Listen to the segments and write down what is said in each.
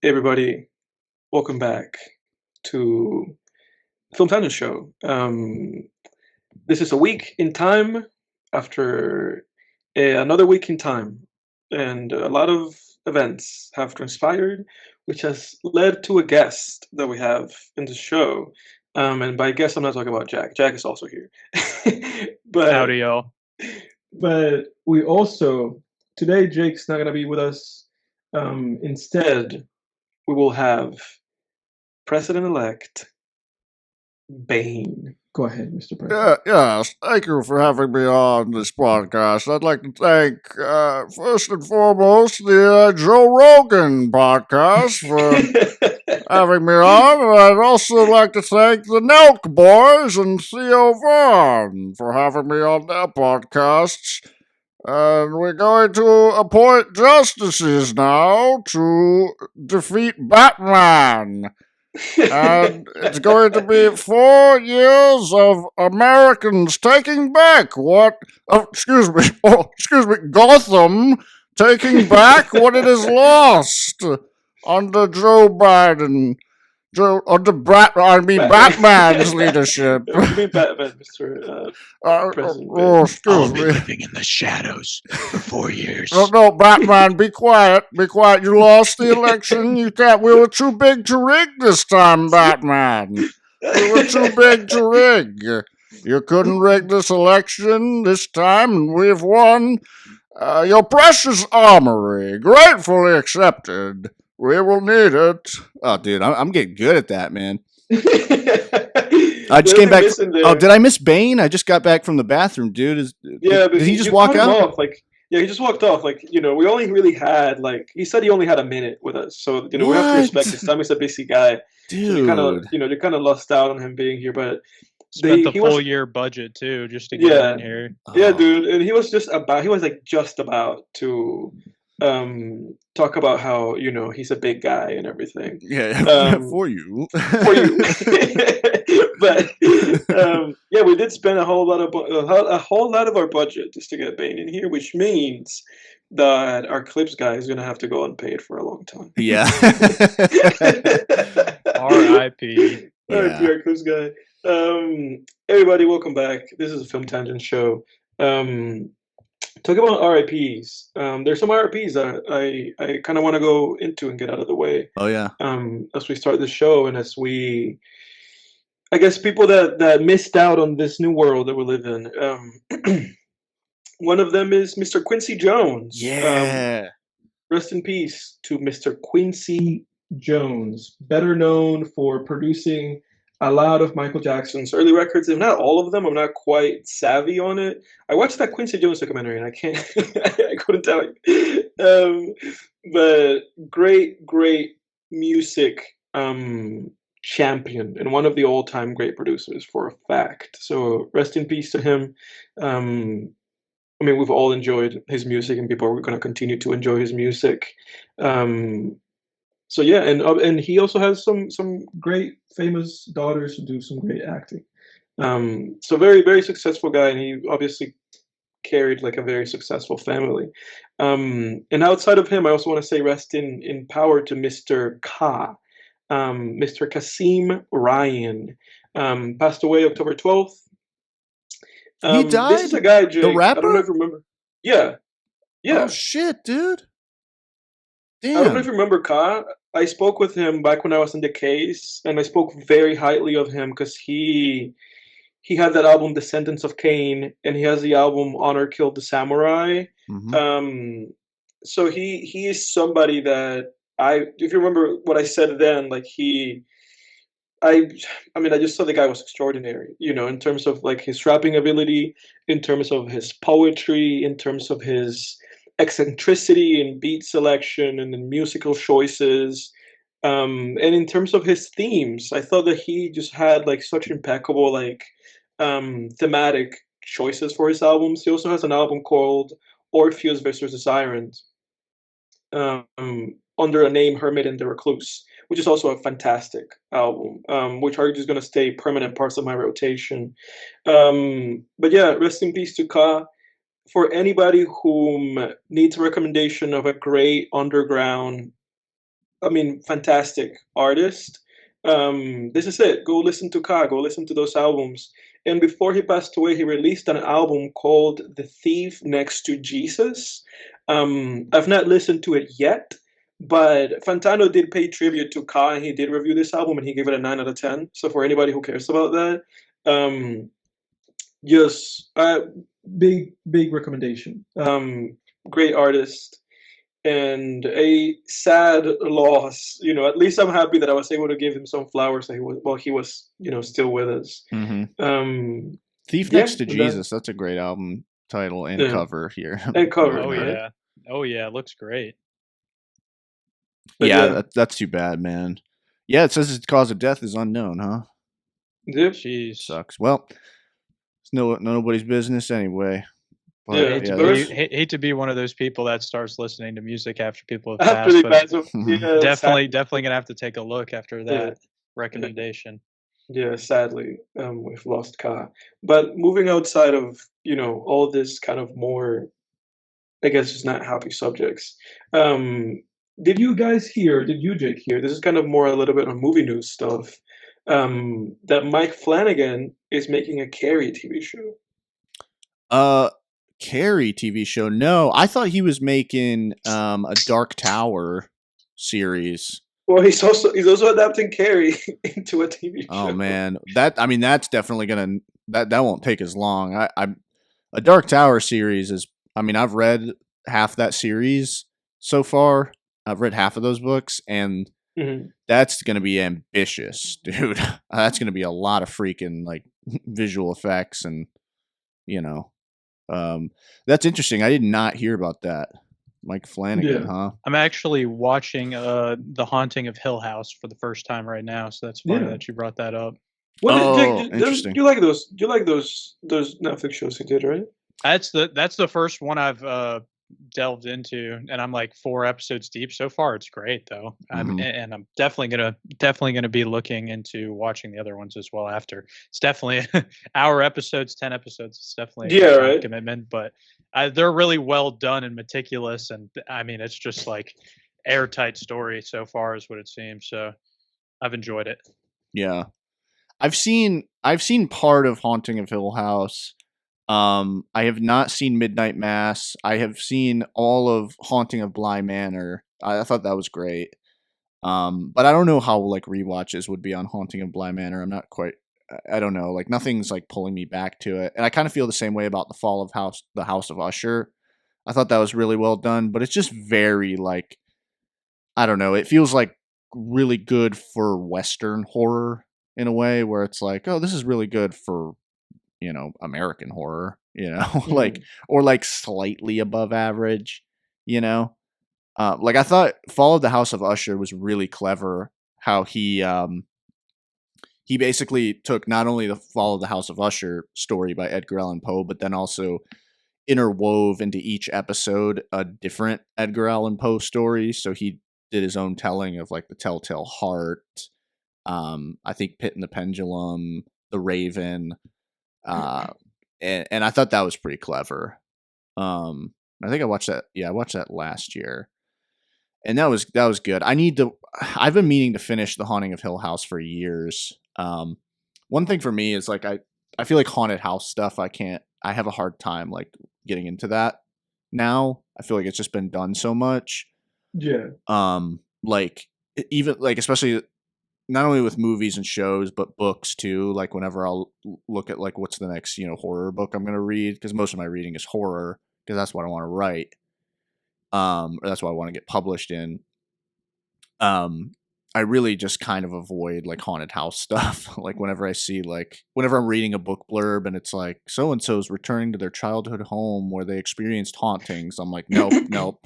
Everybody, welcome back to Film Tangent Show. This is a week in time after another week in time, and a lot of events have transpired, which has led to a guest that we have in the show. And by guest, I'm not talking about Jack. Jack is also here, but Howdy, y'all. we also today Jake's not gonna be with us. Instead, we will have President-elect Bane. Go ahead, Mr. President. Yes, thank you for having me on this podcast. I'd like to thank, first and foremost, the Joe Rogan podcast for having me on. And I'd also like to thank the Nelk Boys and Theo Vaughn for having me on their podcasts. And we're going to appoint justices now to defeat Batman. And it's going to be 4 years of Americans taking back what? Excuse me. Oh, excuse me. Gotham taking back what it has lost under Joe Biden. Batman's leadership. You mean Batman, Mr. President Bane. Excuse I'll be me. living in the shadows for 4 years. No, Batman, be quiet. Be quiet. You lost the election. You can't. We were too big to rig this time, Batman. We were too big to rig. You couldn't rig this election this time, and we've won. Your precious armory, gratefully accepted. We will need it. Oh, dude, I'm getting good at that, man. I just came back. Oh, did I miss Bane? I just got back from the bathroom, dude. But did he just you walk cut him out? off, he just walked off. We only really had he said he only had a minute with us, so we have to What? respect his time. He's a busy guy. Dude. You kind of lost out on him being here, but Spent the he full was- year budget too, just to get in here. Yeah, Oh. dude, and he was just about to talk about how he's a big guy and everything Yeah, for you. for you. But we did spend a whole lot of our budget just to get Bane in here, which means that our clips guy is gonna have to go unpaid for a long time. Yeah. R.I.P. R.I.P. our clips guy. Everybody, welcome back. This is a Film Tangent Show. Talking about RIPs. There's some RIPs that I kind of want to go into and get out of the way. Oh yeah. As we start the show, and as I guess people that missed out on this new world that we live in. One of them is Mr. Quincy Jones. Yeah. Rest in peace to Mr. Quincy Jones, better known for producing a lot of Michael Jackson's early records, if not all of them. I'm not quite savvy on it. I watched that Quincy Jones documentary, and I can't, I couldn't tell you. But great music champion and one of the all-time great producers for a fact. So rest in peace to him. We've all enjoyed his music, and people are going to continue to enjoy his music. So yeah, and he also has some great famous daughters who do some great acting. So very successful guy, and he obviously carried a very successful family. And outside of him, I also want to say rest in power to Mr. Ka, Mr. Kasim Ryan, passed away October 12th. He died? This is a guy, Jake, The rapper? I don't know if you remember. Yeah. Oh shit, dude. I don't know Damn. if you remember Ka. I spoke with him back when I was in the case, and I spoke very highly of him because he had that album Descendants of Cain, and he has the album Honor Killed the Samurai. Mhm. So he is somebody that if you remember what I said then, I just thought the guy was extraordinary, in terms of his rapping ability, in terms of his poetry, in terms of his eccentricity in beat selection and in musical choices, and in terms of his themes. I thought that he just had such impeccable thematic choices for his albums. He also has an album called Orpheus versus the Sirens, under a name Hermit and the Recluse, which is also a fantastic album, which are just going to stay permanent parts of my rotation. But yeah, rest in peace to Ka. For anybody whom needs a recommendation of a great underground I mean, fantastic artist. This is it. Go listen to Ka. Go listen to those albums. And before he passed away, he released an album called "The Thief Next to Jesus." I've not listened to it yet, but Fantano did pay tribute to Ka, and he did review this album, and he gave it a 9 out of 10. So for anybody who cares about that, just big recommendation. Great artist. And a sad loss. At least I'm happy that I was able to give him some flowers while he was, still with us. Mm-hmm. Thief Next to Jesus. That's a great album title and cover here. And cover. Oh yeah. Oh yeah. It looks great. But that's too bad, man. Yeah, it says its cause of death is unknown, huh? Yep. Jeez. Sucks. Well, it's nobody's business anyway. But, hate to be one of those people that starts listening to music after people have passed. But definitely gonna have to take a look after that recommendation. Yeah, sadly, we've lost Ka. But moving outside of all this kind of more, I guess, just not happy subjects. Did you Jake hear? This is kind of more a little bit on movie news stuff. That Mike Flanagan is making a Carrie TV show. Carrie TV show? No, I thought he was making a Dark Tower series. Well, he's also adapting Carrie into a TV show. Oh man, that's definitely that won't take as long. A Dark Tower series is. I mean, I've read half that series so far. I've read half of those books, and that's gonna be ambitious, dude. That's gonna be a lot of freaking visual effects, and that's interesting. I did not hear about that. Mike Flanagan, huh? I'm actually watching The Haunting of Hill House for the first time right now, so that's funny that you brought that up. Interesting. Do you like those Netflix shows he did, right? That's the first one I've delved into, and I'm like 4 episodes deep so far. It's great though. I'm definitely gonna be looking into watching the other ones as well after. It's definitely hour episodes, 10 episodes. It's definitely a commitment, but they're really well done and meticulous, and I mean it's just like airtight story so far is what it seems. So I've enjoyed it. Yeah, I've seen part of Haunting of Hill House. I have not seen Midnight Mass. I have seen all of Haunting of Bly Manor. I thought that was great. But I don't know how rewatches would be on Haunting of Bly Manor. I'm not quite. I don't know. Nothing's pulling me back to it, and I kind of feel the same way about the House of Usher. I thought that was really well done, but it's just very I don't know. It feels really good for Western horror in a way where it's oh, this is really good for American horror, or slightly above average, I thought Fall of the House of Usher was really clever. How he basically took not only the Fall of the House of Usher story by Edgar Allan Poe, but then also interwove into each episode a different Edgar Allan Poe story. So he did his own telling of the Telltale Heart, I think Pit and the Pendulum, The Raven. And I thought that was pretty clever. I think I watched that. Yeah, I watched that last year, and that was good. I've been meaning to finish The Haunting of Hill House for years. One thing for me is I feel like haunted house stuff. I have a hard time getting into that now. I feel like it's just been done so much. Yeah. Even especially. Not only with movies and shows, but books too. Whenever I'll look at what's the next horror book I'm gonna read, because most of my reading is horror, because that's what I want to write, or that's what I want to get published in. I really just kind of avoid haunted house stuff. Whenever I see whenever I'm reading a book blurb and it's so and so's returning to their childhood home where they experienced hauntings, I'm nope,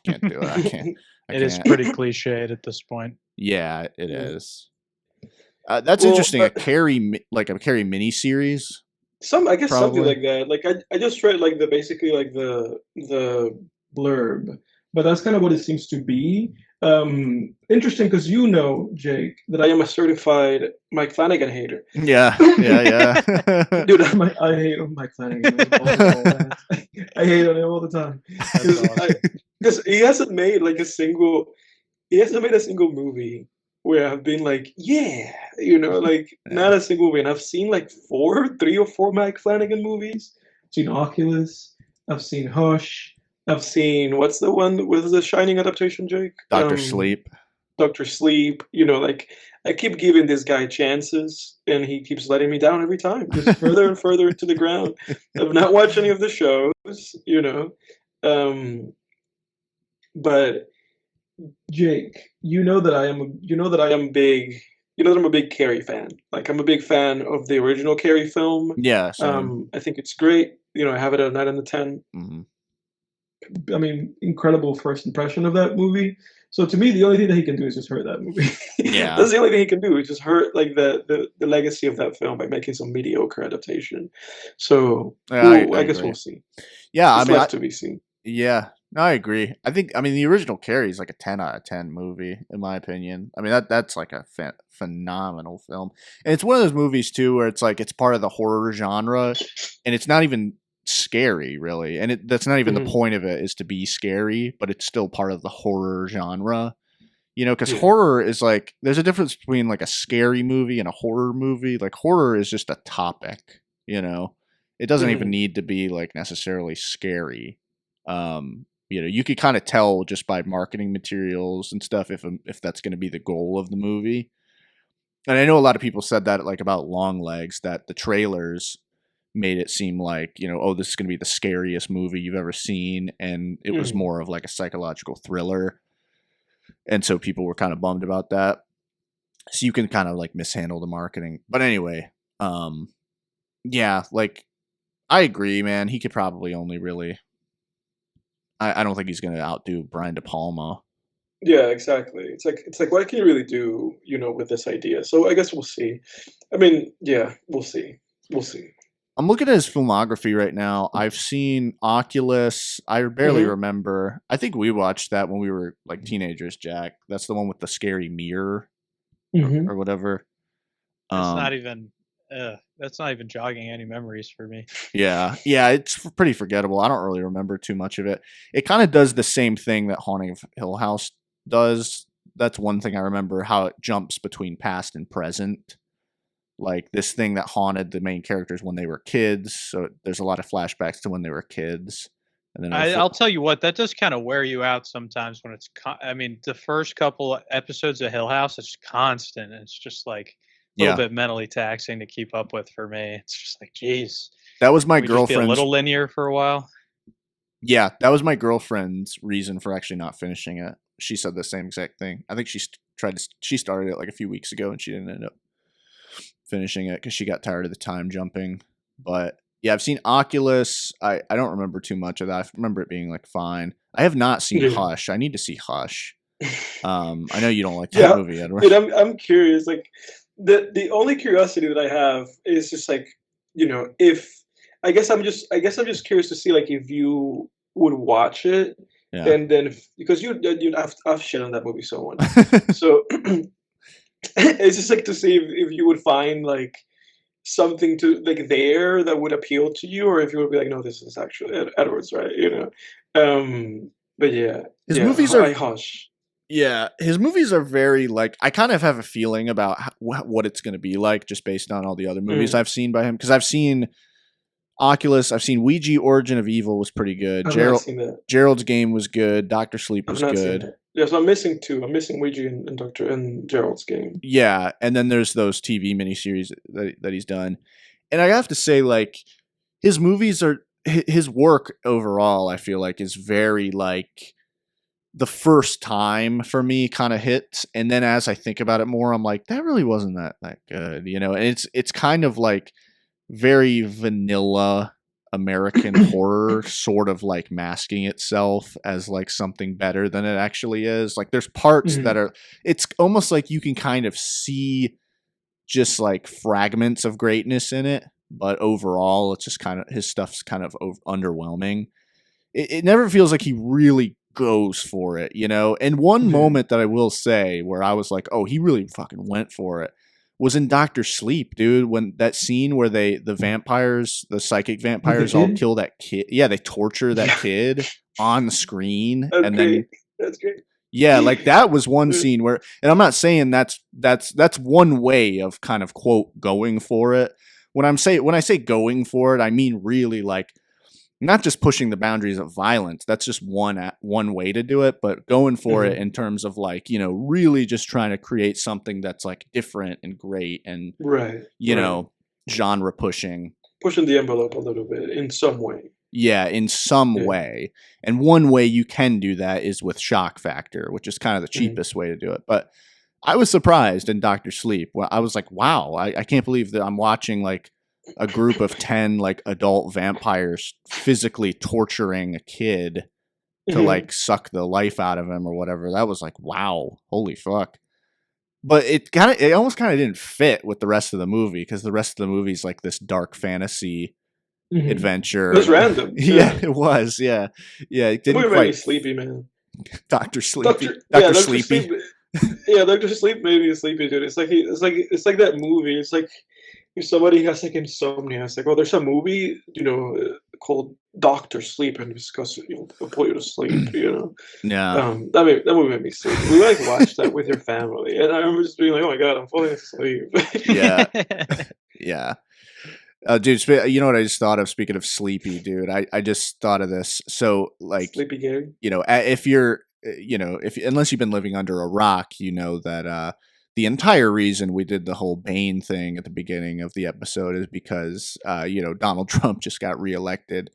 can't do it. I can't. It is pretty cliched at this point. Yeah, it is. That's interesting. A Carrie mini series. Something like that. I just read basically the blurb, but that's kind of what it seems to be. Interesting because Jake, that I am a certified Mike Flanagan hater. Yeah. Dude, I hate Mike Flanagan. I hate him all the time because he hasn't made a single he hasn't made a single movie where I've been like, yeah, like not a single movie. And I've seen like 3 or 4 Mike Flanagan movies. I've seen Oculus. I've seen Hush. I've seen what's the one with the Shining adaptation, Jake? Dr. Sleep. Dr. Sleep. Like I keep giving this guy chances, and he keeps letting me down every time, just further and further into the ground. I've not watched any of the shows, but Jake, that I am big. That I'm a big Carrie fan. Like I'm a big fan of the original Carrie film. Yeah. I think it's great. I have it at a 9 out of 10. Mm-hmm. I mean, incredible first impression of that movie. So to me, the only thing that he can do is just hurt that movie. Yeah, that's the only thing he can do is just hurt like the legacy of that film by making some mediocre adaptation. So I guess we'll see. Yeah, it's left to be seen. Yeah, no, I agree. I think the original Carrie is like a 10 out of 10 movie in my opinion. I mean that's like a phenomenal film, and it's one of those movies too where it's like it's part of the horror genre, and it's not even scary really, and that's not even the point of it, is to be scary, but it's still part of the horror genre, because horror is like, there's a difference between like a scary movie and a horror movie. Like horror is just a topic, it doesn't even need to be like necessarily scary. You could kind of tell just by marketing materials and stuff if that's going to be the goal of the movie. And I know a lot of people said that like about Longlegs, that the trailers made it seem like, this is going to be the scariest movie you've ever seen, and it was more of like a psychological thriller, and so people were kind of bummed about that. So you can kind of like mishandle the marketing. But anyway, yeah, like I agree, man. He could probably only really, I don't think he's going to outdo Brian De Palma. Yeah, exactly. It's like what can you really do, with this idea? So I guess we'll see. I mean, yeah, we'll see. I'm looking at his filmography right now. I've seen Oculus. I barely remember. I think we watched that when we were like teenagers, Jack. That's the one with the scary mirror or whatever. That's not even jogging any memories for me. Yeah, it's pretty forgettable. I don't really remember too much of it. It kind of does the same thing that Haunting of Hill House does. That's one thing I remember, how it jumps between past and present. Like this thing that haunted the main characters when they were kids. So there's a lot of flashbacks to when they were kids. And then I'll tell you what, that does kind of wear you out sometimes when it's. The first couple episodes of Hill House, it's constant. It's just like a little bit mentally taxing to keep up with for me. It's just like, geez. That was my girlfriend's. Just be a little linear for a while. Yeah, that was my girlfriend's reason for actually not finishing it. She said the same exact thing. I think she started it like a few weeks ago, and she didn't end up finishing it because she got tired of the time jumping. But yeah, I've seen Oculus. I don't remember too much of that. I remember it being like fine. I have not seen Hush. I need to see Hush. I know you don't like that movie, Edward. Dude, I'm curious. Like the only curiosity that I have is just like, if I guess I'm just curious to see like if you would watch it. Yeah. And then because I've shit on that movie so much. So it's just like to see if you would find like something to like there that would appeal to you, or if you would be like, no, this is actually Edward's, right? But yeah, his movies are Hush. Yeah, his movies are very like, I kind of have a feeling about what it's going to be like just based on all the other movies I've seen by him, because I've seen Oculus, I've seen Ouija Origin of Evil was pretty good. Gerald's Game was good. Dr. Sleep was good. Yeah, so I'm missing two. I'm missing Ouija and Gerald's Game. Yeah, and then there's those TV miniseries that he's done. And I have to say, like, his movies are, his work overall, I feel like, is very, like, the first time for me kind of hits. And then as I think about it more, I'm like, that really wasn't that good, And it's kind of like very vanilla American horror, sort of like masking itself as like something better than it actually is. Like there's parts that are, it's almost like you can kind of see just like fragments of greatness in it, but overall it's just kind of, his stuff's kind of underwhelming. It never feels like he really goes for it, And one moment that I will say where I was like, oh, he really fucking went for it, was in Dr. Sleep, dude, when that scene where the vampires, the psychic vampires all kill that kid. Yeah, they torture that kid on the screen. That's great. Yeah, like that was one scene where, and I'm not saying that's one way of kind of quote going for it. When I say going for it, I mean really like not just pushing the boundaries of violence. That's just one way to do it, but going for it in terms of like, you know, really just trying to create something that's like different and great and you know, genre pushing the envelope a little bit in some way. Yeah, in some way. And one way you can do that is with shock factor, which is kind of the cheapest way to do it. But I was surprised in Dr. Sleep. Well, I was like, wow, I can't believe that I'm watching like a group of 10 like adult vampires physically torturing a kid to like suck the life out of him or whatever. That was like, wow, holy fuck. But it almost kind of didn't fit with the rest of the movie because the rest of the movie is like this dark fantasy adventure. It was random. Yeah, it was. Yeah. It didn't quite made me sleepy, man. Dr. Sleepy. Dr. Sleepy. Dr. Sleep made me sleepy, dude. It's like that movie. It's like if somebody has like insomnia, it's like, oh, there's a movie, you know, called Dr. Sleep, and it's because it'll put you to sleep, you know. Yeah. That movie made me sleep. We like watched that with your family, and I remember just being like, oh my god, I'm falling asleep. Yeah. Yeah. Dude, you know what I just thought of? Speaking of sleepy, dude, I just thought of this. So, like, Sleepy Gary. You know, if you're, you know, unless you've been living under a rock, you know that the entire reason we did the whole Bane thing at the beginning of the episode is because, you know, Donald Trump just got reelected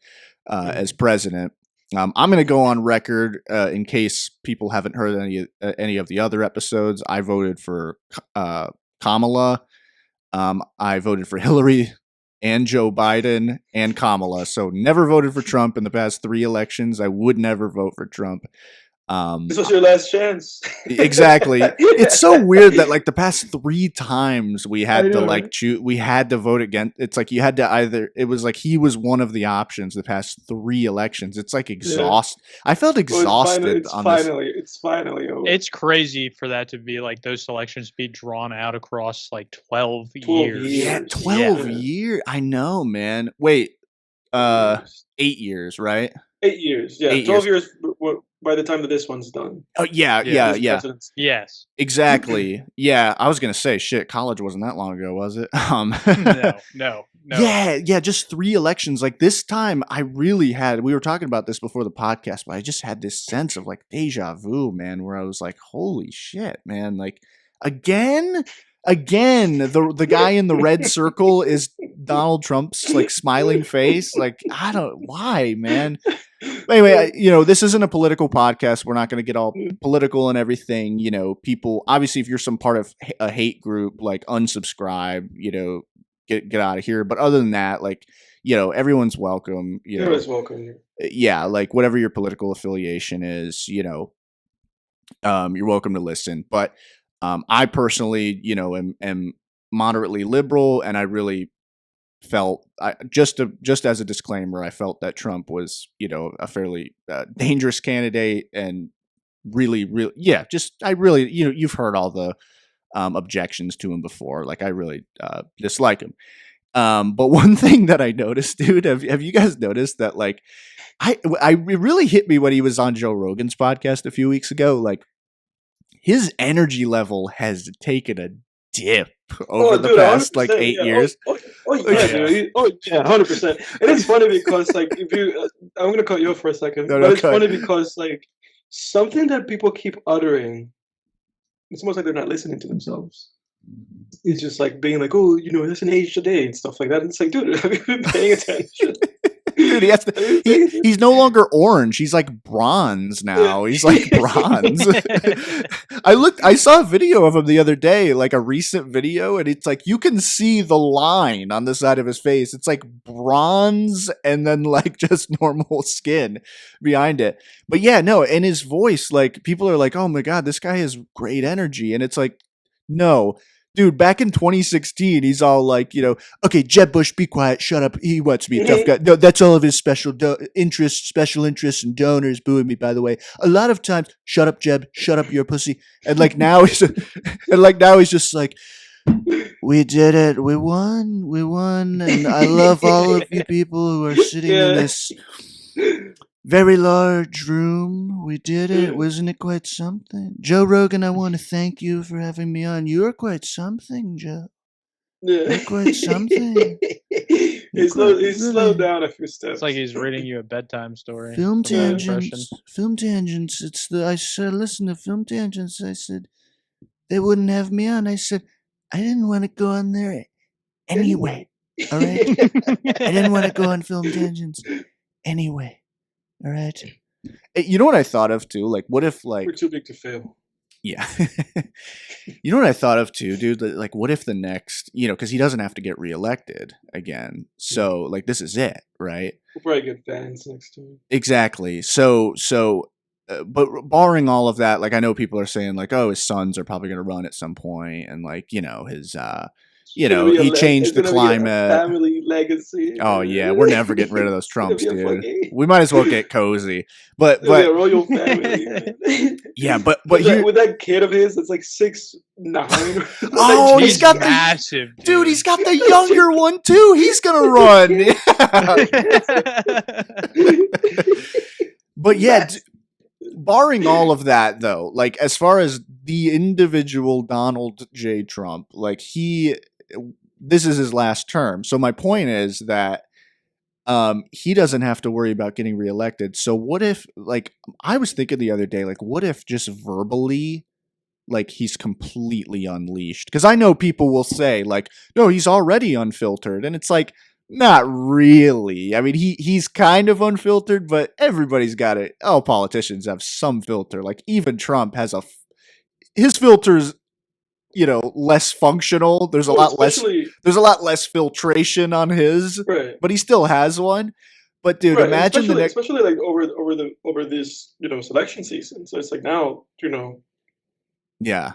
as president. I'm going to go on record in case people haven't heard any of the other episodes. I voted for Kamala. I voted for Hillary and Joe Biden and Kamala. So never voted for Trump in the past 3 elections. I would never vote for Trump. This was your last chance. Exactly. It's so weird that like the past 3 times we had to like choose, we had to vote against. It's like you had to either. It was like he was one of the options the past 3 elections. It's like exhaust. Yeah. I felt exhausted. It's finally over. It's crazy for that to be like those selections be drawn out across like 12 years. Yeah, 12 years. I know, man. Wait, 8 years, right? 8 years. Yeah, 12 years. By the time that this one's done. Oh yeah. Yes. Exactly. Yeah, I was gonna say, shit, college wasn't that long ago, was it? No. Yeah, just 3 elections. Like this time, I really had. We were talking about this before the podcast, but I just had this sense of like deja vu, man, where I was like, holy shit, man, like again. The guy in the red circle is Donald Trump's like smiling face. Like why, man? Anyway, you know, this isn't a political podcast. We're not going to get all political and everything. You know, people, obviously, if you're some part of a hate group, like unsubscribe, you know, get out of here. But other than that, like, you know, everyone's welcome. Everyone's welcome here. Yeah, like whatever your political affiliation is, you know, you're welcome to listen. But I personally, you know, am moderately liberal, and I really felt just as a disclaimer, I felt that Trump was, you know, a fairly dangerous candidate, and really, yeah, I really, you know, you've heard all the objections to him before. Like I really dislike him. But one thing that I noticed, dude, have you guys noticed that? Like, it really hit me when he was on Joe Rogan's podcast a few weeks ago. Like, his energy level has taken a dip over the past like 8 years. Dude. 100%. And it's funny because like if you, I'm gonna cut you off for a second, but it's funny because like something that people keep uttering, it's almost like they're not listening to themselves. It's just like being like, oh, you know, there's an age today and stuff like that. And it's like, dude, have you been paying attention? Dude, he's no longer orange. He's like bronze now. He's like bronze. I saw a video of him the other day, like a recent video, and it's like you can see the line on the side of his face. It's like bronze and then like just normal skin behind it. But yeah, no, and his voice, like people are like, oh my God, this guy has great energy. And it's like, no. Dude, back in 2016, he's all like, you know, okay, Jeb Bush, be quiet, shut up. He wants to be a tough guy. No, that's all of his special interests and donors booing me, by the way. A lot of times, shut up, Jeb, shut up, you're a pussy. And like now he's just like, we did it, we won, and I love all of you people who are sitting in this Very large room. We did it. Wasn't it quite something? Joe Rogan, I want to thank you for having me on. You're quite something, Joe. Yeah. You're quite something. He slowed down a few steps. It's like he's reading you a bedtime story. Film from that impression. tangents. Film tangents. I said, listen to film tangents. I said, they wouldn't have me on. I said, I didn't want to go on there anyway. All right? I didn't want to go on film tangents anyway. All right. You know what I thought of too? Like, what if We're too big to fail. Yeah. You know what I thought of too, dude? Like, what if the next, because he doesn't have to get reelected again. So, like, this is it, right? We'll probably get fans next time. Exactly. But barring all of that, like, I know people are saying, like, oh, his sons are probably going to run at some point, and like, his he changed the climate. Family legacy. Oh yeah, we're never getting rid of those Trumps, dude. We might as well get cozy. But a royal family. Yeah, but with that kid of his that's like 6'9". Oh, he's got massive, dude. He's got the younger one too. He's gonna run. But yeah, barring all of that, though, like as far as the individual Donald J. Trump, like this is his last term. So my point is that he doesn't have to worry about getting reelected. So what if, like, I was thinking the other day, like, what if just verbally, like, he's completely unleashed? Because I know people will say, like, no, he's already unfiltered, and it's like, not really. I mean, he's kind of unfiltered, but everybody's got it. All politicians have some filter. Like, even Trump has his filter's, less functional. There's a lot less filtration on his, right. But he still has one. But dude, right. imagine especially like over this selection season. So it's like now Yeah.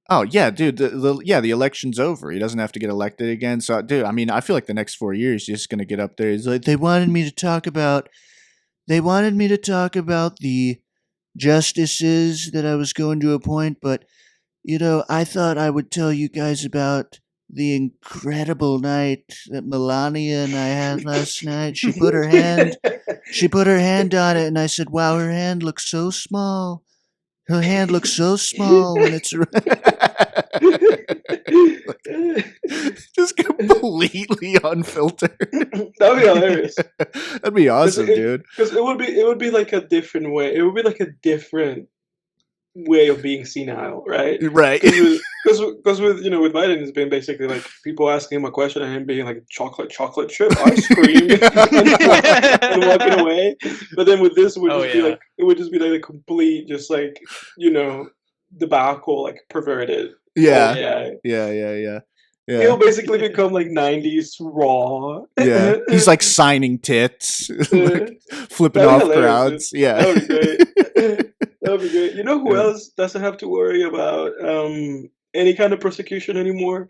Oh yeah, dude. The election's over. He doesn't have to get elected again. So, dude, I mean, I feel like the next 4 years, he's just gonna get up there. He's like, they wanted me to talk about the justices that I was going to appoint, but I thought I would tell you guys about the incredible night that Melania and I had last night. She put her hand on it, and I said, "Wow, her hand looks so small. Her hand looks so small when it's just completely unfiltered." That'd be hilarious. That'd be awesome, dude. Because it would be like a different way. It would be like a different way of being senile, right? Right. Because with with Biden, it's been basically like people asking him a question and him being like chocolate chip ice cream and walking away. But then with this, it would just be like a complete, just like debacle, like perverted. Yeah. He'll basically become like 90s raw. Yeah, he's like signing tits, like, flipping off crowds. Dude. Yeah, that would be great. That would be great. You know who else doesn't have to worry about any kind of prosecution anymore?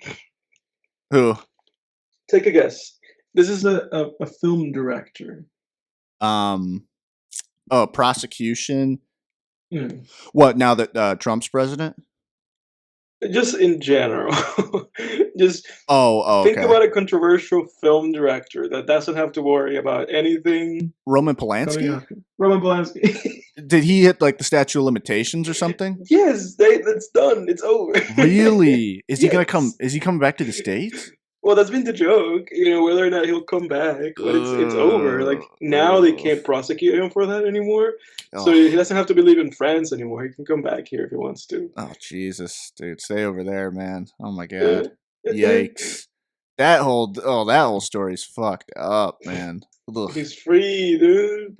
Who? Take a guess. This is a film director. Prosecution. What, now that Trump's president? Just in general. Just think okay. about a controversial film director that doesn't have to worry about anything. Roman Polanski? Roman Polanski. Did he hit like the statute of limitations or something? Yes, that's done. It's over. Really? Is he gonna come? Is he coming back to the States? Well, that's been the joke, whether or not he'll come back. But it's over. Like, now they can't prosecute him for that anymore. So he doesn't have to be leaving France anymore. He can come back here if he wants to. Oh, Jesus, dude. Stay over there, man. Oh, my God. Yikes. That whole story's fucked up, man. Ugh. He's free, dude.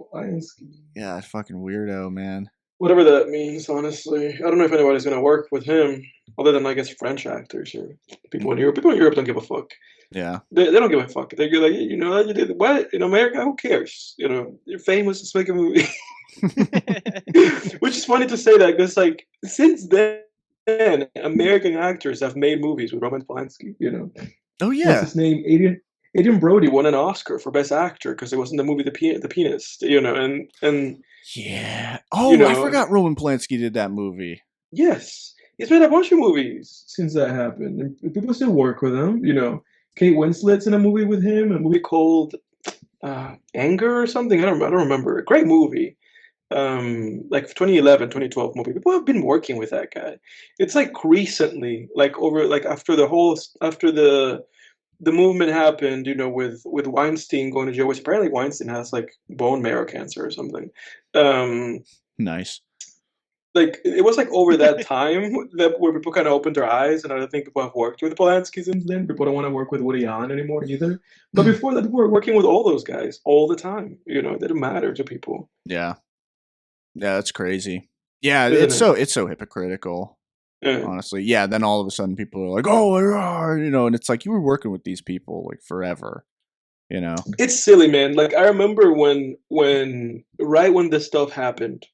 Yeah, fucking weirdo, man. Whatever that means, honestly. I don't know if anybody's going to work with him, other than, I guess, French actors or people in Europe. People in Europe don't give a fuck. Yeah. They don't give a fuck. They're like, you did what? In America, who cares? You're famous, just make a movie. Which is funny to say that, because, like, since then, American actors have made movies with Roman Polanski, Oh, yeah. What's his name? Adrian Brody won an Oscar for Best Actor because it was in the movie The Pianist, and yeah. Oh, I forgot Roman Polanski did that movie. Yes. He's made a bunch of movies since that happened. And people still work with him, Kate Winslet's in a movie with him, a movie called Anger or something. I don't remember. Great movie. Like 2011, 2012 movie. People have been working with that guy. It's like recently, like over like after the movement happened, with Weinstein going to jail, which apparently Weinstein has like bone marrow cancer or something. Um, Nice. like it was like over that time that where people kind of opened their eyes, and I don't think people have worked with Polanski since then. People don't want to work with Woody Allen anymore either. But before that, people were working with all those guys all the time. It didn't matter to people. Yeah. Yeah, that's crazy. Yeah, Isn't it's so hypocritical. it? Honestly. Yeah, then all of a sudden people are like, "Oh, and it's like you were working with these people like forever, you know." It's silly, man. Like I remember when this stuff happened,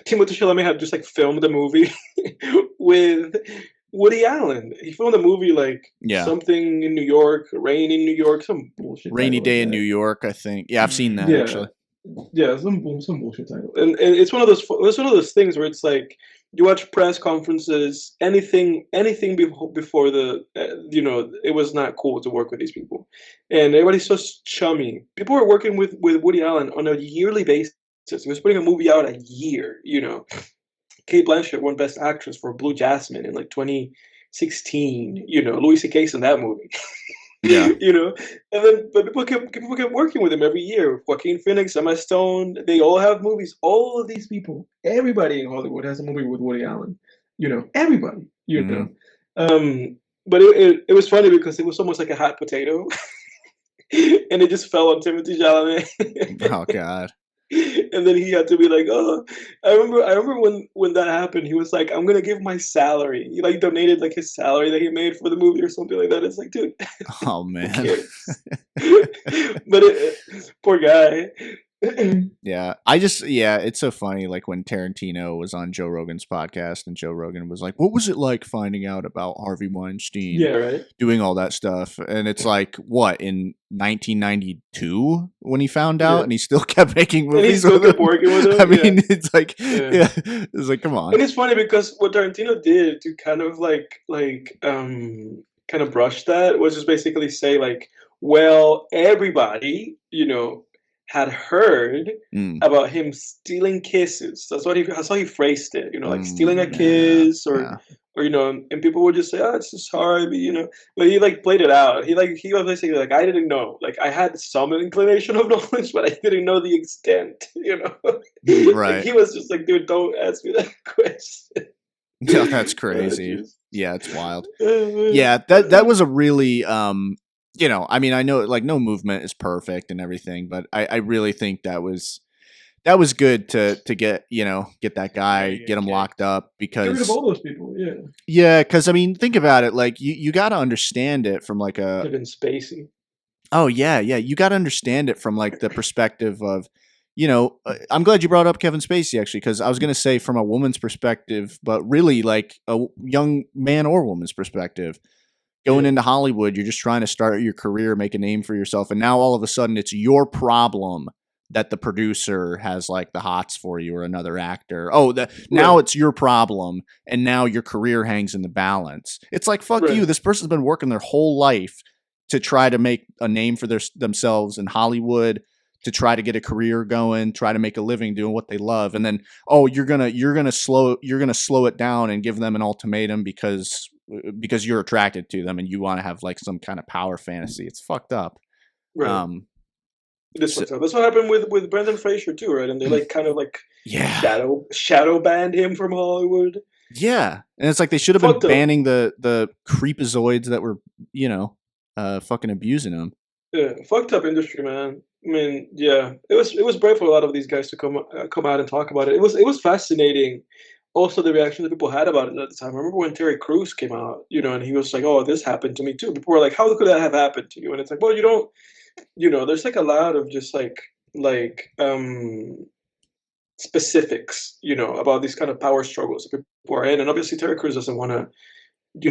Timothée Chalamet had just like filmed a movie with Woody Allen. He filmed a movie like Yeah. something in New York, Rain in New York, some bullshit. Rainy title Day like in that. New York, I think. Yeah, I've seen that Yeah. actually. Yeah, some bullshit title. And it's one of those things where it's like you watch press conferences, anything before it was not cool to work with these people, and everybody's so chummy. People were working with Woody Allen on a yearly basis. He was putting a movie out a year. Kate Blanchett won Best Actress for Blue Jasmine in like 2016. Louis C.K.'s in that movie. Yeah. But people kept working with him every year. Joaquin Phoenix, Emma Stone, they all have movies. All of these people, everybody in Hollywood has a movie with Woody Allen. Everybody. But it was funny because it was almost like a hot potato, and it just fell on Timothée Chalamet. Oh God. And then he had to be like, "Oh, I remember when that happened. He was like, I'm gonna give my salary." He like donated like his salary that he made for the movie or something like that. It's like, dude, Oh man. but poor guy. Yeah. It's so funny like when Tarantino was on Joe Rogan's podcast and Joe Rogan was like, "What was it like finding out about Harvey Weinstein?" Yeah, right. Doing all that stuff. And it's like, what, in 1992 when he found out, Yeah. and he still kept making And he movies still with kept him? working with him. I mean, Yeah. it's like, Yeah. it's like, come on. And it's funny because what Tarantino did to kind of kind of brush that was just basically say like, well, everybody, had heard about him stealing kisses. That's how he phrased it, like stealing a kiss or and people would just say, "Oh, it's just Harvey," But he like played it out. He was basically like, "I didn't know. Like I had some inclination of knowledge, but I didn't know the extent." Right. Like, he was just like, "Dude, don't ask me that question." Yeah, that's crazy. Jeez. Yeah, it's wild. Yeah, that was a really I mean, I know like no movement is perfect and everything, but I really think that was good to get get that guy, get him locked up, Get rid of because all those people. Yeah. yeah, because I mean, think about it. Like you got to understand it from like a Kevin Spacey. oh yeah, you got to understand it from like the perspective of I'm glad you brought up Kevin Spacey actually, because I was gonna say from a woman's perspective, but really like a young man or woman's perspective. Going into Hollywood, you're just trying to start your career, make a name for yourself, and now all of a sudden it's your problem that the producer has like the hots for you or another actor. Oh, now it's your problem, and now your career hangs in the balance. It's like, fuck you. This person's been working their whole life to try to make a name for themselves in Hollywood, to try to get a career going, try to make a living doing what they love, and then you're gonna slow it down and give them an ultimatum because you're attracted to them and you want to have like some kind of power fantasy. It's fucked up. Right. That's what happened with Brendan Fraser too, right? And they like kind of like shadow banned him from Hollywood. Yeah, and it's like they should have been banning the creepazoids that were fucking abusing him. Yeah, fucked up industry, man. I mean, yeah, it was brave for a lot of these guys to come out and talk about it. It was fascinating. Also, the reaction that people had about it at the time. I remember when Terry Crews came out, and he was like, "Oh, this happened to me too." People were like, "How could that have happened to you?" And it's like, well, you don't, there's like a lot of just like specifics, about these kind of power struggles that people are in, and obviously Terry Crews doesn't want to, he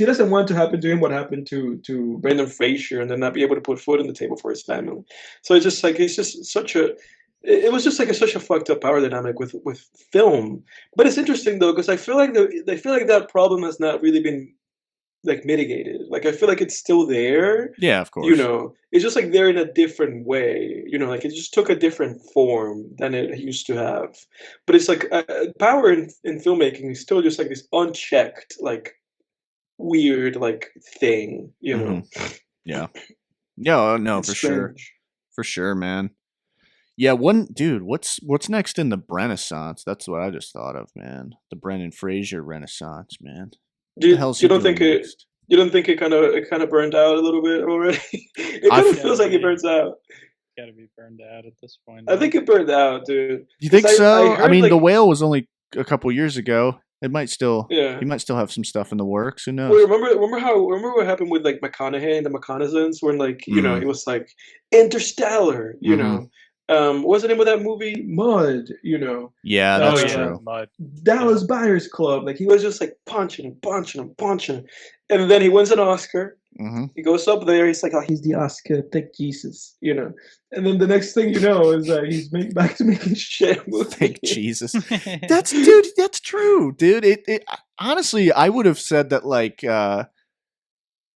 doesn't want to happen to him what happened to Brendan Fraser, and then not be able to put food on the table for his family. So it's just like it was just like such a fucked up power dynamic with film. But it's interesting though, because I feel like that problem has not really been like mitigated. Like I feel like it's still there. Yeah, of course. It's just like there in a different way. Like it just took a different form than it used to have. But it's like power in filmmaking is still just like this unchecked, like weird, like thing. Yeah. Yeah, no, It's for strange. sure. For sure, man. Yeah, dude, what's next in the Renaissance? That's what I just thought of, man. The Brendan Fraser Renaissance, man. What the hell's he doing next? You don't think it kind of burned out a little bit already? It kind of feels like it burns out. Got to be burned out at this point. I think it burned out, dude. You think so? I mean, The Whale was only a couple years ago. It might still, he might still have some stuff in the works. Who knows? Well, remember what happened with like McConaughey and the McConaissance, when like he was like Interstellar, what's the name of that movie? Mud, Yeah, that's true. Mud. Dallas Buyers Club. Like he was just like punching and punching and punching, and then he wins an Oscar. He goes up there. He's like, "Oh, he's the Oscar. Thank Jesus," And then the next thing you know is that he's back to making shit movies. Thank Jesus. That's true, dude. It honestly, I would have said that like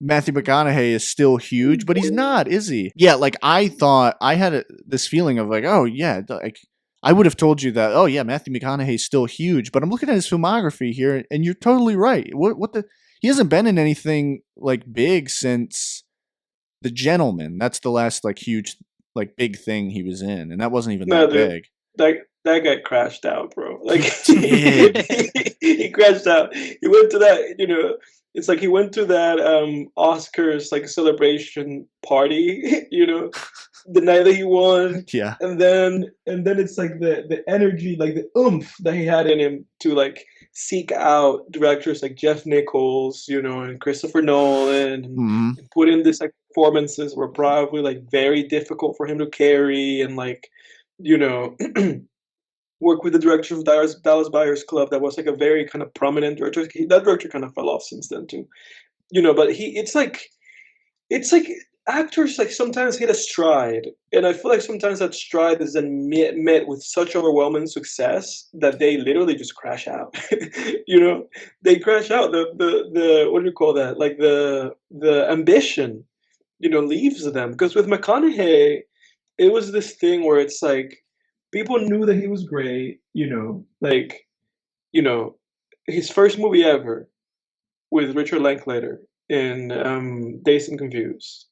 Matthew McConaughey is still huge, but he's not, is he? Yeah, like I thought I had this feeling of like, oh yeah, like I would have told you that. Oh yeah, Matthew McConaughey is still huge, but I'm looking at his filmography here, and you're totally right. He hasn't been in anything like big since The Gentleman. That's the last like huge like big thing he was in, and that wasn't even that big. That guy crashed out, bro. Like he crashed out. He went to that, it's like he went to that Oscars like celebration party, the night that he won. Yeah. And then it's like the energy, like the oomph that he had in him to like seek out directors like Jeff Nichols, and Christopher Nolan, and put in this like performances were probably like very difficult for him to carry, and like, work with the director of Dallas Buyers Club that was like a very kind of prominent director. That director kind of fell off since then too, but it's like actors like sometimes hit a stride, and I feel like sometimes that stride is then met with such overwhelming success that they literally just crash out. They crash out. The what do you call that? Like the ambition, leaves them. Because with McConaughey, it was this thing where it's like people knew that he was great, his first movie ever with Richard Linklater in Dazed and Confused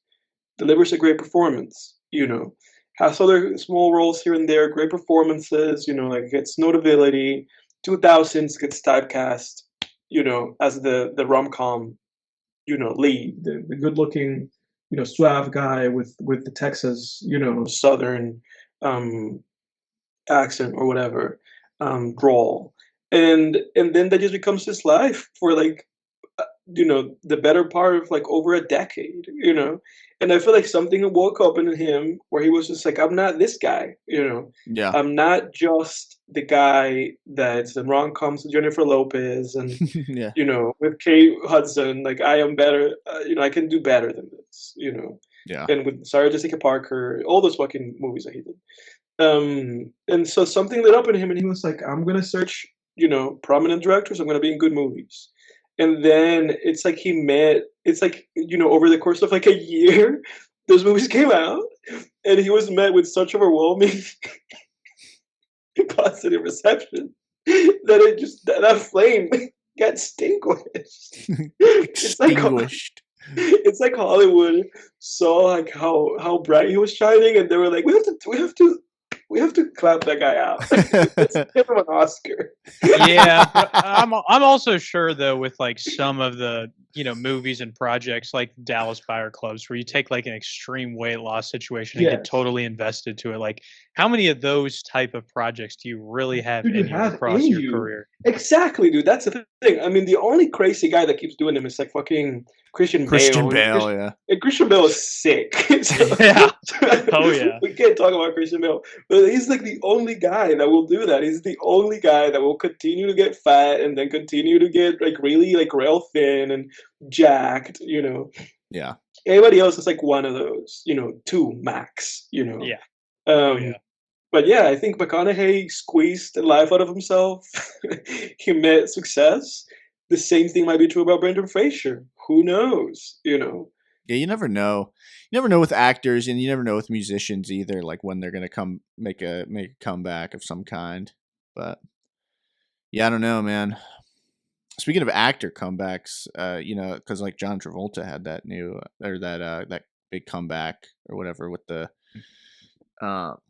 delivers a great performance, has other small roles here and there, great performances, like gets notability. 2000s gets typecast, as the rom-com, lead, the good-looking, suave guy with the Texas, Southern accent or whatever, drawl, and then that just becomes his life for like, the better part of like over a decade, and I feel like something woke up in him where he was just like, I'm not this guy, Yeah. I'm not just the guy that's in rom-coms with Jennifer Lopez and yeah. With Kate Hudson. Like I am better, I can do better than this, Yeah. And with Sarah Jessica Parker, all those fucking movies that he did. And so something lit up in him, and he was like, I'm gonna search, prominent directors. I'm gonna be in good movies. And then it's like over the course of like a year, those movies came out, and he was met with such overwhelming positive reception that that flame got extinguished. Extinguished. It's like Hollywood saw like how bright he was shining, and they were like, we have to clap that guy out. Let's give him an Oscar. Yeah, but I'm also sure though, with like some of the movies and projects like Dallas Buyer Clubs, where you take like an extreme weight loss situation and get totally invested to it. Like, how many of those type of projects do you really have in you across your career? Exactly, dude. That's the thing. I mean, the only crazy guy that keeps doing them is like fucking Christian Bale. Yeah. And Christian Bale is sick. Yeah. Oh yeah. We can't talk about Christian Bale, but he's like the only guy that will do that. He's the only guy that will continue to get fat and then continue to get like really like rail thin and jacked. Yeah. Everybody else is like one of those. Two max. Yeah. But yeah, I think McConaughey squeezed the life out of himself. He met success. the same thing might be true about Brendan Fraser. Who knows? You know. Yeah, you never know. You never know with actors, and you never know with musicians either. Like when they're gonna come make a comeback of some kind. But yeah, I don't know, man. Speaking of actor comebacks, because like John Travolta had that that big comeback or whatever with the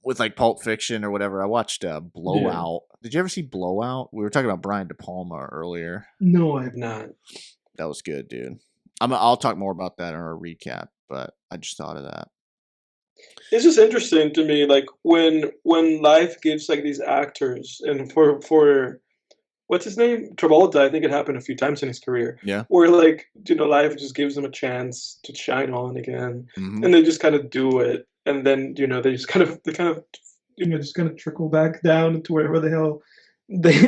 with like Pulp Fiction or whatever. I watched Blowout. Yeah. Did you ever see Blowout? We were talking about Brian De Palma earlier. No, I have not. That was good, dude. I'll talk more about that in our recap, but I just thought of that. It's just interesting to me, like when life gives like these actors, and for what's his name? Travolta, I think it happened a few times in his career. Yeah. Where like, life just gives them a chance to shine on again. Mm-hmm. And they just kind of do it. And then, they just kind of just kind of trickle back down to wherever the hell they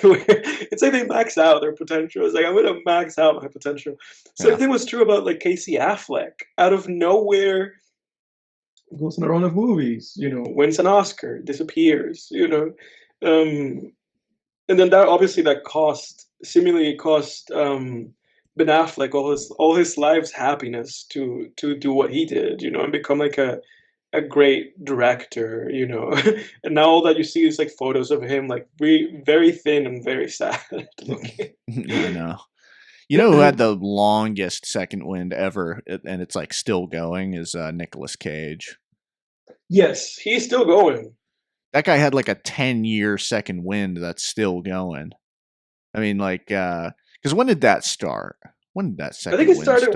were. It's like they max out their potential. It's like, I'm gonna max out my potential. Same thing was true about like Casey Affleck. Out of nowhere, goes on a run of movies, wins an Oscar, disappears, and then that obviously seemingly cost Ben Affleck all his life's happiness to do what he did, and become like a great director, and now all that you see is like photos of him like very thin and very sad looking. I know. You know who had the longest second wind ever, and it's like still going, is Nicolas Cage. Yes, he's still going. That guy had like a 10-year second wind that's still going. I mean, like, because when did that start? When did that second wind start? I think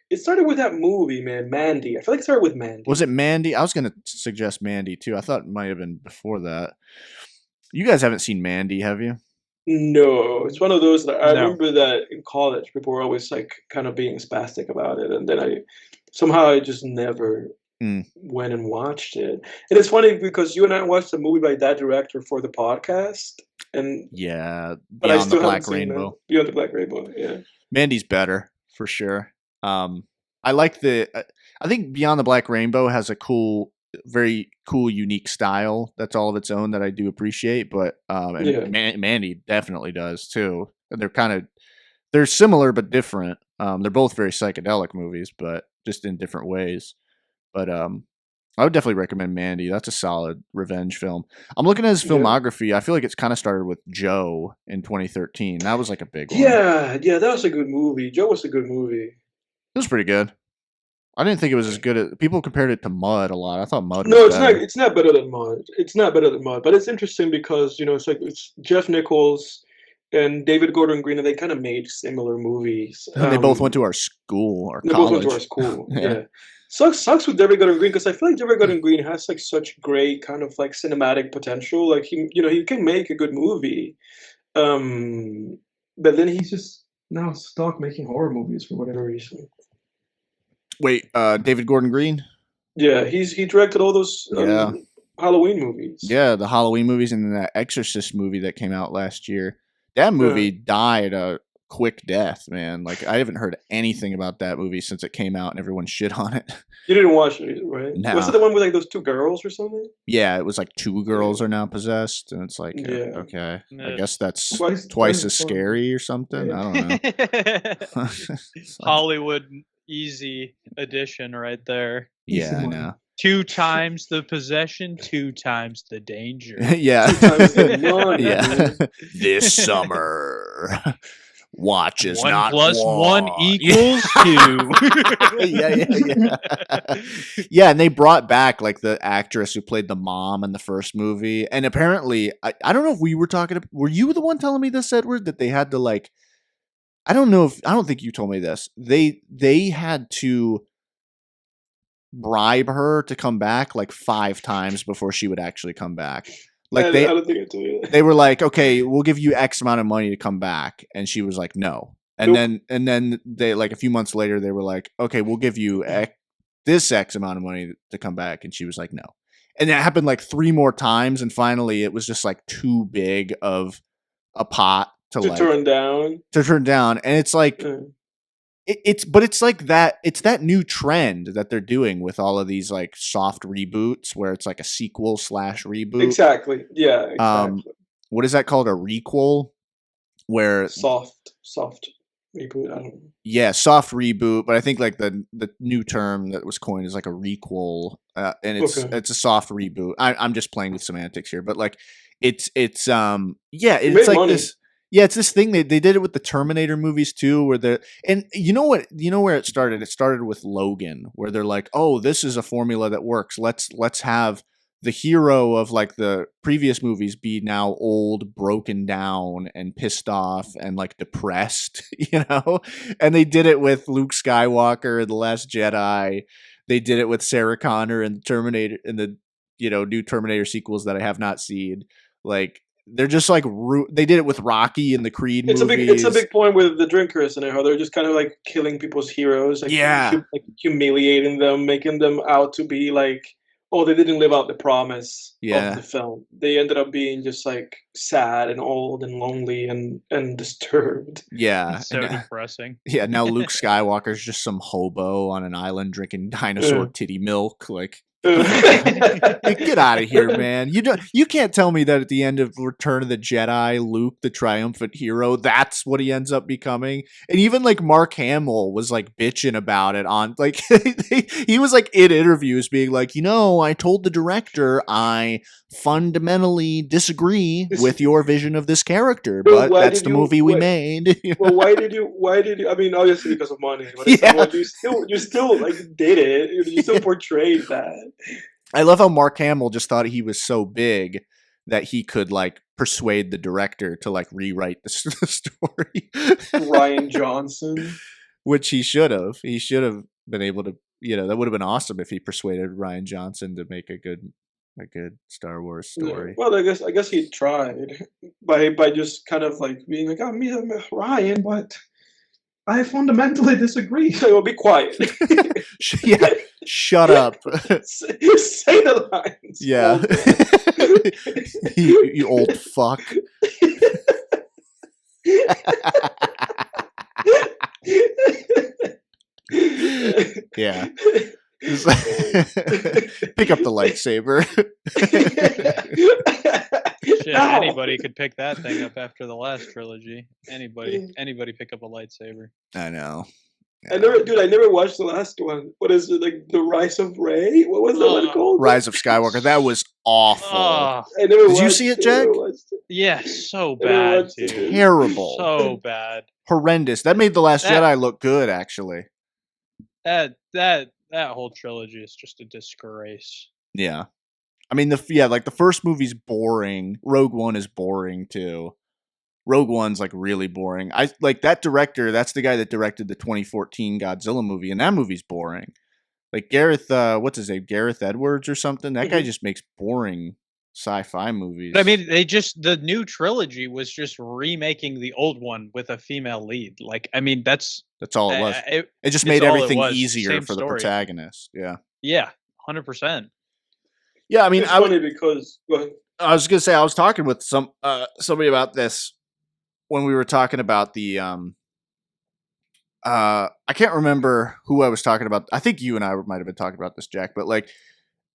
it started with that movie, man, Mandy. I feel like it started with Mandy. Was it Mandy? I was going to suggest Mandy, too. I thought it might have been before that. You guys haven't seen Mandy, have you? No. It's one of those that I remember that in college, people were always like kind of being spastic about it. And then I just never went and watched it. And it's funny because you and I watched a movie by that director for the podcast. And yeah, Beyond the Black Rainbow. Beyond the Black Rainbow, yeah. Mandy's better for sure. I like I think Beyond the Black Rainbow has a very cool, unique style that's all of its own that I do appreciate. But Mandy definitely does too. They're similar but different. They're both very psychedelic movies, but just in different ways. But I would definitely recommend Mandy. That's a solid revenge film. I'm looking at his filmography. I feel like it's kind of started with Joe in 2013. That was like a big one. Yeah, that was a good movie. Joe was a good movie. It was pretty good. I didn't think it was as good as people compared it to Mud a lot. I thought Mud was better. No, it's not better than Mud. It's not better than Mud, but it's interesting because it's Jeff Nichols and David Gordon Green, and they kind of made similar movies. And they both went to our school or college. They both went to our school. Yeah. Sucks with David Gordon Green because I feel like David Gordon Green has like such great kind of like cinematic potential. Like he can make a good movie, but then he's just now stuck making horror movies for whatever reason. Wait, David Gordon Green? Yeah, he directed all those Halloween movies. Yeah, the Halloween movies and that Exorcist movie that came out last year. That movie died a quick death, man. Like I haven't heard anything about that movie since it came out and everyone shit on it. You didn't watch it, right? No. Was it the one with like those two girls or something? Yeah, it was like two girls are now possessed, and it's like okay, I guess that's twice as scary or something. Yeah. I don't know. Hollywood easy edition right there. Yeah, I know. 2 times the possession, 2 times the danger. Yeah. 2 times the money. Yeah. This summer. Watch is 1 not plus 1 equals 2. Yeah. Yeah, and they brought back like the actress who played the mom in the first movie. And apparently, I don't know if we were were you the one telling me this, Edward, that they had to like, I don't think you told me this. They had to bribe her to come back like 5 times before she would actually come back. Like I don't think I told you that. They were like, okay, we'll give you X amount of money to come back, and she was like, no. And then they like a few months later they were like, okay, we'll give you this X amount of money to come back, and she was like, no. And it happened like 3 more times, and finally it was just like too big of a pot to turn down. To turn down, and it's like. It's like that. It's that new trend that they're doing with all of these like soft reboots, where it's like a sequel / reboot. Exactly. Yeah. Exactly. What is that called? A requel? where soft reboot. I don't know. Yeah, soft reboot, but I think like the new term that was coined is like a requel, and it's a soft reboot. I'm just playing with semantics here, but like it's like money. This. Yeah, it's this thing they did it with the Terminator movies too, where and you know where it started. It started with Logan, where they're like, oh, this is a formula that works. Let's have the hero of like the previous movies be now old, broken down, and pissed off and like depressed, And they did it with Luke Skywalker in The Last Jedi. They did it with Sarah Connor in Terminator in the new Terminator sequels that I have not seen. Like they're just like they did it with Rocky in the Creed movies. It's a big point with the drinkers and how they're just kind of like killing people's heroes, like humiliating them, making them out to be like, oh, they didn't live out the promise of the film. They ended up being just like sad and old and lonely and disturbed. Yeah. It's so depressing. Yeah, now Luke Skywalker's just some hobo on an island drinking dinosaur titty milk. Like, get out of here, man. You can't tell me that at the end of Return of the Jedi, Luke, the triumphant hero, that's what he ends up becoming. And even like Mark Hamill was like bitching about it on like he was like in interviews being like, I told the director I fundamentally disagree with your vision of this character, but that's the movie we made. Well, why did you I mean, obviously because of money, but you still like did it. You still portrayed that. I love how Mark Hamill just thought he was so big that he could like persuade the director to like rewrite the story. Rian Johnson, which he should have. He should have been able to. That would have been awesome if he persuaded Rian Johnson to make a good Star Wars story. Yeah. Well, I guess he tried by just kind of like being like, I'm Ryan, but I fundamentally disagree. So will be quiet. Yeah, shut up. Say the lines. Yeah, you old fuck. Yeah. Pick up the lightsaber. Shit, anybody could pick that thing up after the last trilogy. Anybody pick up a lightsaber. I know. Yeah. I never watched the last one. What is it, like The Rise of Rey? What was that one called? Rise of Skywalker. That was awful. Did you see it, Jack? Yeah, so bad, dude. Terrible. So bad. Horrendous. That made The Last Jedi look good, actually. That whole trilogy is just a disgrace. Yeah. I mean, the first movie's boring. Rogue One is boring, too. Rogue One's, like, really boring. I like that director. That's the guy that directed the 2014 Godzilla movie, and that movie's boring. Like, what's his name? Gareth Edwards or something? That guy just makes boring sci-fi movies. But I mean, the new trilogy was just remaking the old one with a female lead. Like, I mean, that's all it was. It just made everything easier for the protagonist. Yeah. Yeah, 100%. Yeah, I mean, it's funny because I was gonna say I was talking with somebody about this when we were talking about the I can't remember who I was talking about. I think you and I might have been talking about this, Jack, but like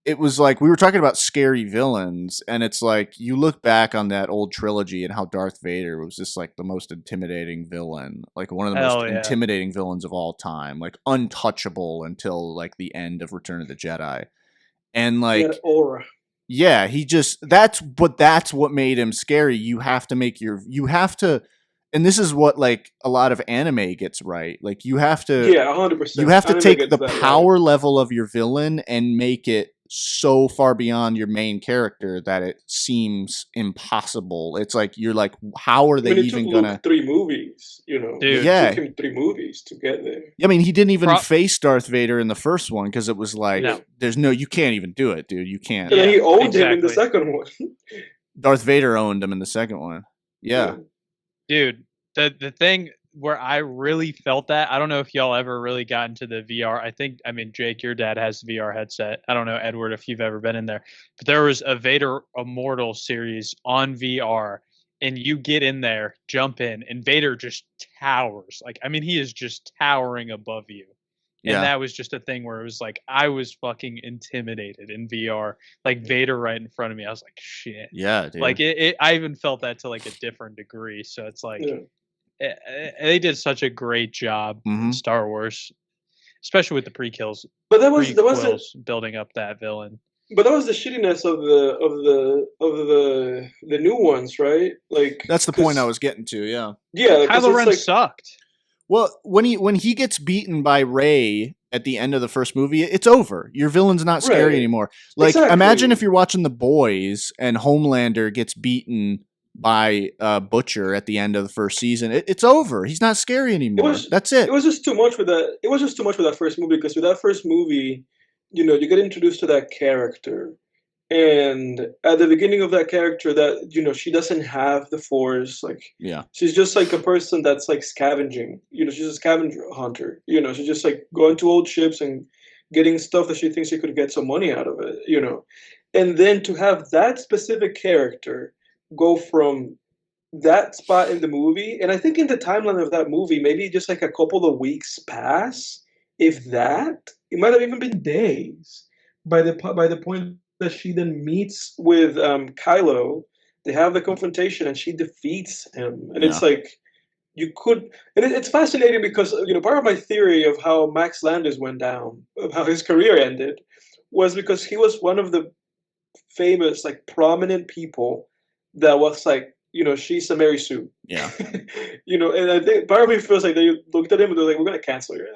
it was like we were talking about scary villains, and it's like you look back on that old trilogy and how Darth Vader was just like the most intimidating villain, like one of the most intimidating villains of all time, like untouchable until like the end of Return of the Jedi. And like aura. Yeah, that's what made him scary. You have to and this is what like a lot of anime gets right. Like you have to 100%. You have to take the power level of your villain and make it so far beyond your main character that it seems impossible. It's like you're like, how are they even gonna 3 movies, Dude. It took him 3 movies to get there. I mean, he didn't even face Darth Vader in the first one because it was like you can't even do it, dude. You can't. And he owned him in the second one. Darth Vader owned him in the second one. Yeah. Dude, the thing where I really felt that, I don't know if y'all ever really got into the VR. I mean, Jake, your dad has the VR headset. I don't know, Edward, if you've ever been in there. But there was a Vader Immortal series on VR, and you get in there, jump in, and Vader just towers. Like, I mean, he is just towering above you. And that was just a thing where it was like I was fucking intimidated in VR, like Vader right in front of me. I was like, shit. Yeah, dude. Like I even felt that to like a different degree. So it's like they did such a great job in Star Wars, especially with the prequels. But that wasn't building up that villain. But that was the shittiness of the new ones, right? Like that's the point I was getting to. Yeah. Yeah. Kylo Ren sucked. Well, when he gets beaten by Rey at the end of the first movie, it's over. Your villain's not scary anymore. Like, imagine if you're watching The Boys and Homelander gets beaten by Butcher at the end of the first season. It's over. He's not scary anymore. That's it. It was just too much with that. It was just too much with that first movie, because with that first movie, you know, you get introduced to that character. And at the beginning of that character, that, you know, she doesn't have the Force. Like, she's just like a person that's like scavenging. You know, she's a scavenger hunter. You know, she's just like going to old ships and getting stuff that she thinks she could get some money out of it. You know, and then to have that specific character go from that spot in the movie, and I think in the timeline of that movie, maybe just like a couple of weeks pass, if that, it might have even been days by the point that she then meets with Kylo. They have the confrontation and she defeats him, and it's like you could, and it's fascinating because, you know, part of my theory of how Max Landis went down, of how his career ended, was because he was one of the famous, like, prominent people that was like, you know, she's a Mary Sue. Yeah. You know, and I think part of me feels like they looked at him and they're like, we're going to cancel you.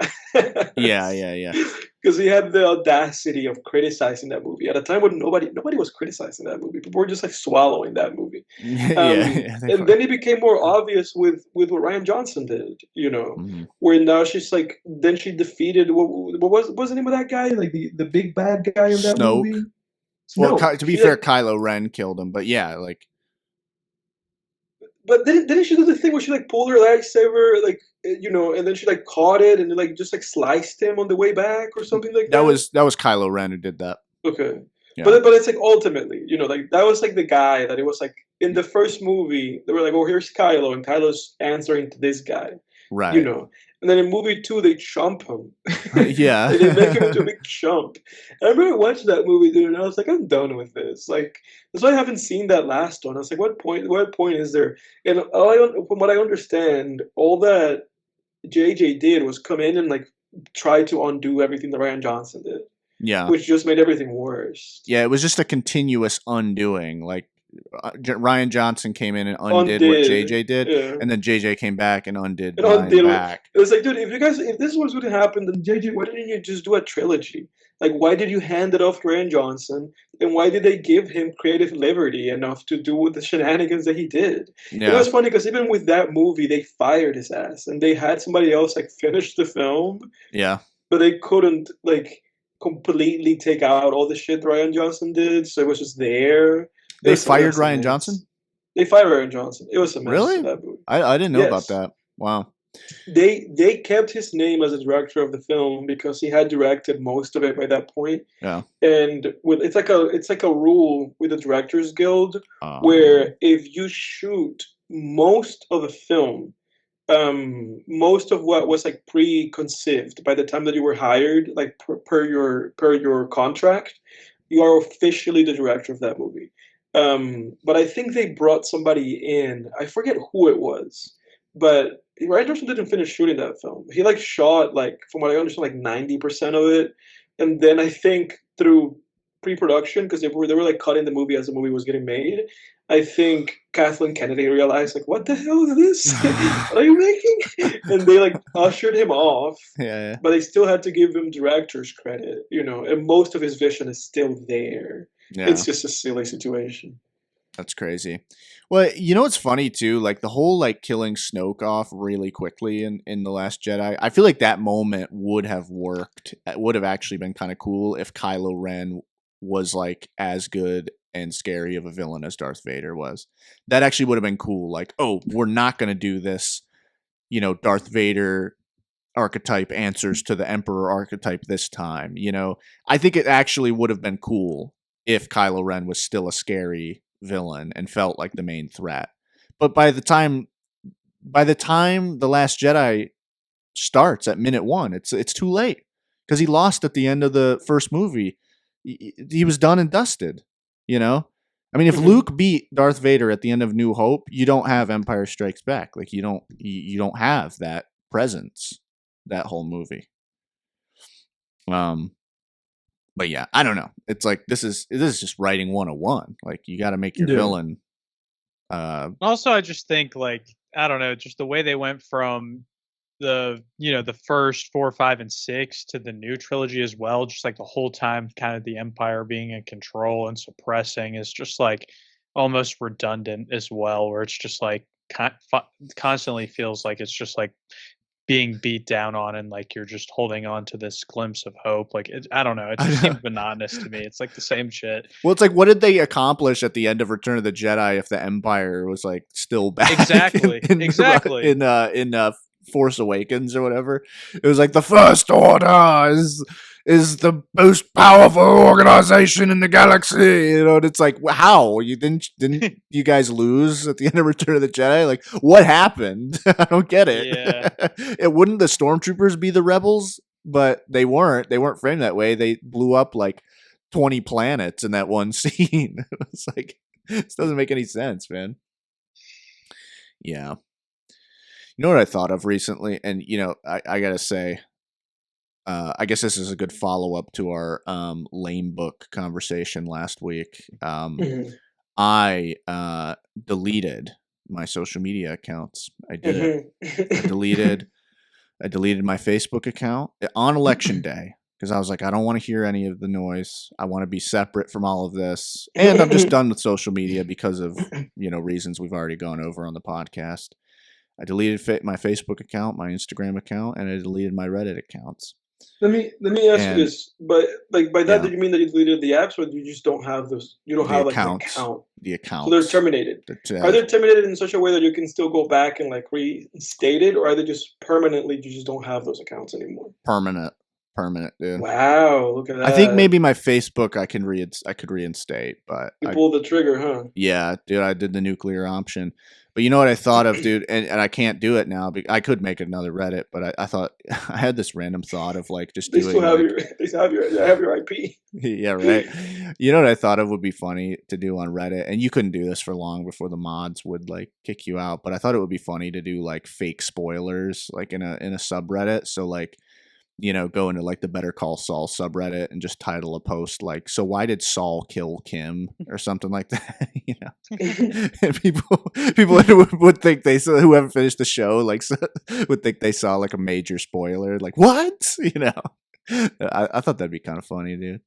Yeah. Because he had the audacity of criticizing that movie at a time when nobody was criticizing that movie. People were just like swallowing that movie. And then it became more obvious with what Rian Johnson did, you know, where now she's like, then she defeated, what was the name of that guy? Like the big bad guy in that movie? Well, to be fair, Kylo Ren killed him, but yeah, like. But didn't she do the thing where she like pulled her lightsaber, like, you know, and then she like caught it and like just like sliced him on the way back or something like that? That was Kylo Ren who did that. Okay. Yeah. But it's like ultimately, you know, like that was like the guy that it was like in the first movie, they were like, oh, here's Kylo, and Kylo's answering to this guy. Right. You know. And then in movie 2, they chump him. Yeah. They make him into a big chump. And I remember watching that movie, dude, and I was like, I'm done with this. Like, that's why I haven't seen that last one. I was like, what point is there? And from what I understand, all that JJ did was come in and like try to undo everything that Rian Johnson did. Yeah. Which just made everything worse. Yeah, it was just a continuous undoing. Like, Rian Johnson came in and undid what JJ did, and then JJ came back and undid back. It was like, dude, if this was going to happen, then JJ, why didn't you just do a trilogy? Like, why did you hand it off to Rian Johnson, and why did they give him creative liberty enough to do the shenanigans that he did? Yeah. It was funny because even with that movie, they fired his ass, and they had somebody else like finish the film. Yeah, but they couldn't like completely take out all the shit Rian Johnson did, so it was just there. They fired Rian Johnson? They fired Rian Johnson. It was a mess. Really? That movie. I didn't know about that. Wow. They kept his name as a director of the film because he had directed most of it by that point. Yeah. And it's like a rule with the Directors Guild where if you shoot most of a film, most of what was like preconceived by the time that you were hired, like per your contract, you are officially the director of that movie. But I think they brought somebody in. I forget who it was, but Rian Johnson didn't finish shooting that film. He like shot like, from what I understand, like 90% of it, and then I think through pre-production, because they were like cutting the movie as the movie was getting made. I think Kathleen Kennedy realized, like, what the hell is this? What are you making? And they like ushered him off. Yeah. But they still had to give him director's credit, you know, and most of his vision is still there. Yeah. It's just a silly situation. That's crazy. Well, you know what's funny too? Like the whole like killing Snoke off really quickly in The Last Jedi. I feel like that moment would have worked. It would have actually been kind of cool if Kylo Ren was like as good and scary of a villain as Darth Vader was. That actually would have been cool. Like, oh, we're not going to do this, you know, Darth Vader archetype answers to the Emperor archetype this time. You know, I think it actually would have been cool if Kylo Ren was still a scary villain and felt like the main threat. But by the time The Last Jedi starts at minute 1, it's too late. because he lost at the end of the first movie. He was done and dusted, you know? I mean, if Luke beat Darth Vader at the end of New Hope, you don't have Empire Strikes Back. Like, you don't have that presence that whole movie. But yeah, I don't know. It's like this is just writing 101. Like, you got to make your villain. Also, I just think, like, I don't know, just the way they went from the first 4, 5, and 6 to the new trilogy as well, just like the whole time kind of the Empire being in control and suppressing is just like almost redundant as well, where it's just like constantly feels like it's just like being beat down on, and like you're just holding on to this glimpse of hope. Like, I don't know, it just seems monotonous to me. It's like the same shit. Well, it's like, what did they accomplish at the end of Return of the Jedi if the Empire was like still back? Exactly. In Force Awakens or whatever, it was like the First Order is the most powerful organization in the galaxy, you know. And it's like, how you didn't you guys lose at the end of Return of the Jedi? Like, what happened? I don't get it. Yeah. It wouldn't the stormtroopers be the rebels, but they weren't framed that way. They blew up like 20 planets in that one scene. It's like, this doesn't make any sense, man. Yeah. You know what I thought of recently? And, you know, I got to say, I guess this is a good follow-up to our lame book conversation last week. I deleted my social media accounts. I did it. I deleted my Facebook account on election day because I was like, I don't want to hear any of the noise. I want to be separate from all of this. And I'm just done with social media because of, you know, reasons we've already gone over on the podcast. I deleted my Facebook account, my Instagram account, and I deleted my Reddit accounts. Let me ask you this, but like by that, do you mean that you deleted the apps, or you just don't have those? You don't have like an account. The account. So they're terminated. Are they terminated in such a way that you can still go back and like reinstate it, or are they just permanently? You just don't have those accounts anymore. Permanent, dude. Wow, look at that. I think maybe my Facebook I could reinstate, but you pulled the trigger, huh? Yeah, dude, I did the nuclear option. But you know what I thought of, dude, and I can't do it now. I could make another Reddit, but I thought I had this random thought of like just they doing. They have your IP. Yeah, right. You know what I thought of would be funny to do on Reddit, and you couldn't do this for long before the mods would like kick you out. But I thought it would be funny to do like fake spoilers, like in a subreddit. So like, you know, go into like the Better Call Saul subreddit and just title a post like, "So why did Saul kill Kim?" or something like that. You know, and people would think they saw, who haven't finished the show, like would think they saw like a major spoiler. Like, what? You know, I thought that'd be kind of funny, dude.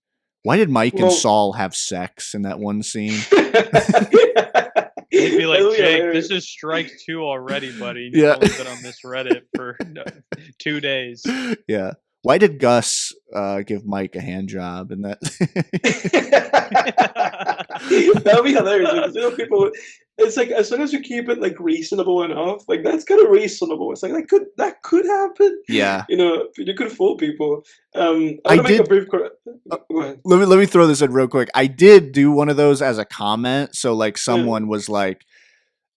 Why did Mike and Saul have sex in that one scene? They'd be like, Jake, this is strike 2 already, buddy. You've only been on this Reddit for 2 days. Yeah. Why did Gus give Mike a hand job in that? That would be hilarious. Because, you know, people, it's like as long as you keep it like reasonable enough, like that's kind of reasonable. It's like that could happen. Yeah. You know, you could fool people. I want to make a brief. Go ahead. Let me throw this in real quick. I did do one of those as a comment. So like someone was like,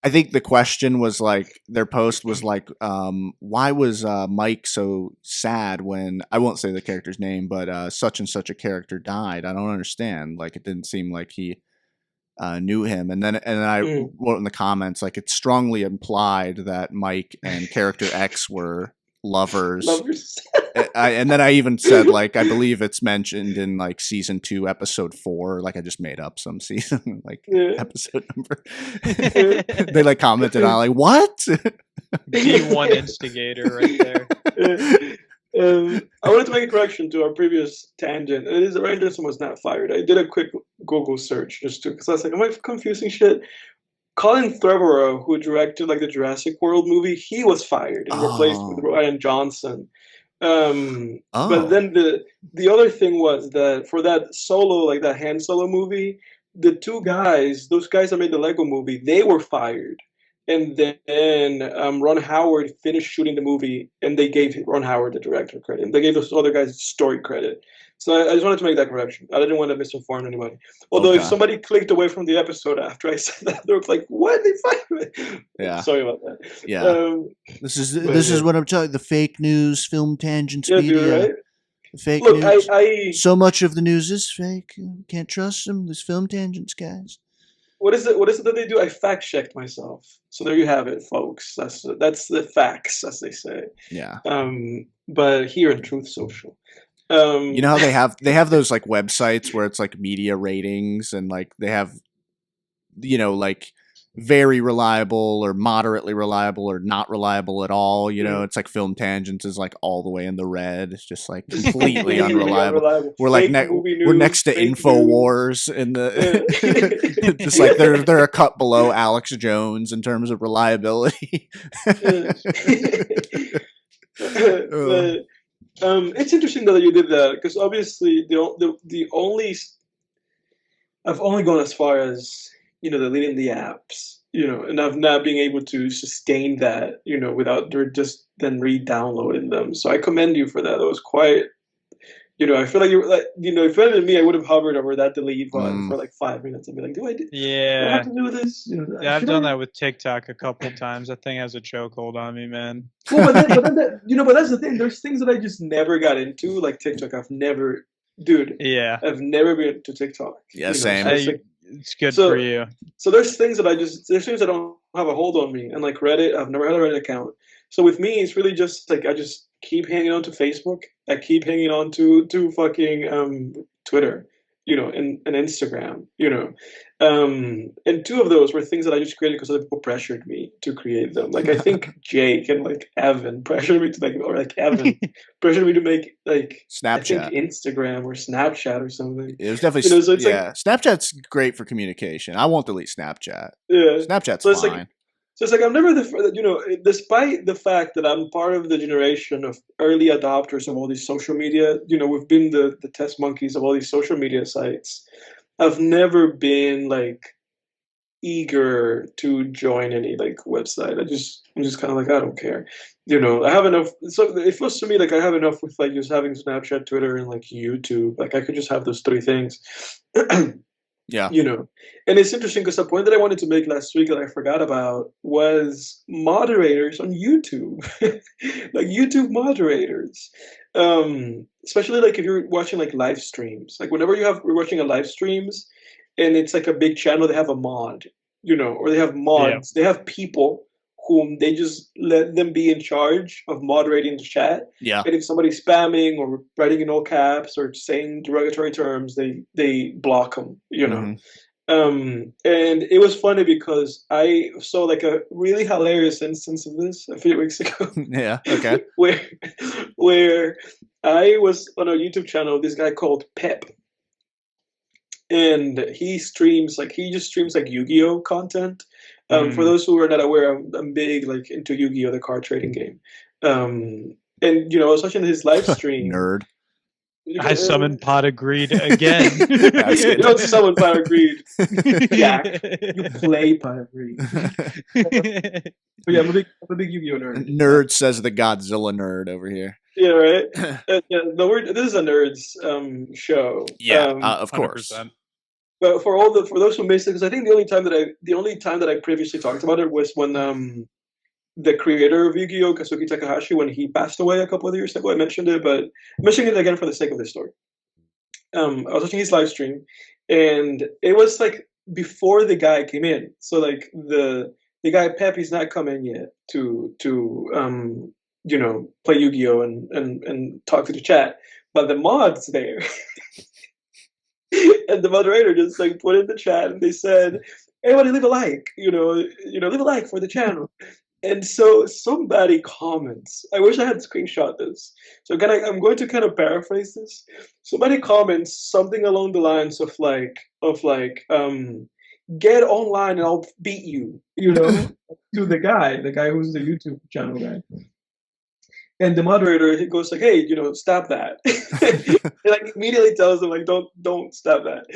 I think the question was like, their post was like, why was Mike so sad when, I won't say the character's name, but such and such a character died? I don't understand. Like, it didn't seem like he knew him. And then I wrote in the comments, like, it's strongly implied that Mike and character X were lovers. And then I even said, like, I believe it's mentioned in like season 2, episode 4. Like, I just made up some season, like episode number. They like commented on, like, what? D1 instigator right there. I wanted to make a correction to our previous tangent. It is Ryan Johnson was not fired. I did a quick Google search just because I was like, am I confusing shit? Colin Trevorrow, who directed like the Jurassic World movie, he was fired and replaced with Ryan Johnson. But then the other thing was that for that solo, like that Han Solo movie, the those guys that made the Lego movie, they were fired. And then Ron Howard finished shooting the movie, and they gave Ron Howard the director credit. And they gave those other guys story credit. So I just wanted to make that correction. I didn't want to misinform anybody. Although if somebody clicked away from the episode after I said that, they were like, "What? They fired me?" Yeah. Sorry about that. Yeah. This is what I'm talking. The fake news, film tangents media. Dude, right? Fake Look, news. I So much of the news is fake. Can't trust them. These film tangents, guys. what is it? What is it that they do? I fact checked myself. So there you have it, folks. That's the facts, as they say. Yeah. But here in Truth Social, You know how they have those like websites where it's like media ratings and like they have, you know, like very reliable or moderately reliable or not reliable at all. You know, it's like Film Tangents is like all the way in the red. It's just like completely unreliable. We're like we're next to InfoWars in the just like they're a cut below Alex Jones in terms of reliability. It's interesting though that you did that, because obviously the only I've only gone as far as, you know, deleting the apps, you know, and I've not been able to sustain that, you know, without just then re-downloading them. So I commend you for that. That was quite, you know, I feel like you were like, you know, if it had me, I would have hovered over that delete button for like 5 minutes and be like, do I have to do this? You know, yeah, I've done that with TikTok a couple times. That thing has a chokehold on me, man. Well, you know, but that's the thing. There's things that I just never got into, like TikTok. I've never been to TikTok. Yeah, same. So it's good for you. So there's things that there's things that don't have a hold on me. And like Reddit, I've never had a Reddit account. So with me, it's really just like I just keep hanging on to Facebook. I keep hanging on to fucking Twitter, you know, and Instagram, you know. And two of those were things that I just created because other people pressured me to create them. Like I think Jake and like Evan pressured me to make, or like Evan pressured me to make like Snapchat, I think Instagram or Snapchat or something. It was definitely, you know, so it's like, Snapchat's great for communication. I won't delete Snapchat. Yeah, Snapchat's fine. Like, so it's like I'm never you know, despite the fact that I'm part of the generation of early adopters of all these social media, you know, we've been the test monkeys of all these social media sites. I've never been like eager to join any like website. I'm just kind of like, I don't care, you know. I have enough. So it feels to me like I have enough with like just having Snapchat, Twitter, and like YouTube. Like I could just have those three things. Yeah. You know, and it's interesting because the point that I wanted to make last week that I forgot about was moderators on YouTube, like YouTube moderators. Especially like if you're watching like live streams, like whenever we're watching a live streams and it's like a big channel, they have a mod, you know, or they have mods, they have people whom they just let them be in charge of moderating the chat. Yeah. And if somebody's spamming or writing in all caps or saying derogatory terms, they block them, you know. And it was funny because I saw like a really hilarious instance of this a few weeks ago. Yeah. Okay. where I was on a YouTube channel, this guy called Pep. And he just streams like Yu-Gi-Oh content. For those who are not aware, I'm big like into Yu-Gi-Oh, the card trading game. And you know, I was watching his live stream. Nerd. I summoned Pot of Greed again. You don't summon Pot of Greed, Jack. You play Pot of Greed. But yeah, I'm a big Yu-Gi-Oh nerd. Nerd says the Godzilla nerd over here. Yeah, right. Yeah, this is a nerds show. Yeah, of course. 100%. But for those who missed it, because I think the only time that I previously talked about it was when the creator of Yu-Gi-Oh, Kazuki Takahashi, when he passed away a couple of years ago. I mentioned it, but I'm mentioning it again for the sake of this story. I was watching his live stream, and it was like before the guy came in. So like the guy Pep, he's not come in yet to you know, play Yu-Gi-Oh and talk to the chat, but the mod's there. And the moderator just like put in the chat and they said, everybody leave a like, you know, leave a like for the channel. And so somebody comments, I wish I had screenshot this. So I'm going to kind of paraphrase this. Somebody comments something along the lines of like, get online and I'll beat you, you know, to the guy who's the YouTube channel guy. And the moderator, he goes like, hey, you know, stop that. He like immediately tells him like, don't stop that.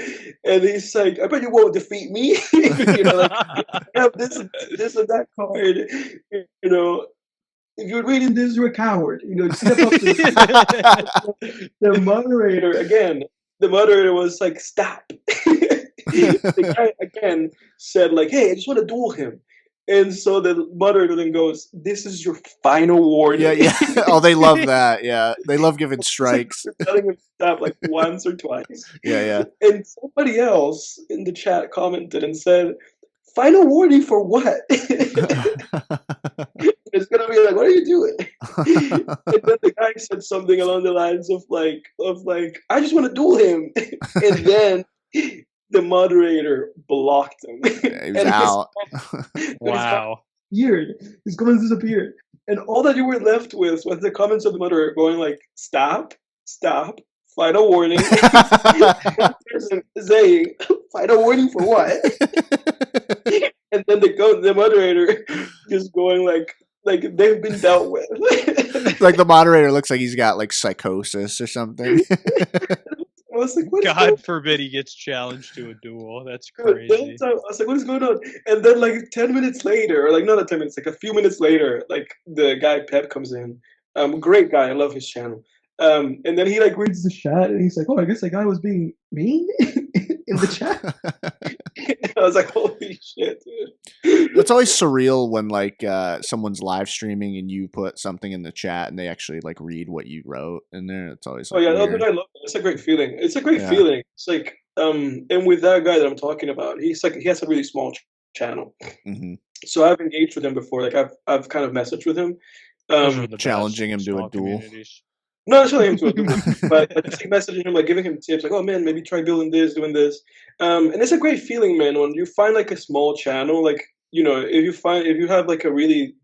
And he's like, I bet you won't defeat me. You know, like, I have this and that card. You know, if you're reading this, you're a coward. You know, step up to the moderator was like, stop. The guy again said like, hey, I just want to duel him. And so the moderator then goes, "This is your final warning." Yeah. Oh, they love that. Yeah, they love giving strikes. Telling him to stop like once or twice. Yeah. And somebody else in the chat commented and said, "Final warning for what?" It's gonna be like, "What are you doing?" And then the guy said something along the lines of like, "I just want to duel him," and then the moderator blocked him. He was out. Wow. His comments disappeared, and all that you were left with was the comments of the moderator going like, "Stop, final warning." Person saying, "Final warning for what?" And then the moderator just going like they've been dealt with. Like the moderator looks like he's got like psychosis or something. I was like, what is God forbid he gets challenged to a duel. That's crazy. I was like, what is going on? And then like 10 minutes later, or like not 10 minutes, like a few minutes later, like the guy Pep comes in. Great guy, I love his channel. And then he like reads the chat and he's like, "Oh, I guess that guy was being mean in the chat." I was like, holy shit, dude. It's always surreal when like someone's live streaming and you put something in the chat and they actually like read what you wrote in there. It's always like, I love weird. it. It's a great feeling. It's a great feeling. It's like and with that guy that I'm talking about, he has a really small channel. Mm-hmm. So I've engaged with him before. Like I've kind of messaged with him, challenging him to a duel. Not necessarily him to a duel, but just like messaging him, like giving him tips, like, "Oh man, maybe try building this, doing this." And it's a great feeling, man, when you find like a small channel, like, you know, if you have like a really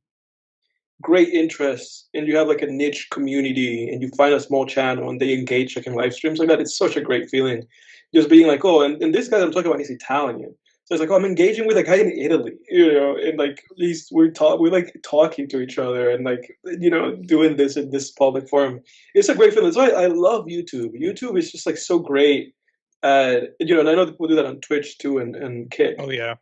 great interest and you have like a niche community and you find a small channel and they engage like in live streams like that, it's such a great feeling. Just being like, "Oh, and this guy I'm talking about, he's Italian." So it's like, "Oh, I'm engaging with a guy in Italy," you know, and like we're like talking to each other and like, you know, doing this in this public forum. It's a great feeling. That's why I love YouTube. YouTube is just like so great. You know, and I know people do that on Twitch too and Kick. Oh yeah.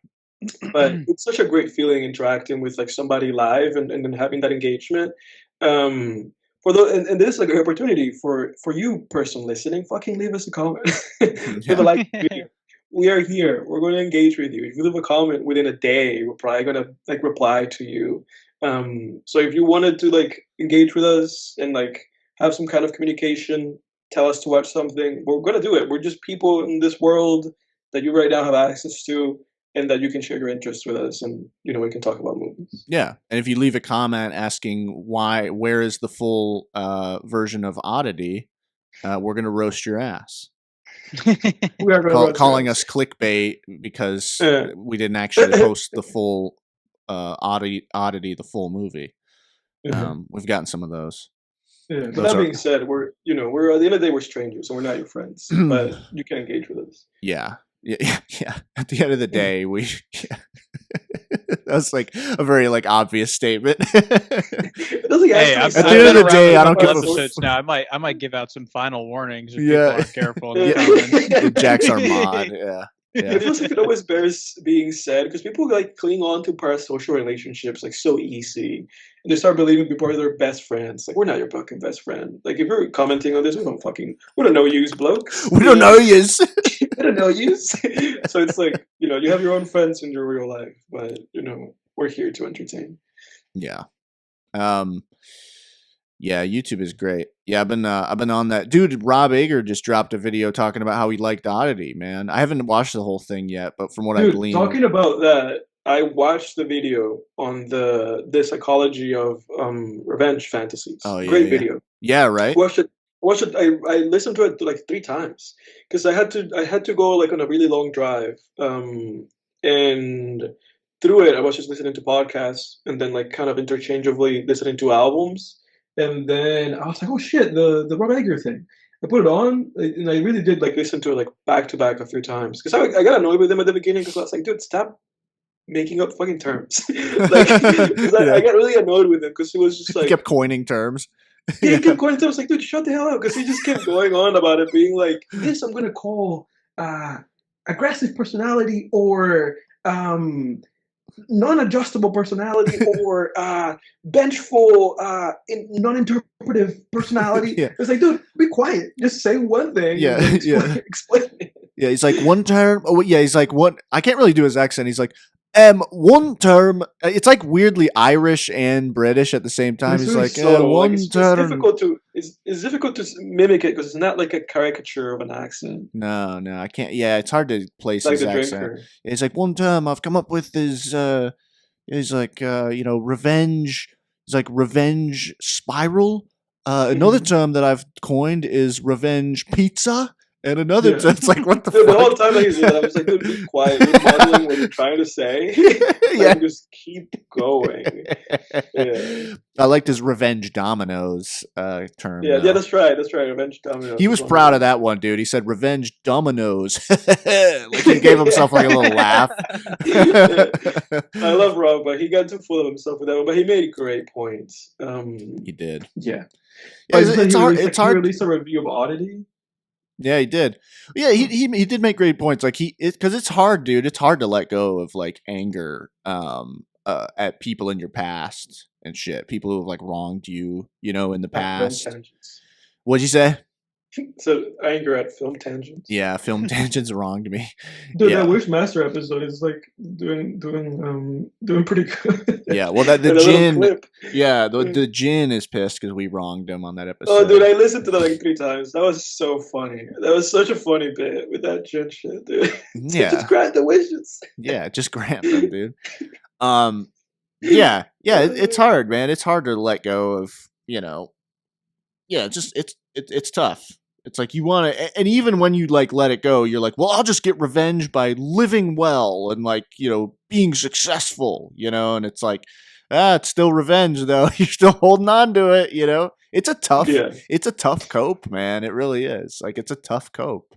But it's such a great feeling interacting with like somebody live and then having that engagement. And this is like an opportunity for you person listening. Fucking leave us a comment. Leave a like video. We are here. We're going to engage with you. If you leave a comment within a day, we're probably going to like reply to you. So if you wanted to like engage with us and like have some kind of communication, tell us to watch something, we're going to do it. We're just people in this world that you right now have access to, and that you can share your interests with us, and you know, we can talk about movies. Yeah, and if you leave a comment asking where is the full version of Oddity, we're going to roast your ass. We are calling us clickbait because we didn't actually post the full Oddity, the full movie. We've gotten some of those. Yeah, but that being said, we're at the end of the day, we're strangers, and we're not your friends. But you can engage with us. Yeah. At the end of the day, that's like a very like obvious statement. Hey, at the end of the day, I don't give a fuck. Now I might give out some final warnings if people aren't careful. In the comments. Jack's our mod. Yeah. It feels like it always bears being said because people like cling on to parasocial relationships like so easy, and they start believing people are their best friends. Like, we're not your fucking best friend. Like, if you're commenting on this, we don't know yous, bloke. We don't know yous. We don't know yous. So it's like, you know, you have your own friends in your real life, but you know, we're here to entertain. Yeah. Yeah, YouTube is great. Yeah, I've been on that. Dude, Rob Ager just dropped a video talking about how he liked Oddity, man. I haven't watched the whole thing yet, but from what I gleaned, talking about that, I watched the video on the psychology of revenge fantasies. Oh yeah, great video. Yeah, right. Watched it. I listened to it like 3 times because I had to go like on a really long drive. And through it, I was just listening to podcasts and then like kind of interchangeably listening to albums. And then I was like, "Oh shit, the Rob Ager thing." I put it on, and I really did like listen to it like back to back a few times because I got annoyed with him at the beginning because I was like, "Dude, stop making up fucking terms." Like, I got really annoyed with him because he was just like he kept coining terms. Yeah, he kept coining terms. Like, dude, shut the hell up, because he just kept going on about it, being like, "This I'm gonna call aggressive personality or non-adjustable personality or vengeful, non-interpretive personality." Yeah. It's like, dude, be quiet. Just say one thing. Yeah, explain it. Yeah, he's like one term. Oh, yeah, he's like one. I can't really do his accent. He's like, One term, it's like weirdly Irish and British at the same time. It's He's really like, subtle. Like one it's term. difficult to it's difficult to mimic it because it's not like a caricature of an accent No, I can't. Yeah, it's hard to place like his the accent. drinker. It's like one term I've come up with is like revenge. It's like revenge spiral. Another Mhm. term that I've coined is revenge pizza, and another Yeah. term. It's like what the Dude, the whole fuck? time that he's doing that, I was like, dude, be quiet. You're mumbling what you're trying to say. Yeah. Like, just keep going. Yeah. I liked his revenge dominoes term. Yeah, though. that's right. That's right. Revenge Dominoes. He is was one proud them. of that one, dude. He said revenge dominoes. Like he gave himself like a little laugh. I love Rob, but he got too full of himself with that one. But he made great points. He did. Yeah. Yeah, it's hard. It's He hard. released a review of Oddity. Yeah, he did. Yeah, he did make great points. Like because it's hard, dude. It's hard to let go of like anger at people in your past and shit. People who have like wronged you, in the past. What'd you say? So anger at film tangents. Yeah, film tangents wronged me. Dude, Yeah. that Wishmaster episode is like doing pretty good. Yeah, well the And a little gin. clip. Yeah, the gin is pissed because we wronged him on that episode. Oh, dude, I listened to that like 3 times. That was so funny. That was such a funny bit with that gin shit, dude. Yeah. Just grant the wishes. Yeah, just grant them, dude. Yeah, it's hard, man. It's hard to let go of, Yeah, just it's tough. It's like you want to, and even when you like let it go, you're like, well, I'll just get revenge by living well and like being successful, and it's like, it's still revenge though. You're still holding on to it, It's a tough, it's a tough cope, man. It really is. Like it's a tough cope,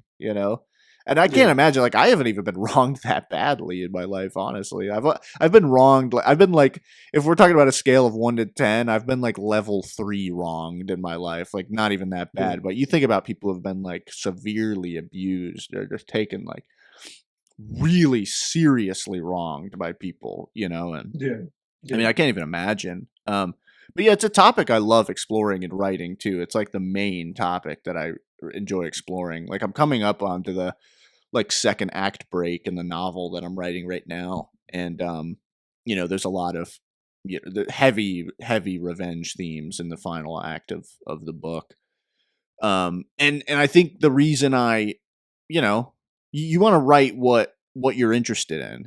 And I can't imagine, like, I haven't even been wronged that badly in my life, honestly. I've been wronged. I've been like, if we're talking about a scale of 1 to 10, I've been like level 3 wronged in my life. Like, not even that bad. But you think about people who've been like severely abused or just taken like really seriously wronged by people, And I mean, I can't even imagine. But yeah, it's a topic I love exploring and writing too. It's like the main topic that I enjoy exploring. Like I'm coming up onto the like second act break in the novel that I'm writing right now, and there's a lot of the heavy revenge themes in the final act of the book. And I think the reason you want to write what you're interested in,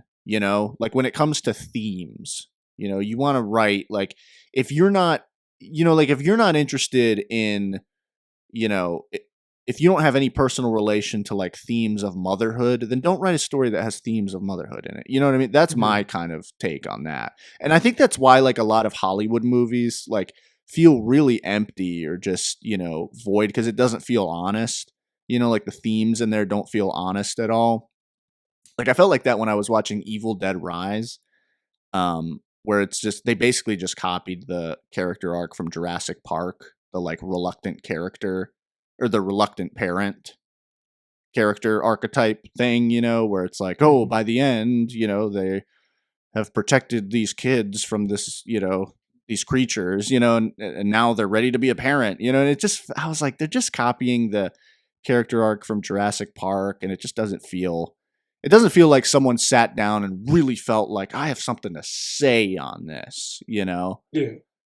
like when it comes to themes, you want to write like if you're not if you're not interested in if you don't have any personal relation to like themes of motherhood, then don't write a story that has themes of motherhood in it. You know what I mean? That's my kind of take on that. And I think that's why like a lot of Hollywood movies like feel really empty or just, void because it doesn't feel honest. Like the themes in there don't feel honest at all. Like I felt like that when I was watching Evil Dead Rise, where it's just they basically just copied the character arc from Jurassic Park, the like reluctant character or the reluctant parent character archetype thing, where it's like, oh, by the end, they have protected these kids from this, these creatures, and now they're ready to be a parent, and it just, I was like, they're just copying the character arc from Jurassic Park, and it just doesn't feel like someone sat down and really felt like I have something to say on this, Yeah.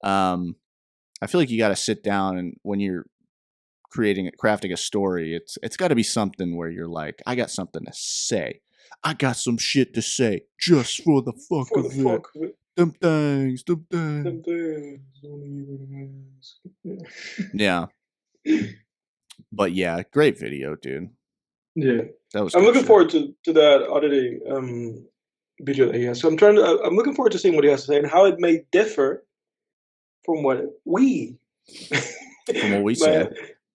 I feel like you got to sit down and when you're crafting a story, it's got to be something where you're like, I got something to say. I got some shit to say just for the fuck of it. Them things. Yeah. But yeah, great video, dude. Yeah. That was I'm looking shit. forward to that Oddity video that he has. So I'm looking forward to seeing what he has to say and how it may differ from what we say.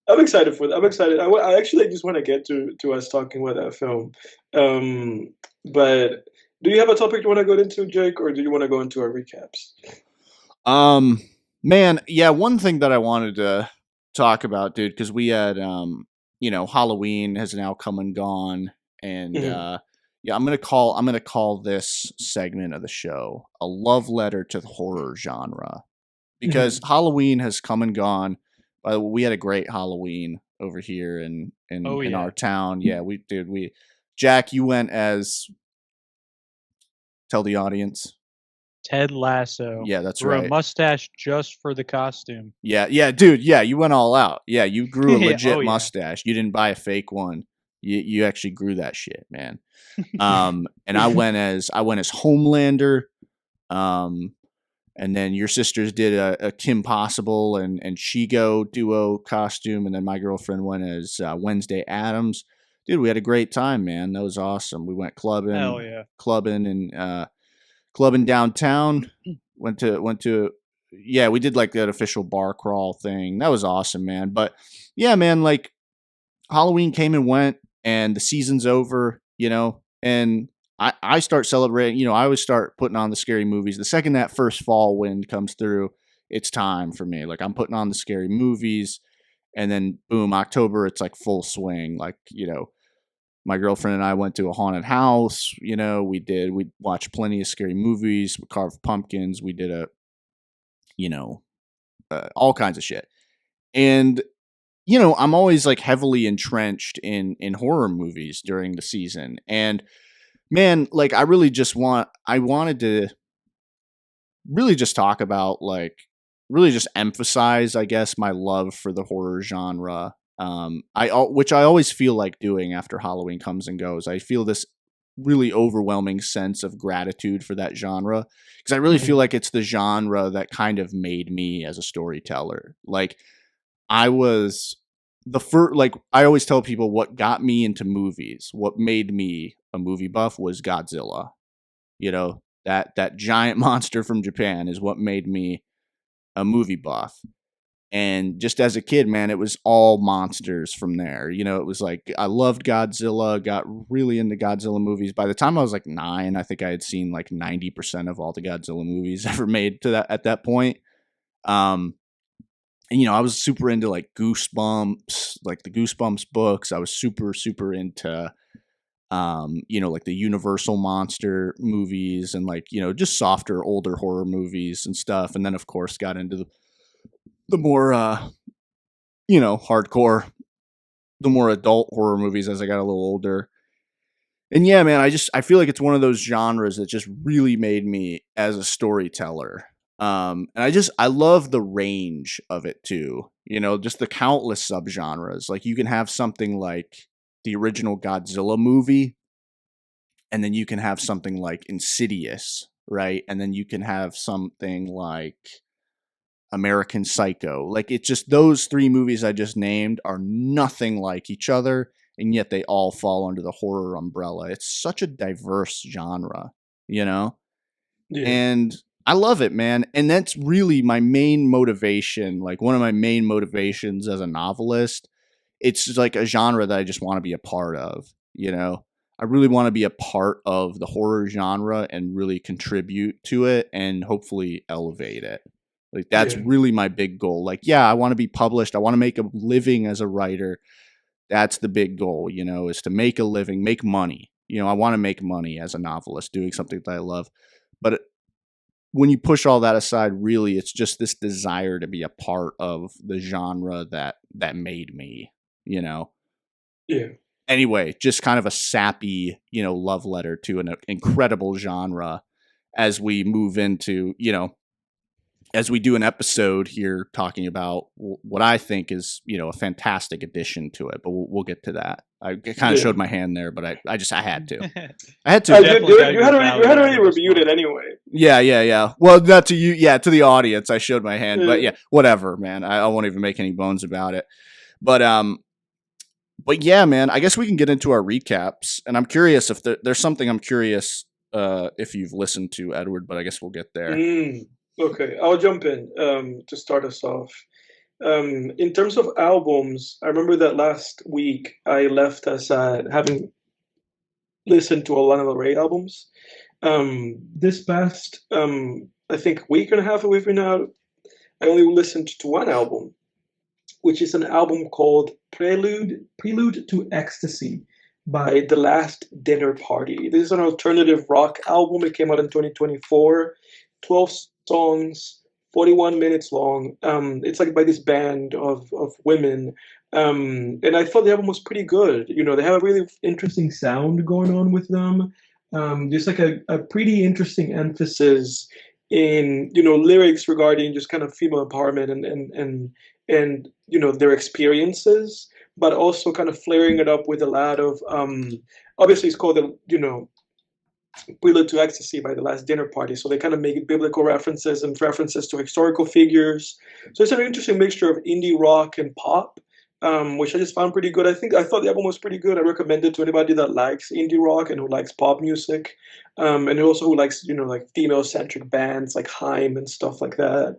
I'm excited for that. I'm excited. I actually just want to get to us talking about that film. But do you have a topic you want to go into, Jake, or do you want to go into our recaps? Man, yeah, one thing that I wanted to talk about, dude, because we had Halloween has now come and gone, and yeah, I'm gonna call this segment of the show a love letter to the horror genre. Because Halloween has come and gone. By the way, we had a great Halloween over here in our town. Yeah, we did. Jack, you went as Tell the audience. Ted Lasso. Yeah, that's Grew right. a mustache just for the costume. Yeah, dude. Yeah, you went all out. Yeah, you grew a legit Oh, yeah. mustache. You didn't buy a fake one. You actually grew that shit, man. And I went as Homelander. And then your sisters did a Kim Possible and Shigo duo costume, and then my girlfriend went as Wednesday Addams. Dude, we had a great time, man. That was awesome. We went clubbing, Hell yeah. clubbing downtown. went to yeah, we did like that official bar crawl thing. That was awesome, man. But yeah, man, like Halloween came and went, and the season's over, you know, and I start celebrating, you know, I always start putting on the scary movies. The second that first fall wind comes through, it's time for me. Like I'm putting on the scary movies, and then boom, October, it's like full swing. Like, you know, my girlfriend and I went to a haunted house, you know, we watched plenty of scary movies, we carved pumpkins, we did all kinds of shit. And you know, I'm always like heavily entrenched in horror movies during the season. And man, like I wanted to really just talk about, like, really just emphasize, I guess, my love for the horror genre. Which I always feel like doing after Halloween comes and goes. I feel this really overwhelming sense of gratitude for that genre, because I really feel like it's the genre that kind of made me as a storyteller. Like I was the first, like I always tell people, what got me into movies, what made me a movie buff was Godzilla. You know, that giant monster from Japan is what made me a movie buff. And just as a kid, man, it was all monsters from there. You know, it was like I loved Godzilla, got really into Godzilla movies. By the time I was like 9, I think I had seen like 90% of all the Godzilla movies ever made at that point. And, you know, I was super into like Goosebumps, like the Goosebumps books. I was super, super into, you know, like the Universal monster movies and like, you know, just softer, older horror movies and stuff. And then, of course, got into the more, you know, hardcore, the more adult horror movies as I got a little older. And yeah, man, I feel like it's one of those genres that just really made me as a storyteller. And I love the range of it too. You know, just the countless subgenres. Like you can have something like the original Godzilla movie, and then you can have something like Insidious, right? And then you can have something like American Psycho. Like it's just those 3 movies I just named are nothing like each other, and yet they all fall under the horror umbrella. It's such a diverse genre, you know? Yeah. And I love it, man. And that's really my main motivation. Like one of my main motivations as a novelist. It's just like a genre that I just want to be a part of, you know? I really want to be a part of the horror genre and really contribute to it and hopefully elevate it. Like that's really my big goal. Like, yeah, I want to be published. I want to make a living as a writer. That's the big goal, you know, is to make a living, make money. You know, I want to make money as a novelist doing something that I love. But when you push all that aside, really, it's just this desire to be a part of the genre that made me, you know? Yeah. Anyway, just kind of a sappy, you know, love letter to an incredible genre as we move into, you know, as we do an episode here talking about what I think is, you know, a fantastic addition to it, but we'll get to that. I kind of showed my hand there, but I had to. I had to. You had already reviewed it anyway. Yeah. Well, not to you. Yeah, to the audience, I showed my hand, but yeah, whatever, man. I won't even make any bones about it. But yeah, man. I guess we can get into our recaps, and I'm curious if there's something I'm curious if you've listened to, Edward. But I guess we'll get there. Okay, I'll jump in to start us off. In terms of albums, I remember that last week I left us having listened to a Lana Del Rey albums. This past, I think, week and a half we've been out, I only listened to one album, which is an album called Prelude to Ecstasy by The Last Dinner Party. This is an alternative rock album. It came out in 2024, 12 songs, 41 minutes long. It's like by this band of women. And I thought the album was pretty good. You know, they have a really interesting sound going on with them. There's like a pretty interesting emphasis in lyrics regarding just kind of female empowerment and their experiences, but also kind of flaring it up with a lot of obviously it's called the Prelude to Ecstasy by the Last Dinner Party. So they kind of make biblical references and references to historical figures. So it's an interesting mixture of indie rock and pop, which I just found pretty good. I thought the album was pretty good. I recommend it to anybody that likes indie rock and who likes pop music, and also who likes like female centric bands like Haim and stuff like that.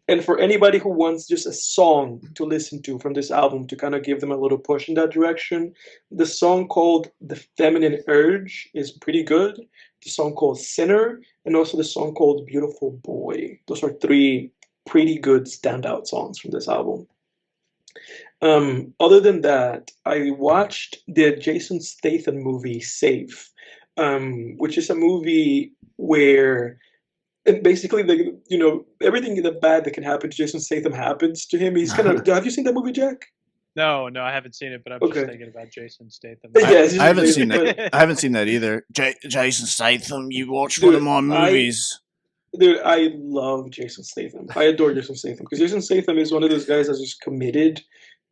And for anybody who wants just a song to listen to from this album to kind of give them a little push in that direction, the song called The Feminine Urge is pretty good. The song called Sinner, and also the song called Beautiful Boy. Those are three pretty good standout songs from this album. Other than that, I watched the Jason Statham movie Safe, which is a movie where basically everything the bad that can happen to Jason Statham happens to him. He's kind of. Have you seen that movie, Jack? No, I haven't seen it, but I'm just thinking about Jason Statham. I haven't seen that. I haven't seen that either. Jason Statham, you watched one of my movies. Dude, I love Jason Statham. I adore Jason Statham because Jason Statham is one of those guys that's just committed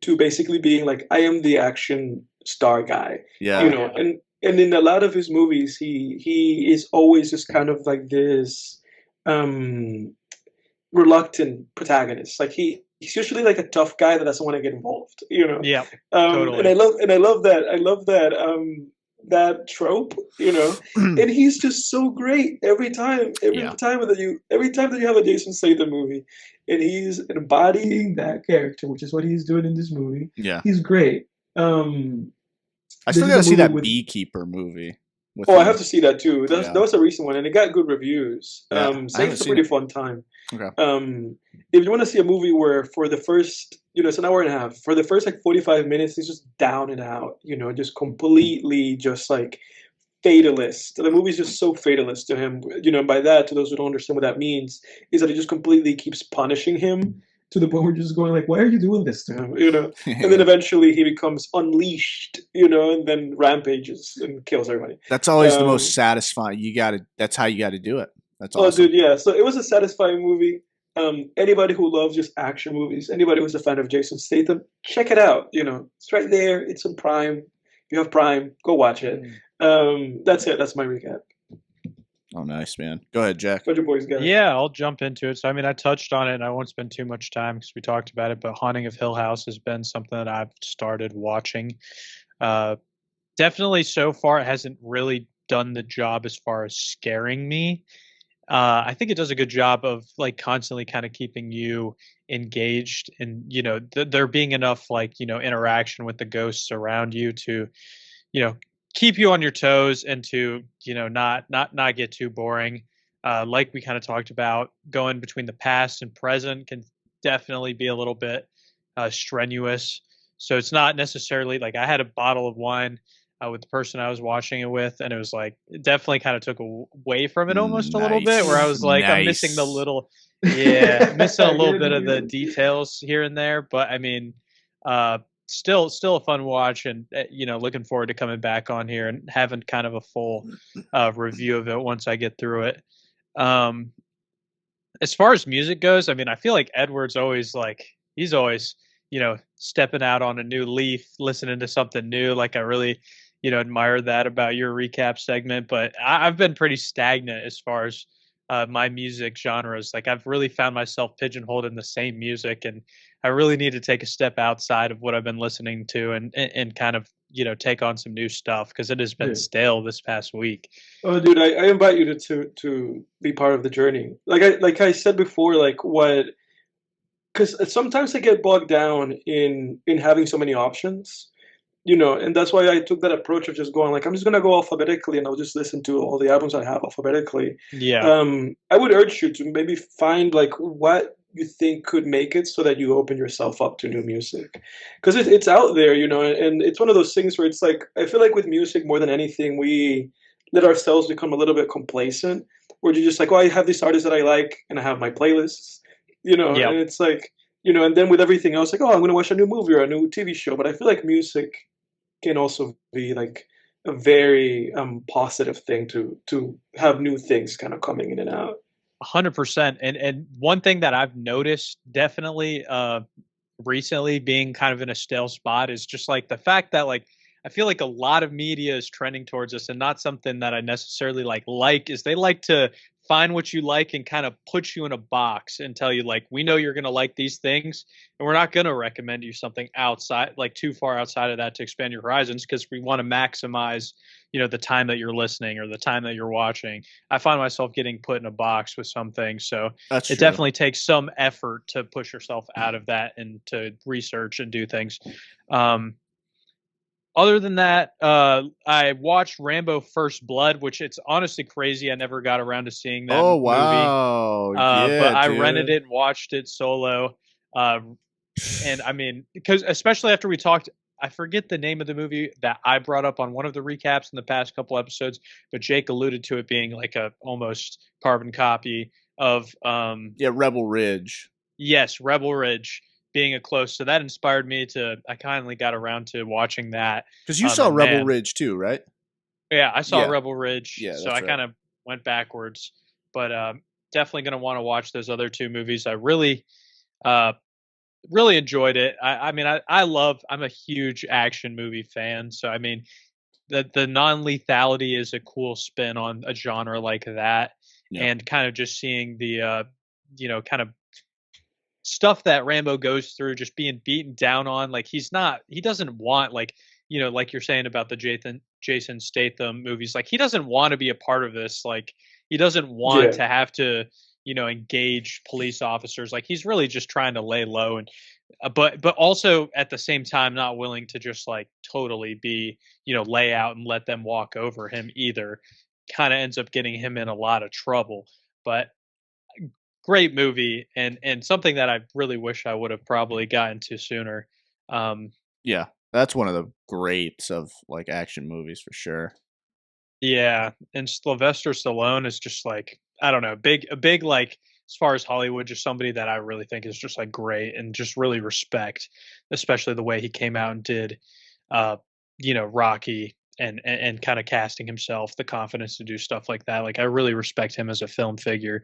to basically being like, I am the action star guy. Yeah. And in a lot of his movies, he is always just kind of like this reluctant protagonist. Like he's usually like a tough guy that doesn't want to get involved. Yeah. Totally. And I love that. That trope, and he's just so great every time that you have a Jason Statham movie, and he's embodying that character, which is what he's doing in this movie. Yeah, he's great. I still gotta see that Beekeeper movie. I have to see that too. That was a recent one, and it got good reviews. Yeah, So it's a pretty fun time. Okay. If you want to see a movie where for the first, it's an hour and a half. For the first 45 minutes, he's just down and out. Just completely just like fatalist. The movie's just so fatalist to him. By that, to those who don't understand what that means, is that he just completely keeps punishing him to the point where you're just going like, why are you doing this to him? And then eventually he becomes unleashed, and then rampages and kills everybody. That's always the most satisfying. That's how you gotta do it. That's awesome. Oh, dude, yeah. So it was a satisfying movie. Anybody who loves just action movies, anybody who's a fan of Jason Statham, check it out. It's right there. It's on Prime. If you have Prime, go watch it. That's it. That's my recap. Oh, nice, man. Go ahead, Jack. What your boys got? Yeah, I'll jump into it. So, I touched on it, and I won't spend too much time because we talked about it, but Haunting of Hill House has been something that I've started watching. Definitely so far, it hasn't really done the job as far as scaring me. I think it does a good job of like constantly kind of keeping you engaged and, there being enough like, interaction with the ghosts around you to, keep you on your toes and to, not get too boring. Like we kind of talked about, going between the past and present can definitely be a little bit strenuous. So it's not necessarily like I had a bottle of wine with the person I was watching it with, and it was like it definitely kind of took away from it almost a little bit, where I was like, I'm missing the little, missing a little bit of the details here and there. But still a fun watch, and looking forward to coming back on here and having kind of a full review of it once I get through it. As far as music goes, I feel like Edward's always like he's always stepping out on a new leaf, listening to something new. Like I really admire that about your recap segment, but I've been pretty stagnant as far as my music genres. Like I've really found myself pigeonholed in the same music, and I really need to take a step outside of what I've been listening to and kind of take on some new stuff, because it has been stale this past week. Oh, dude, I invite you to be part of the journey. Like I said before, because sometimes I get bogged down in having so many options. And that's why I took that approach of just going like, I'm just going to go alphabetically and I'll just listen to all the albums I have alphabetically. Yeah. I would urge you to maybe find like what you think could make it so that you open yourself up to new music. Because it's out there, and it's one of those things where it's like, I feel like with music more than anything, we let ourselves become a little bit complacent, where you're just like, oh, I have these artists that I like and I have my playlists, and it's like, and then with everything else, like, oh, I'm going to watch a new movie or a new TV show. But I feel like music can also be like a very positive thing to have new things kind of coming in and out. 100%. And one thing that I've noticed definitely recently being kind of in a stale spot is just like the fact that like I feel like a lot of media is trending towards this, and not something that I necessarily like is they like to find what you like and kind of put you in a box and tell you like, we know you're going to like these things and we're not going to recommend you something outside, like too far outside of that to expand your horizons, because we want to maximize, you know, the time that you're listening or the time that you're watching. I find myself getting put in a box with some things, so That's it true. definitely takes some effort to push yourself out of that and to research and do things. Other than that, I watched Rambo: First Blood, which it's honestly crazy. I never got around to seeing that Oh movie, wow, but yeah, I rented dude. it and watched it solo. And I mean, because especially after we talked, I forget the name of the movie that I brought up on one of the recaps in the past couple episodes, but Jake alluded to it being like a almost carbon copy of Yeah, Rebel Ridge. yes, Rebel Ridge being a close. So that inspired me to. I kindly got around to watching that. Because you saw And Rebel man, Ridge too, right? yeah, I saw Yeah. Rebel Ridge, Yeah, so that's I right. kind of went backwards. But definitely going to want to watch those other two movies. I really, uh, really enjoyed it. I mean, I love. I'm a huge action movie fan, so I mean, the non-lethality is a cool spin on a genre like that, Yeah. and kind of just seeing the, you know, kind of stuff that Rambo goes through, just being beaten down on. Like he doesn't want like, you know, like you're saying about the Jason Statham movies. Like he doesn't want to be a part of this. Like he doesn't want Yeah. to have to, you know, engage police officers. Like he's really just trying to lay low and, but also at the same time not willing to just like totally be, you know, lay out and let them walk over him either. Kind of ends up getting him in a lot of trouble. But great movie, and something that I really wish I would have probably gotten to sooner. Yeah, that's one of the greats of like action movies for sure. Yeah, and Sylvester Stallone is just like I don't know, a big like as far as Hollywood, just somebody that I really think is just like great and just really respect, especially the way he came out and did, uh, you know, Rocky and kind of casting himself the confidence to do stuff like that. Like I really respect him as a film figure.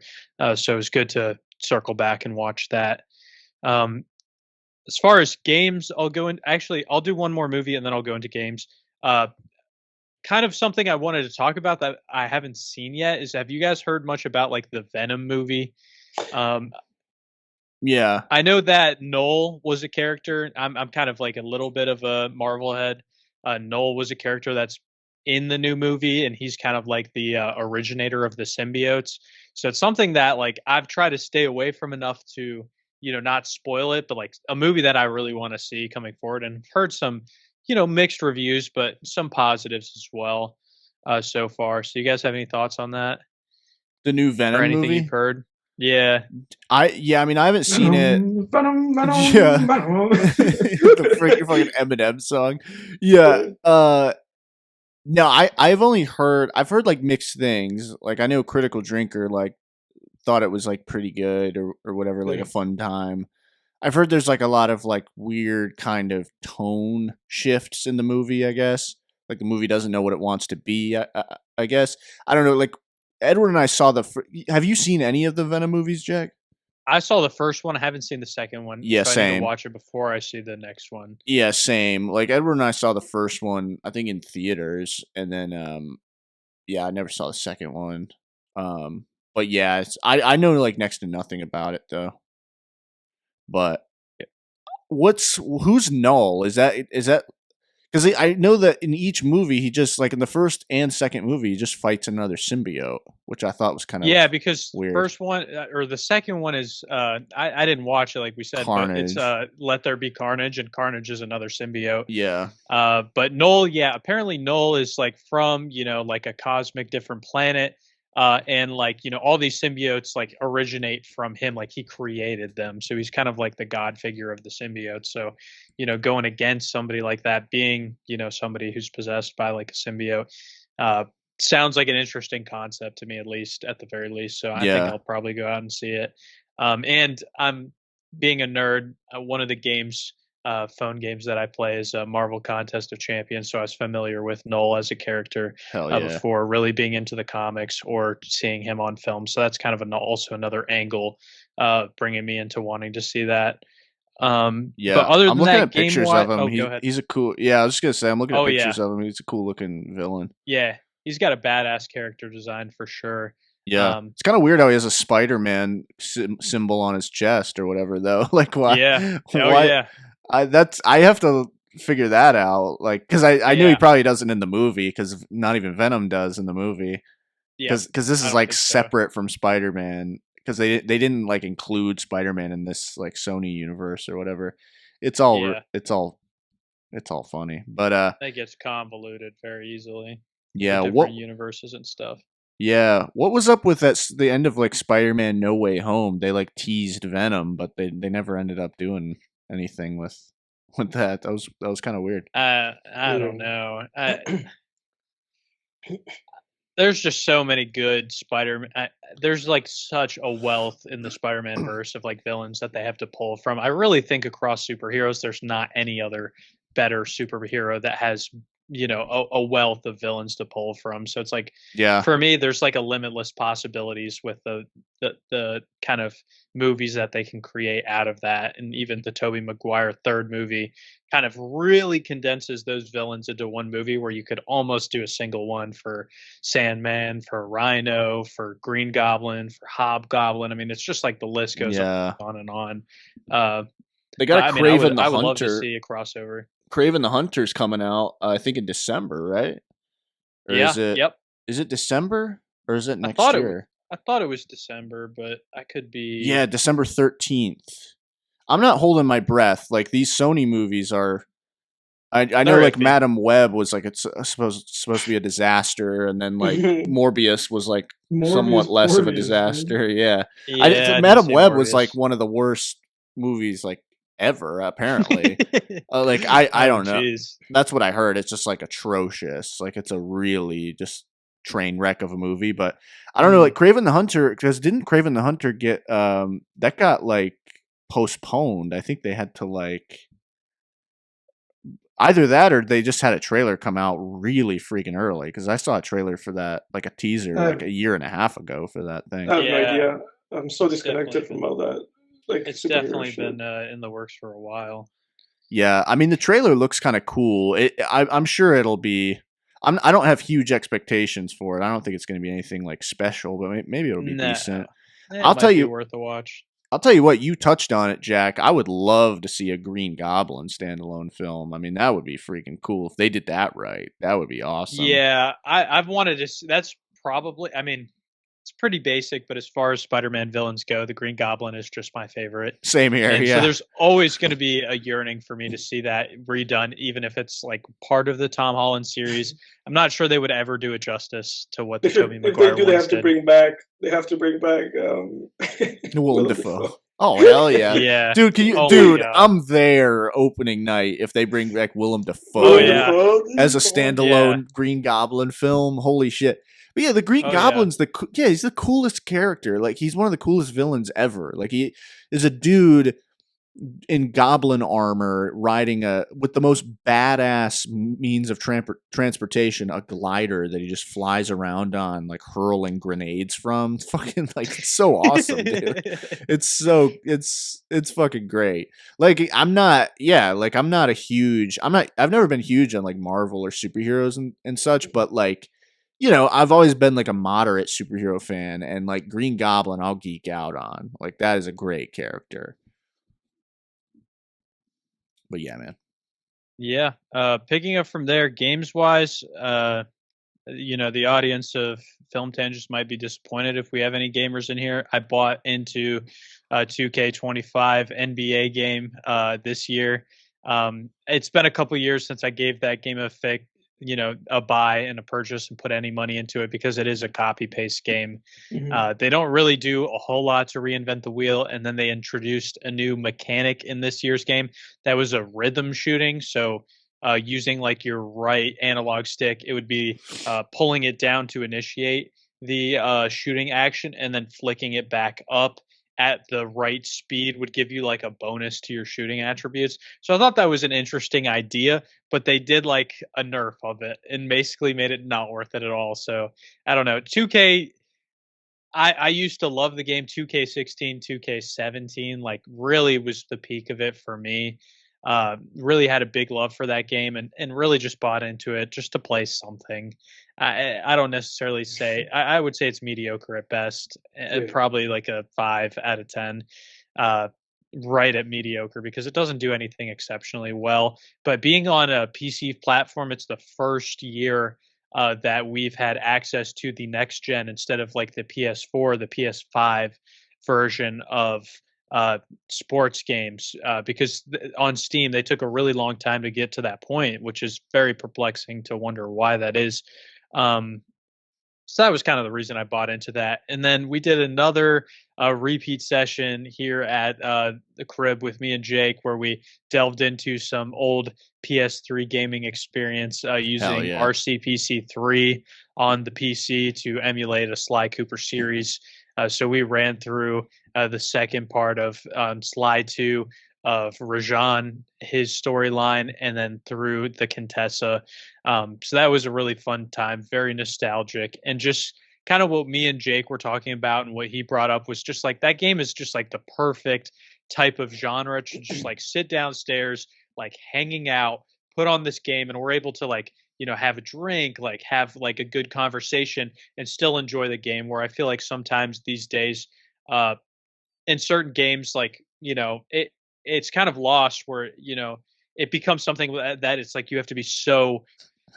So it's good to circle back and watch that. Um, as far as games, I'll go in. Actually, I'll do one more movie and then I'll go into games. Uh, Kind of something I wanted to talk about that I haven't seen yet is have you guys heard much about like the Venom movie? Um, Yeah, I know that Noel was a character. I'm kind of like a little bit of a Marvel head. Noel was a character that's in the new movie, and he's kind of like the originator of the symbiotes. So it's something that like I've tried to stay away from enough to, you know, not spoil it, but like a movie that I really want to see coming forward, and I've heard some, you know, mixed reviews, but some positives as well so far. So you guys have any thoughts on that the new or Venom anything you've movie. heard? Yeah. I mean I haven't seen it. Venom, Yeah. Venom. The freaking fucking Eminem song. Yeah. No, I've heard like mixed things. Like I know Critical Drinker like thought it was like pretty good or whatever, like Yeah. a fun time. I've heard there's like a lot of like weird kind of tone shifts in the movie, I guess. Like the movie doesn't know what it wants to be, I guess. I don't know, like Edward and I saw have you seen any of the Venom movies, Jack? I saw the first one. I haven't seen the second one, Yeah, so I need to same. watch it before I see the next one. Yeah, same. Like Edward and I saw the first one, I think in theaters, and then yeah, I never saw the second one. But yeah, I know like next to nothing about it though. But who's Null? Is that because I know that in each movie he just like in the first and second movie he just fights another symbiote, which I thought was kind of Yeah, because weird. first one or the second one is I didn't watch it like we said, but it's Carnage. Let There Be Carnage, and Carnage is another symbiote. Yeah, But Null, yeah, apparently Null is like from, you know, like a cosmic different planet. And like, you know, all these symbiotes like originate from him, like he created them. So he's kind of like the god figure of the symbiote. So, you know, going against somebody like that, being, you know, somebody who's possessed by like a symbiote, uh, sounds like an interesting concept to me, at the very least. So I think yeah, I'll probably go out and see it. And I'm being a nerd. One of the games phone games that I play is Marvel Contest of Champions, so I was familiar with Noel as a character before really being into the comics or seeing him on film. So that's kind of also another angle bringing me into wanting to see that. But other than I'm looking that, at pictures of him. go ahead. He's a cool. Yeah, I was just gonna say I'm looking at pictures Yeah. of him. He's a cool looking villain. Yeah, he's got a badass character design for sure. Yeah, it's kind of weird how he has a Spider-Man symbol on his chest or whatever, though. Like, why? Yeah. Why? Yeah. I have to figure that out. Like, because I knew he probably doesn't in the movie, because not even Venom does in the movie. Because this is like separate from Spider-Man. Because they didn't like include Spider-Man in this like Sony universe or whatever. It's all funny, but it gets convoluted very easily. Yeah, different universes and stuff. Yeah, what was up with the end of like Spider-Man No Way Home? They like teased Venom, but they never ended up doing anything with that. That was kind of weird. I don't know. There's just so many good Spider-Man. There's like such a wealth in the Spider-Man verse of like villains that they have to pull from. I really think across superheroes, there's not any other better superhero that has a wealth of villains to pull from. So it's like, for me, there's like a limitless possibilities with the kind of movies that they can create out of that. And even the Tobey Maguire third movie kind of really condenses those villains into one movie, where you could almost do a single one for Sandman, for Rhino, for Green Goblin, for Hobgoblin. I mean, it's just like the list goes on and on. They got Kraven the Hunter. I would love to see a crossover. Kraven the Hunter's coming out, I think in December, right? Or yeah. Is it, yep. Is it December or is it next year? I thought it was December, but I could be. Yeah, December 13th. I'm not holding my breath. Like, these Sony movies are. I know, like, Madam Web was like it's supposed to be a disaster, and then like Morbius was like somewhat less of a disaster. Yeah, Madam Web was like one of the worst movies like ever, apparently. Like I don't know. Geez. That's what I heard. It's just like atrocious. Like, it's a really just train wreck of a movie. But I don't know, like Kraven the Hunter, because didn't Kraven the Hunter get that got like postponed? I think they had to like either that or they just had a trailer come out really freaking early, because I saw a trailer for that, like a teaser, like a year and a half ago for that thing. I have no idea. I'm so disconnected from all that. Like, it's definitely been in the works for a while. Yeah, I mean, the trailer looks kind of cool. I'm sure it'll be. I don't have huge expectations for it. I don't think it's going to be anything like special, but maybe it'll be decent. I'll tell you, worth a watch. I'll tell you what, you touched on it, Jack. I would love to see a Green Goblin standalone film. I mean, that would be freaking cool if they did that right. That would be awesome. Yeah, I've wanted to. That's probably. I mean, it's pretty basic, but as far as Spider-Man villains go, the Green Goblin is just my favorite. Same here. And so there's always going to be a yearning for me to see that redone, even if it's like part of the Tom Holland series. I'm not sure they would ever do it justice to what the Tobey Maguire they have to bring back. They have to bring back Willem Dafoe. Oh hell yeah! Yeah, dude, I'm there opening night if they bring back Willem Dafoe as a standalone Green Goblin film. Holy shit! But yeah, the Green Goblin's he's the coolest character. Like, he's one of the coolest villains ever. Like, he is a dude in goblin armor riding with the most badass means of transportation, a glider that he just flies around on, like hurling grenades from. It's fucking like, it's so awesome, dude. It's fucking great. Like, I've never been huge on like Marvel or superheroes and such, but like, you know, I've always been like a moderate superhero fan, and like Green Goblin I'll geek out on. Like, that is a great character. But yeah, man. Yeah. Picking up from there, games wise, you know, the audience of Film Tangents might be disappointed if we have any gamers in here. I bought into 2K25 NBA game this year. It's been a couple years since I gave that game a buy and a purchase and put any money into it, because it is a copy paste game. They don't really do a whole lot to reinvent the wheel, and then they introduced a new mechanic in this year's game that was a rhythm shooting. So using like your right analog stick, it would be pulling it down to initiate the shooting action and then flicking it back up at the right speed would give you like a bonus to your shooting attributes. So I thought that was an interesting idea, but they did like a nerf of it and basically made it not worth it at all. So I don't know. 2K, I used to love the game 2K16, 2K17, like really was the peak of it for me. Really had a big love for that game and really just bought into it just to play something. I don't necessarily say, I would say it's mediocre at best, probably like a 5 out of 10. Right at mediocre because it doesn't do anything exceptionally well. But being on a PC platform, it's the first year that we've had access to the next gen instead of like the PS4, the PS5 version of sports games because on Steam they took a really long time to get to that point, which is very perplexing to wonder why that is. So that was kind of the reason I bought into that. And then we did another repeat session here at the crib with me and Jake, where we delved into some old PS3 gaming experience using yeah. RCPC3 on the PC to emulate a Sly Cooper series. So we ran through the second part of Sly 2 of Rajan, his storyline, and then through the Contessa. So that was a really fun time, very nostalgic, and just kind of what me and Jake were talking about and what he brought up was just like that game is just like the perfect type of genre to just like sit downstairs, like hanging out, put on this game, and we're able to like, you know, have a drink, like have like a good conversation and still enjoy the game. Where I feel like sometimes these days, in certain games, like, you know, it's kind of lost where, you know, it becomes something that it's like you have to be so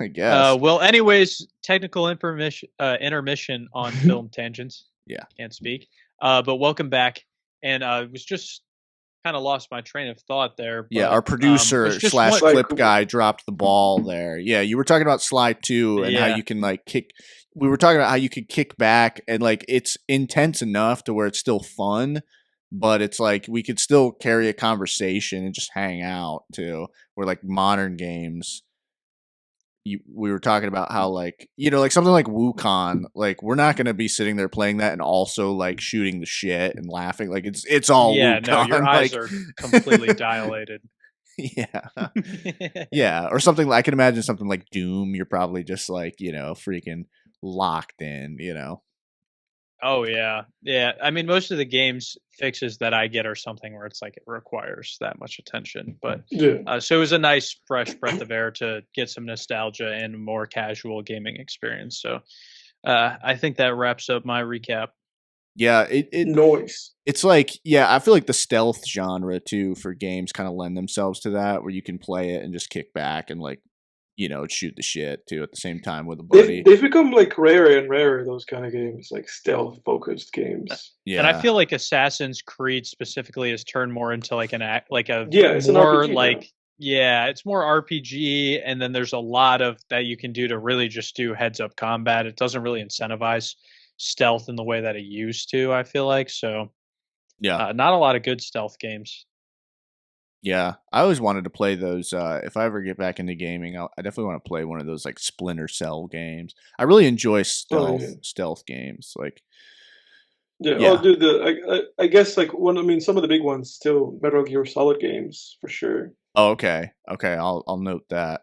I guess. well, anyways, technical intermission on film tangents. Yeah. Can't speak. But welcome back. And was just kind of lost my train of thought there. Yeah, But, our producer / clip guy dropped the ball there. Yeah, you were talking about Sly 2 and how you can like kick. We were talking about how you could kick back and like it's intense enough to where it's still fun, but it's like we could still carry a conversation and just hang out too. Where like modern games, we were talking about how like, you know, like something like Wukong, like we're not going to be sitting there playing that and also like shooting the shit and laughing. Like it's all Wukong. No, your eyes like, are completely dilated. Yeah. Yeah, or something. I can imagine something like Doom. You're probably just like, you know, freaking locked in, you know. Oh yeah, yeah. I mean, most of the games fixes that I get are something where it's like it requires that much attention. But so it was a nice fresh breath of air to get some nostalgia and more casual gaming experience. So I think that wraps up my recap. Yeah, noise. It's like, yeah, I feel like the stealth genre too for games kind of lend themselves to that, where you can play it and just kick back and like, you know, shoot the shit too at the same time with a buddy. They've become like rarer and rarer, those kind of games, like stealth focused games. Yeah, and I feel like Assassin's Creed specifically has turned more into like it's more an RPG like now. Yeah, it's more RPG, and then there's a lot of that you can do to really just do heads up combat. It doesn't really incentivize stealth in the way that it used to, I feel like. So yeah, not a lot of good stealth games. Yeah, I always wanted to play those. If I ever get back into gaming, I definitely want to play one of those like Splinter Cell games. I really enjoy stealth games. Like, I'll do I guess like some of the big ones still Metal Gear Solid games for sure. Oh, okay, I'll note that.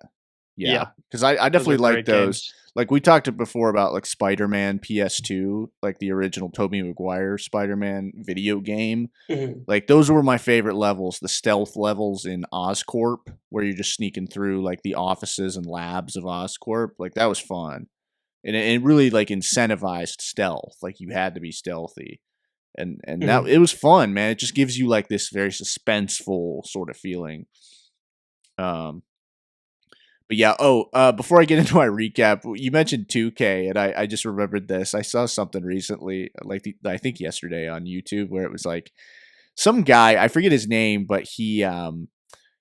Yeah, because I definitely like those. Games. Like we talked before about like Spider-Man PS2, like the original Tobey Maguire Spider-Man video game. Mm-hmm. Like those were my favorite levels, the stealth levels in Oscorp, where you're just sneaking through like the offices and labs of Oscorp. Like that was fun, and it really like incentivized stealth. Like you had to be stealthy, and that it was fun, man. It just gives you like this very suspenseful sort of feeling. But yeah, before I get into my recap, you mentioned 2K, and I just remembered this. I saw something recently, I think yesterday on YouTube, where it was like some guy, I forget his name, but he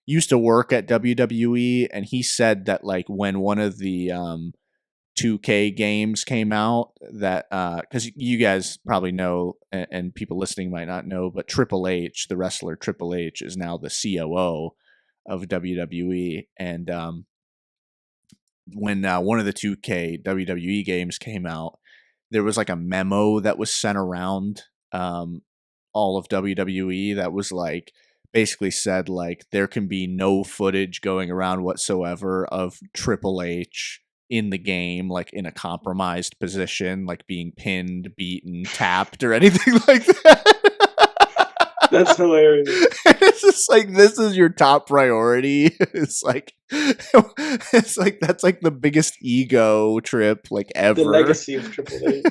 used to work at WWE, and he said that like when one of the 2K games came out, that because you guys probably know, and people listening might not know, but Triple H, the wrestler Triple H, is now the COO of WWE, and when one of the 2K WWE games came out, there was like a memo that was sent around all all of WWE that was like basically said like there can be no footage going around whatsoever of Triple H in the game, like in a compromised position, like being pinned, beaten, tapped, or anything like that. That's hilarious. It's just like this is your top priority. It's like that's like the biggest ego trip like ever. The legacy of Triple H.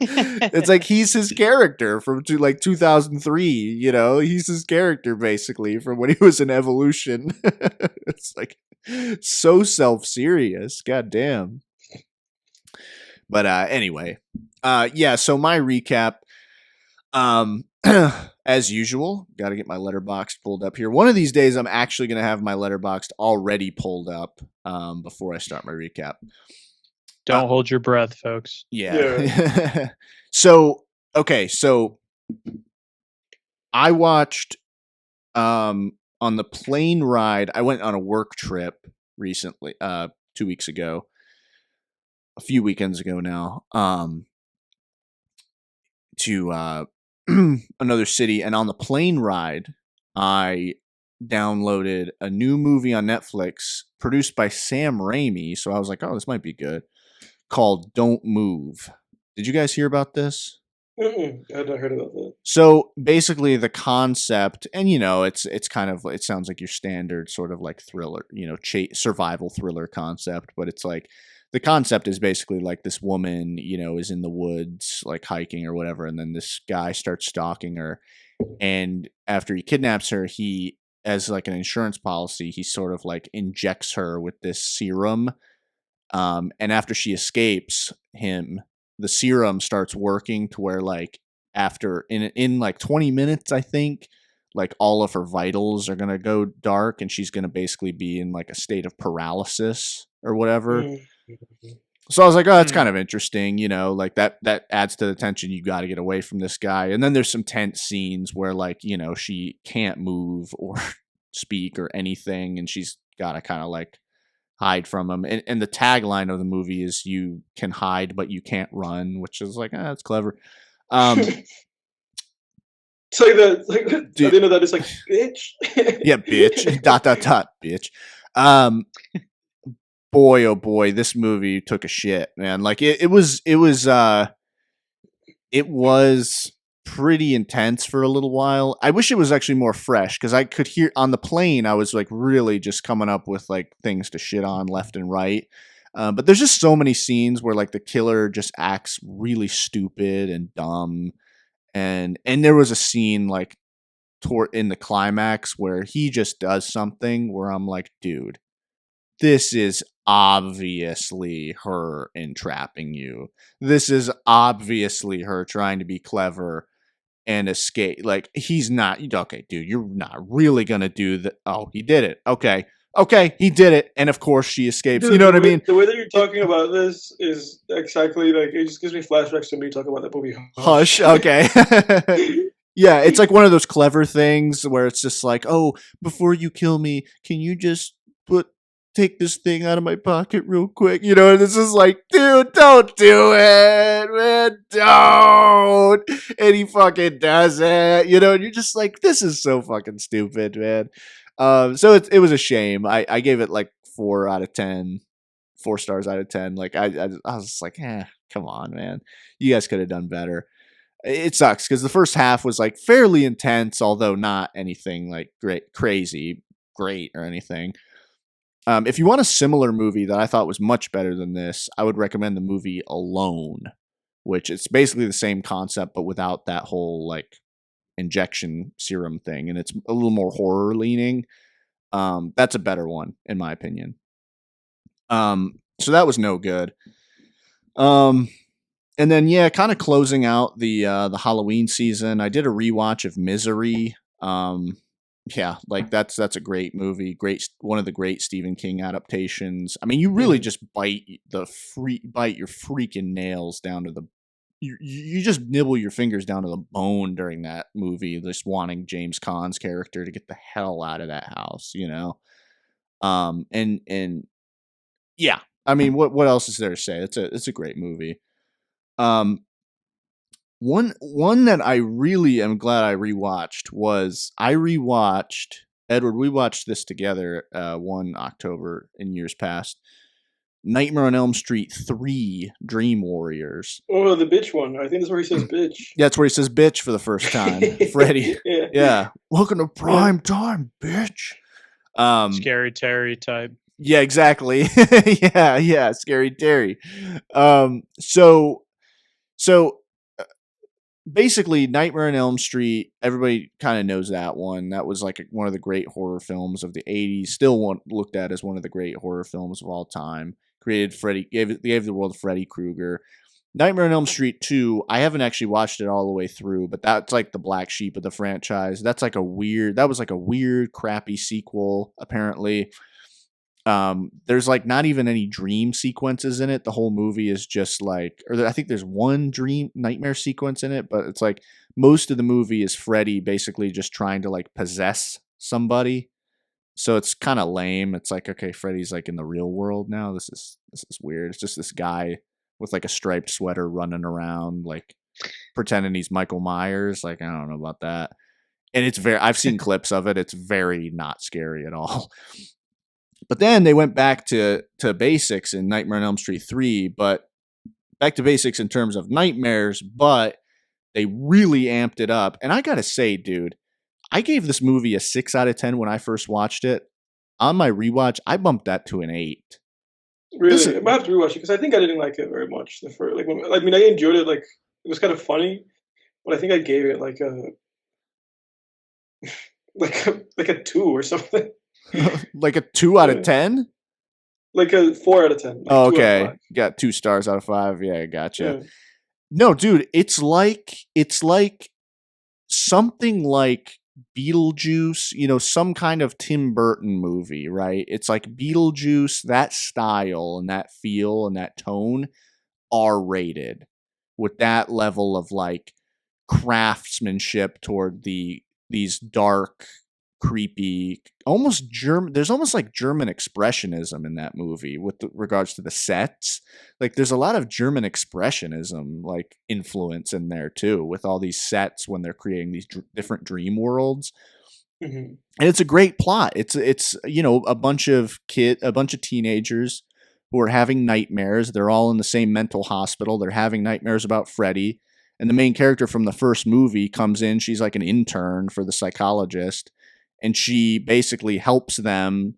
It's like he's his character from like 2003. You know, he's his character basically from when he was in Evolution. It's like so self-serious. God damn. But anyway, yeah. So my recap. As usual, got to get my Letterboxd pulled up here. One of these days, I'm actually going to have my Letterboxd already pulled up before I start my recap. Don't hold your breath, folks. Yeah. So, okay. So I watched on the plane ride. I went on a work trip recently, 2 weeks ago, a few weekends ago now, to another city, and on the plane ride I downloaded a new movie on Netflix produced by Sam Raimi, so I was like, oh, this might be good, called Don't Move. Did you guys hear about this? I had not heard about that. So basically the concept, and you know, it's kind of, it sounds like your standard sort of like thriller, you know, survival thriller concept, but it's like the concept is basically like this woman, you know, is in the woods, like hiking or whatever. And then this guy starts stalking her. And after he kidnaps her, he, as like an insurance policy, he sort of like injects her with this serum. And after she escapes him, the serum starts working to where like after in like 20 minutes, I think, like all of her vitals are going to go dark and she's going to basically be in like a state of paralysis or whatever. So I was like, oh, that's kind of interesting, you know, like that adds to the tension. You got to get away from this guy. And then there's some tense scenes where like, you know, she can't move or speak or anything. And she's got to kind of like hide from him. And the tagline of the movie is you can hide, but you can't run, which is like, that's clever. So like at the end of that, it's like, bitch. Yeah, bitch. ... bitch. Boy, oh boy, this movie took a shit, man. Like it was pretty intense for a little while. I wish it was actually more fresh because I could hear on the plane. I was like really just coming up with like things to shit on left and right. But there's just so many scenes where like the killer just acts really stupid and dumb. And there was a scene like in the climax where he just does something where I'm like, dude, this is obviously her entrapping you. This is obviously her trying to be clever and escape. Like, he's not, okay, dude, you're not really gonna do that. Oh, he did it. Okay, he did it. And of course she escapes. Dude, you know what I mean? The way that you're talking about this is exactly like, it just gives me flashbacks to me talking about that movie. Hush. Okay. Yeah, it's like one of those clever things where it's just like, oh, before you kill me, can you just take this thing out of my pocket real quick? You know, and it's just like, dude, don't do it, man, don't. And he fucking does it, you know, and you're just like, this is so fucking stupid, man. So it was a shame. I gave it like 4 stars out of 10. Like I was just like, come on, man. You guys could have done better. It sucks because the first half was like fairly intense, although not anything like great or anything. If you want a similar movie that I thought was much better than this, I would recommend the movie Alone, which it's basically the same concept, but without that whole like injection serum thing. And it's a little more horror leaning. That's a better one in my opinion. So that was no good. And then, yeah, kind of closing out the Halloween season, I did a rewatch of Misery. Yeah, like that's a great movie, one of the great Stephen King adaptations. I mean, you really just bite your freaking nails down to the you just nibble your fingers down to the bone during that movie, just wanting James Caan's character to get the hell out of that house, you know. And yeah, I mean, what else is there to say? It's a great movie. One that I really am glad I rewatched was Edward. We watched this together one October in years past. Nightmare on Elm Street 3 Dream Warriors. Oh, the bitch one. I think that's where he says bitch. Yeah, that's where he says bitch for the first time. Freddie. Yeah. Welcome to prime time, bitch. Scary Terry type. Yeah, exactly. yeah, Scary Terry. So basically, Nightmare on Elm Street, everybody kind of knows that one. That was like one of the great horror films of the 80s. Still looked at as one of the great horror films of all time. Created Freddie, gave the world Freddy Krueger. Nightmare on Elm Street 2, I haven't actually watched it all the way through, but that's like the black sheep of the franchise. That was like a weird, crappy sequel, apparently. There's like not even any dream sequences in it. The whole movie is just like, I think there's one nightmare sequence in it, but it's like most of the movie is Freddy basically just trying to like possess somebody. So it's kind of lame. It's like, okay, Freddy's like in the real world now. This is weird. It's just this guy with like a striped sweater running around, like pretending he's Michael Myers. Like, I don't know about that. And I've seen clips of it. It's very not scary at all. But then they went back to basics in Nightmare on Elm Street 3, but back to basics in terms of nightmares, but they really amped it up. And I got to say, dude, I gave this movie a 6 out of 10 when I first watched it. On my rewatch, I bumped that to an 8. Really? I might have to rewatch it because I think I didn't like it very much. I enjoyed it. Like, it was kind of funny, but I think I gave it like a 2 or something. Like a 2 out of 10? Like a 4 out of 10. Like oh, okay. Got 2 stars out of 5. Yeah, gotcha. Yeah. No, dude, it's like something like Beetlejuice, some kind of Tim Burton movie, right? It's like Beetlejuice, that style and that feel and that tone, R-rated, with that level of like craftsmanship toward these dark, creepy, almost German. There's almost like German expressionism in that movie with regards to the sets. Like there's a lot of German expressionism like influence in there too, with all these sets when they're creating these different dream worlds. Mm-hmm. And it's a great plot. It's a bunch of teenagers who are having nightmares. They're all in the same mental hospital. They're having nightmares about Freddie. And the main character from the first movie comes in. She's like an intern for the psychologist. And she basically helps them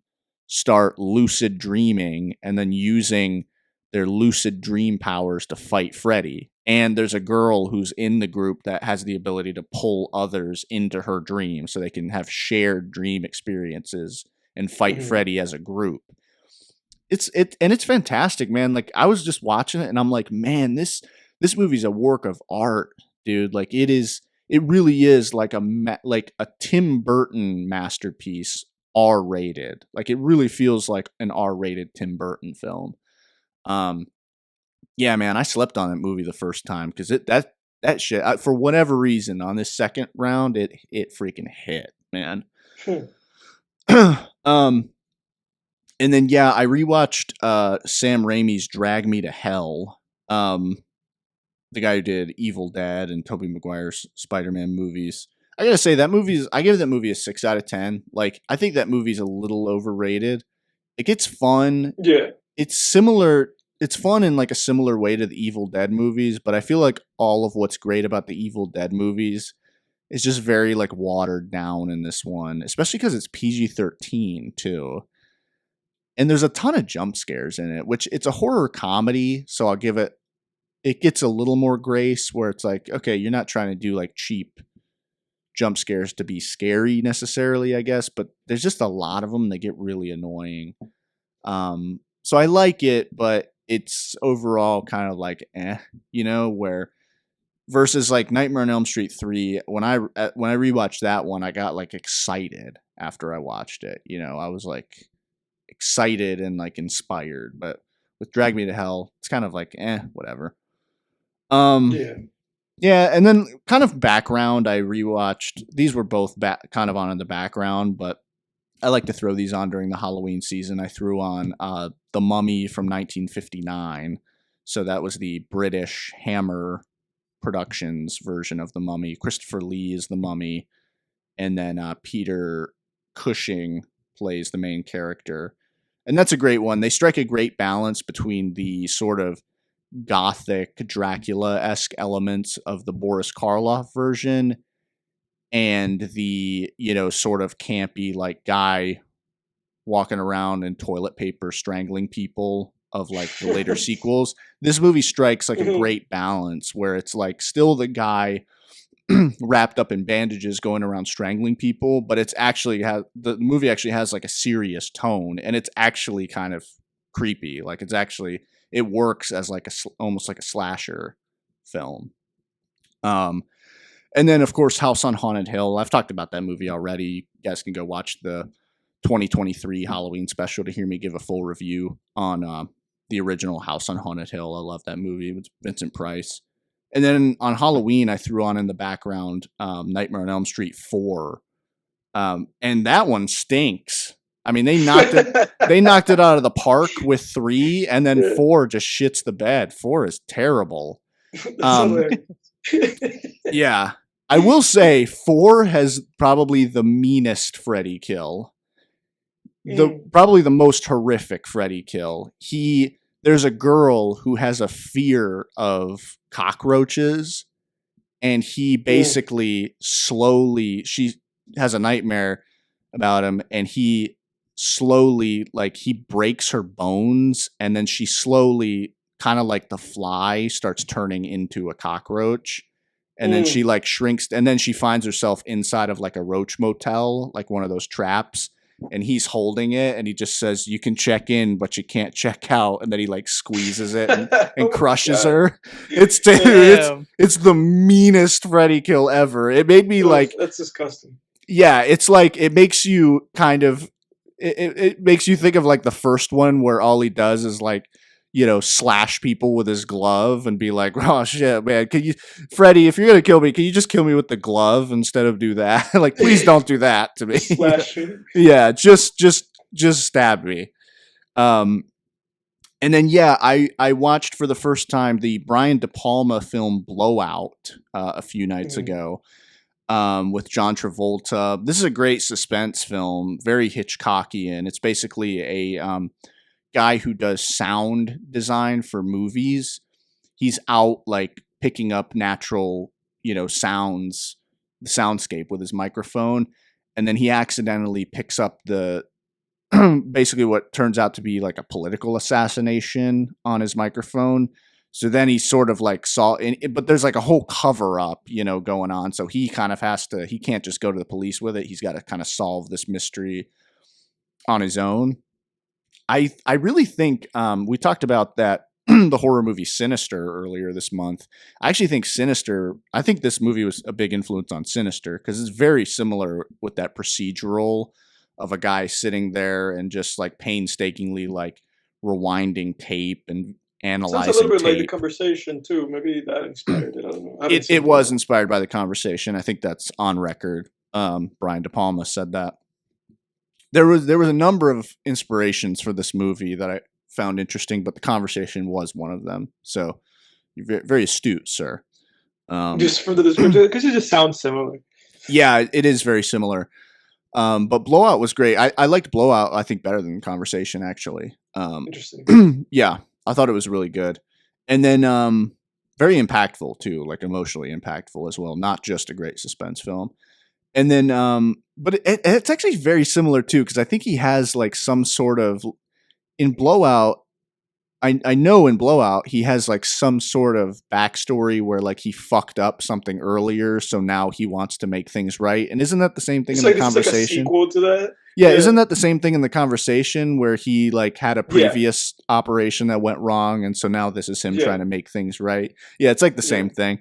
start lucid dreaming and then using their lucid dream powers to fight Freddie. And there's a girl who's in the group that has the ability to pull others into her dream so they can have shared dream experiences and fight Freddie as a group. It's fantastic, man. Like I was just watching it and I'm like, man, this movie's a work of art, dude. Like it really is like a Tim Burton masterpiece, R-rated. Like it really feels like an R-rated Tim Burton film. Yeah, man, I slept on that movie the first time because that shit for whatever reason on this second round it freaking hit, man. And then yeah, I rewatched Sam Raimi's Drag Me to Hell. The guy who did Evil Dead and Tobey Maguire's Spider-Man movies. I gotta say I gave that movie a 6 out of 10. Like I think that movie's a little overrated. It gets fun. Yeah. It's similar. It's fun in like a similar way to the Evil Dead movies, but I feel like all of what's great about the Evil Dead movies is just very like watered down in this one, especially because it's PG-13 too. And there's a ton of jump scares in it, which it's a horror comedy, so I'll give it gets a little more grace where it's like, okay, you're not trying to do like cheap jump scares to be scary necessarily, I guess, but there's just a lot of them that get really annoying. So I like it, but it's overall kind of like, where versus like Nightmare on Elm Street 3, when I rewatched that one, I got like excited after I watched it. I was like excited and like inspired, but with Drag Me to Hell, it's kind of like, whatever. Yeah, and then kind of background, I rewatched. These were both kind of on in the background, but I like to throw these on during the Halloween season. I threw on The Mummy from 1959. So that was the British Hammer Productions version of The Mummy. Christopher Lee is the Mummy, and then Peter Cushing plays the main character. And that's a great one. They strike a great balance between the sort of gothic Dracula-esque elements of the Boris Karloff version and the, sort of campy, like, guy walking around in toilet paper strangling people of, like, the later sequels. This movie strikes, like, a great balance where it's, like, still the guy wrapped up in bandages going around strangling people, but it's actually the movie actually has, like, a serious tone, and it's actually kind of creepy. Like, it works as, like, almost like a slasher film. And then, of course, House on Haunted Hill. I've talked about that movie already. You guys can go watch the 2023 Halloween special to hear me give a full review on the original House on Haunted Hill. I love that movie with Vincent Price. And then on Halloween, I threw on in the background Nightmare on Elm Street 4. And that one stinks. I mean, they knocked it out of the park with 3, and then 4 just shits the bed. 4 is terrible. Yeah. I will say 4 has probably the meanest Freddy kill. Probably the most horrific Freddy kill. There's a girl who has a fear of cockroaches, and he basically she has a nightmare about him, and he slowly, like, he breaks her bones, and then she slowly, kind of like the Fly, starts turning into a cockroach. And then she, like, shrinks, and then she finds herself inside of, like, a roach motel, like one of those traps. And he's holding it, and he just says, "You can check in, but you can't check out." And then he, like, squeezes it and crushes her. It's the meanest Freddy kill ever. It made me that's disgusting. Yeah, it's like it makes you kind of it makes you think of, like, the first one where all he does is, like, slash people with his glove and be like, "Oh shit, man, Freddy, if you're gonna kill me, can you just kill me with the glove instead of do that? Like, please don't do that to me." Slash me. Yeah, just stab me. And then I watched for the first time the Brian De Palma film Blowout a few nights ago with John Travolta. This is a great suspense film, very Hitchcockian. It's basically a guy who does sound design for movies. He's out, like, picking up natural, sounds, the soundscape with his microphone, and then he accidentally picks up the basically what turns out to be, like, a political assassination on his microphone. So then he sort of, like, but there's, like, a whole cover up, going on. So he kind of he can't just go to the police with it. He's got to kind of solve this mystery on his own. I really think we talked about that the horror movie Sinister earlier this month. I actually think I think this movie was a big influence on Sinister because it's very similar with that procedural of a guy sitting there and just, like, painstakingly, like, rewinding tape and analyzing Sounds a little bit tape. like The Conversation too. Maybe that inspired it. I don't know. It was inspired by The Conversation. I think that's on record. Brian De Palma said that. There was a number of inspirations for this movie that I found interesting, but The Conversation was one of them. So you're very, very astute, sir. Just from the description, because it just sounds similar. Yeah, it is very similar. But Blowout was great. I liked Blowout, I think, better than Conversation, actually. Interesting. Yeah, I thought it was really good. And then very impactful, too, like emotionally impactful as well. Not just a great suspense film. And then, but it's actually very similar too, because I think he has, like, some sort of, in Blowout, I know in Blowout he has, like, some sort of backstory where, like, he fucked up something earlier, so now he wants to make things right. And isn't that the same thing in The Conversation? It's like a sequel to that. Yeah, isn't that the same thing in The Conversation where he, like, had a previous operation that went wrong, and so now this is him trying to make things right? Yeah, it's like the same thing.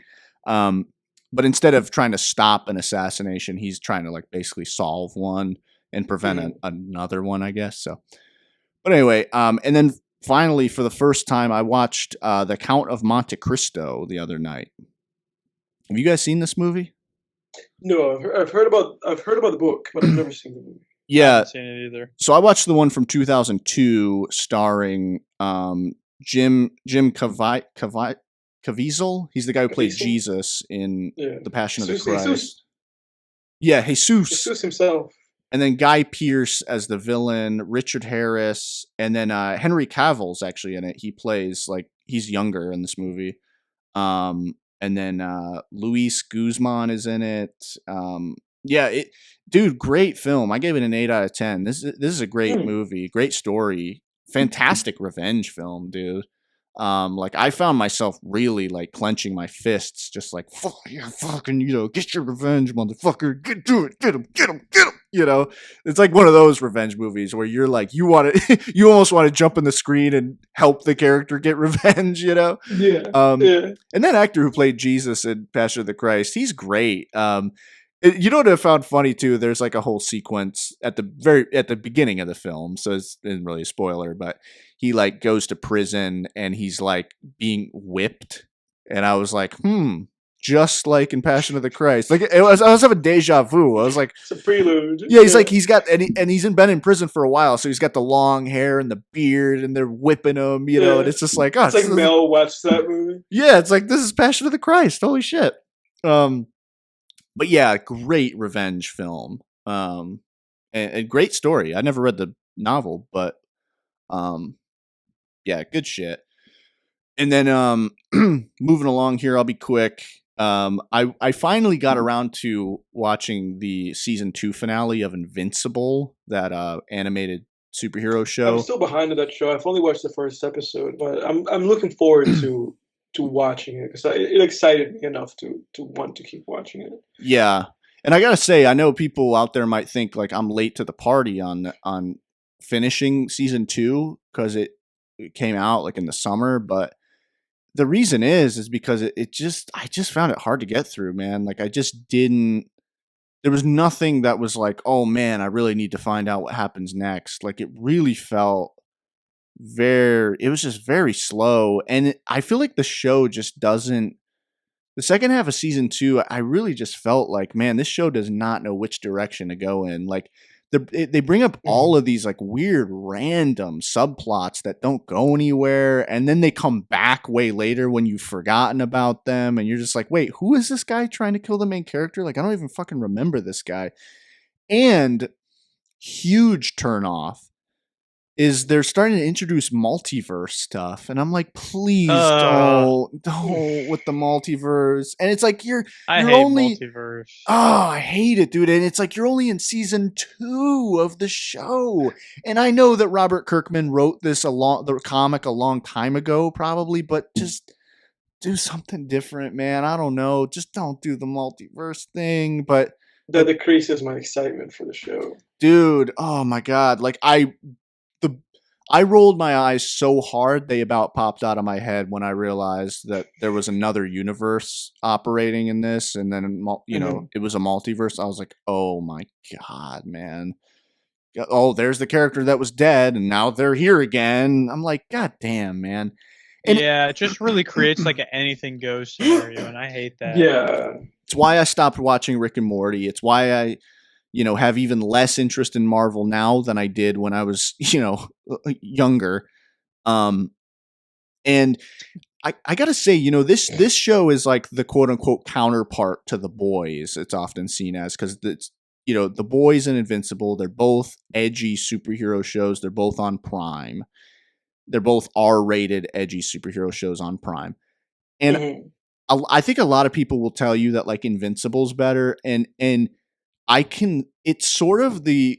But instead of trying to stop an assassination, he's trying to, like, basically solve one and prevent another one, I guess. So, but anyway, and then finally, for the first time, I watched The Count of Monte Cristo the other night. Have you guys seen this movie? No, I've heard about the book, but I've never seen the movie. I haven't seen it either. So I watched the one from 2002 starring Jim Caviezel. Caviezel. He's the guy who played Caviezel? Jesus in Yeah. The Passion of the Jesus Christ. Yeah, Jesus. himself. And then Guy Pearce as the villain, Richard Harris, and then Henry Cavill's actually in it. He plays like he's younger in this movie. And then Luis Guzman is in it. Dude, great film. I gave it an 8 out of 10. This is a great movie, great story, fantastic revenge film, dude. Like I found myself really like clenching my fists, just like fuck yeah, fucking, get your revenge, motherfucker, get to it, get him. It's like one of those revenge movies where you're like, you almost want to jump in the screen and help the character get revenge, Yeah. And that actor who played Jesus in Passion of the Christ, he's great. You know what I found funny too? There's like a whole sequence at the beginning of the film, so it isn't really a spoiler, but he like goes to prison and he's like being whipped, and I was like, just like in Passion of the Christ, like I was having deja vu. I was like, it's a prelude. Yeah, he's like he's been in prison for a while, so he's got the long hair and the beard, and they're whipping him, and it's just like, it's like Mel watched that movie. Yeah, it's like this is Passion of the Christ. Holy shit. But yeah, great revenge film. And great story. I never read the novel, but yeah, good shit. And then moving along here, I'll be quick. I finally got around to watching the season 2 finale of Invincible, that animated superhero show. I'm still behind on that show. I've only watched the first episode, but I'm looking forward to watching it because it excited me enough to want to keep watching it. Yeah. And I gotta say, I know people out there might think like I'm late to the party on finishing season 2 because it came out like in the summer, but the reason is because I just found it hard to get through, man. Like there was nothing that was like, oh man, I really need to find out what happens next. Like it really felt it was just very slow, and I feel like the show just doesn't. The second half of season 2, I really just felt like, man, this show does not know which direction to go in. Like they bring up all of these like weird random subplots that don't go anywhere, and then they come back way later when you've forgotten about them, and you're just like, wait, who is this guy trying to kill the main character? Like I don't even fucking remember this guy. And huge turnoff is they're starting to introduce multiverse stuff, and I'm like, please don't with the multiverse. And it's like I hate only multiverse. Oh, I hate it, dude. And it's like you're only in season 2 of the show, and I know that Robert Kirkman wrote the comic a long time ago, probably, but just do something different, man. I don't know, just don't do the multiverse thing. But that decreases my excitement for the show, dude. Oh my god, like I rolled my eyes so hard they about popped out of my head when I realized that there was another universe operating in this, and then it was a multiverse. I was like, oh my god, man. Oh, there's the character that was dead, and now they're here again. I'm like, god damn, man. And it just really creates like an anything goes scenario, and I hate that. Yeah. It's why I stopped watching Rick and Morty. It's why I have even less interest in Marvel now than I did when I was, younger. And I gotta say, this show is like the quote unquote counterpart to The Boys. It's often seen as, because it's, The Boys and Invincible, they're both edgy superhero shows. They're both on Prime. They're both R-rated edgy superhero shows on Prime. And I think a lot of people will tell you that like Invincible's better, and it's sort of the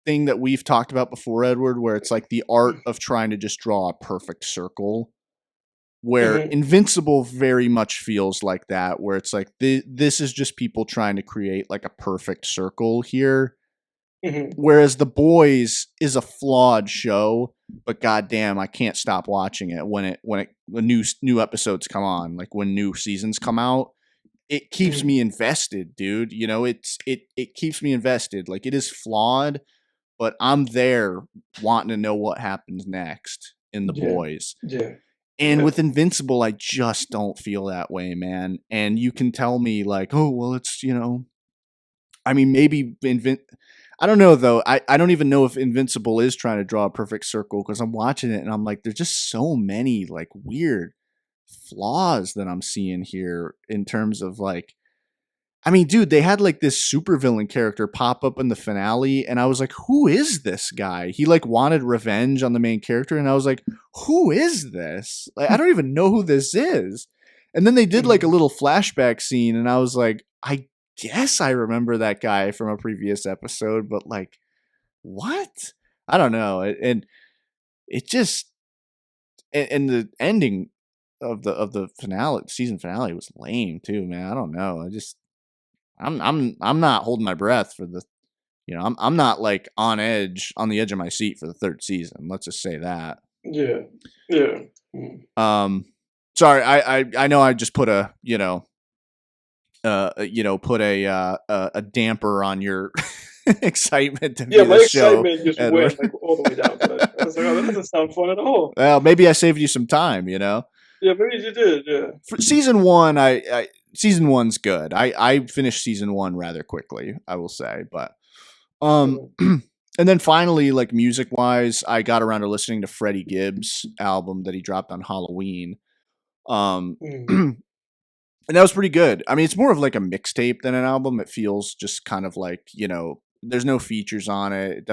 thing that we've talked about before, Edward, where it's like the art of trying to just draw a perfect circle, where Invincible very much feels like that, where it's like this is just people trying to create like a perfect circle here. Whereas The Boys is a flawed show, but goddamn, I can't stop watching it when new episodes come on, like when new seasons come out. It keeps me invested, dude. It keeps me invested. Like, it is flawed, but I'm there wanting to know what happens next in The Boys. Yeah. And with Invincible, I just don't feel that way, man. And you can tell me like, oh, well, it's, I mean, maybe I don't know, though. I don't even know if Invincible is trying to draw a perfect circle, because I'm watching it and I'm like, there's just so many like weird flaws that I'm seeing here in terms of like, I mean, dude, they had like this supervillain character pop up in the finale, and I was like, who is this guy? He like wanted revenge on the main character, and I was like, who is this? Like, I don't even know who this is. And then they did like a little flashback scene, and I was like, I guess I remember that guy from a previous episode, but like, what? I don't know. And it just, and the ending of the finale, season finale, was lame too, man. I don't know. I'm not holding my breath for the, I'm not like on the edge of my seat for the third season. Let's just say that. Yeah. Sorry, I know I just put a put a damper on your excitement to view my the show. excitement just went like all the way down. But I was like, oh, that doesn't sound fun at all. Well, maybe I saved you some time, Yeah, maybe you did. Yeah. For season one, season one's good. I finished season one rather quickly, I will say, but and then finally, like music wise, I got around to listening to Freddie Gibbs' album that he dropped on Halloween. And that was pretty good. I mean, it's more of like a mixtape than an album. It feels just kind of like, there's no features on it.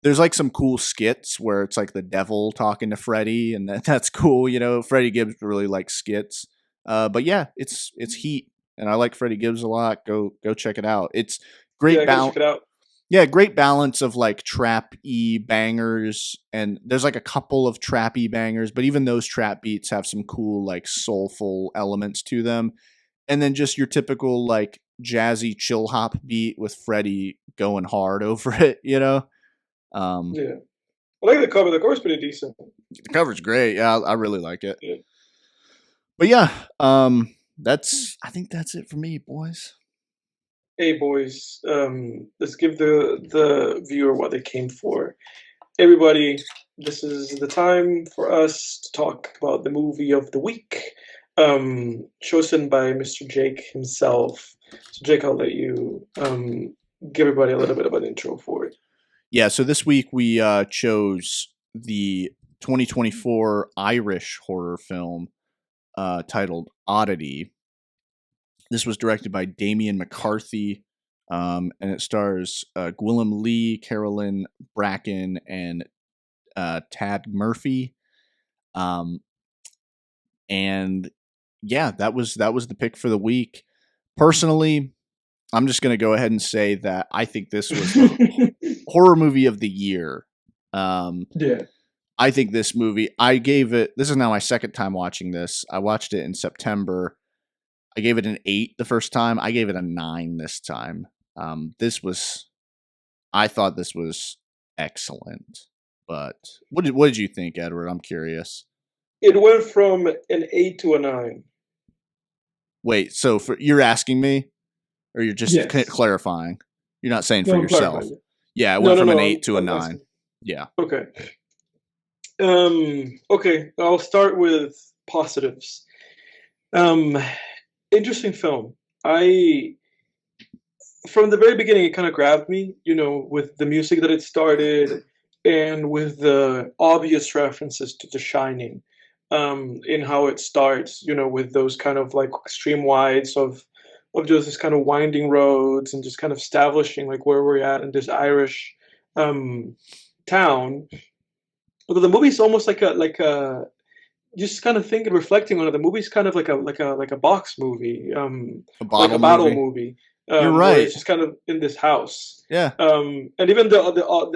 There's like some cool skits where it's like the devil talking to Freddie, and that's cool. Freddie Gibbs really likes skits. But yeah, it's heat, and I like Freddie Gibbs a lot. Go check it out. It's great balance. Check it out. Yeah, great balance of like trap-y bangers, and there's like a couple of trappy bangers, but even those trap beats have some cool like soulful elements to them. And then just your typical like jazzy chill hop beat with Freddie going hard over it, Yeah. I like the cover. The cover's pretty decent. The cover's great. Yeah, I really like it. Yeah. But yeah, I think that's it for me, boys. Hey boys, let's give the viewer what they came for. Everybody, this is the time for us to talk about the movie of the week, chosen by Mr. Jake himself. So Jake, I'll let you give everybody a little bit of an intro for it. Yeah, so this week we chose the 2024 Irish horror film titled Oddity. This was directed by Damien McCarthy, and it stars Gwillem Lee, Carolyn Bracken, and Tad Murphy. And yeah, that was the pick for the week. Personally, I'm just going to go ahead and say that I think this was the horror movie of the year. Yeah. I think this movie, this is now my second time watching this. I watched it in September. I gave it an 8 the first time. I gave it a 9 this time. I thought this was excellent. But what did you think, Edward? I'm curious. It went from an 8 to a 9. Wait, so you're asking me? Or you're just clarifying? You're not saying for yourself? Yeah, it went from an 8 to a 9. Asking. Yeah. Okay. Okay, I'll start with positives. Interesting film. From the very beginning, it kind of grabbed me, with the music that it started and with the obvious references to The Shining, in how it starts, with those kind of like extreme wides of just this kind of winding roads and just kind of establishing like where we're at in this Irish town. Although the movie's almost like a just kind of thinking, reflecting on it. The movie's kind of like a box movie, a bottle movie. You're right. It's just kind of in this house. Yeah. And even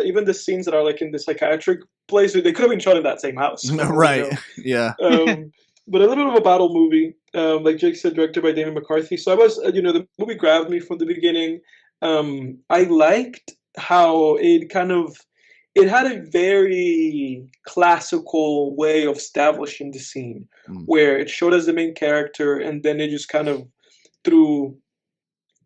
even the scenes that are like in this psychiatric place, they could have been shot in that same house. Right. Yeah. But a little bit of a battle movie, like Jake said, directed by Damien McCarthy. So I was, the movie grabbed me from the beginning. I liked how it had a very classical way of establishing the scene, where it showed us the main character, and then it just kind of through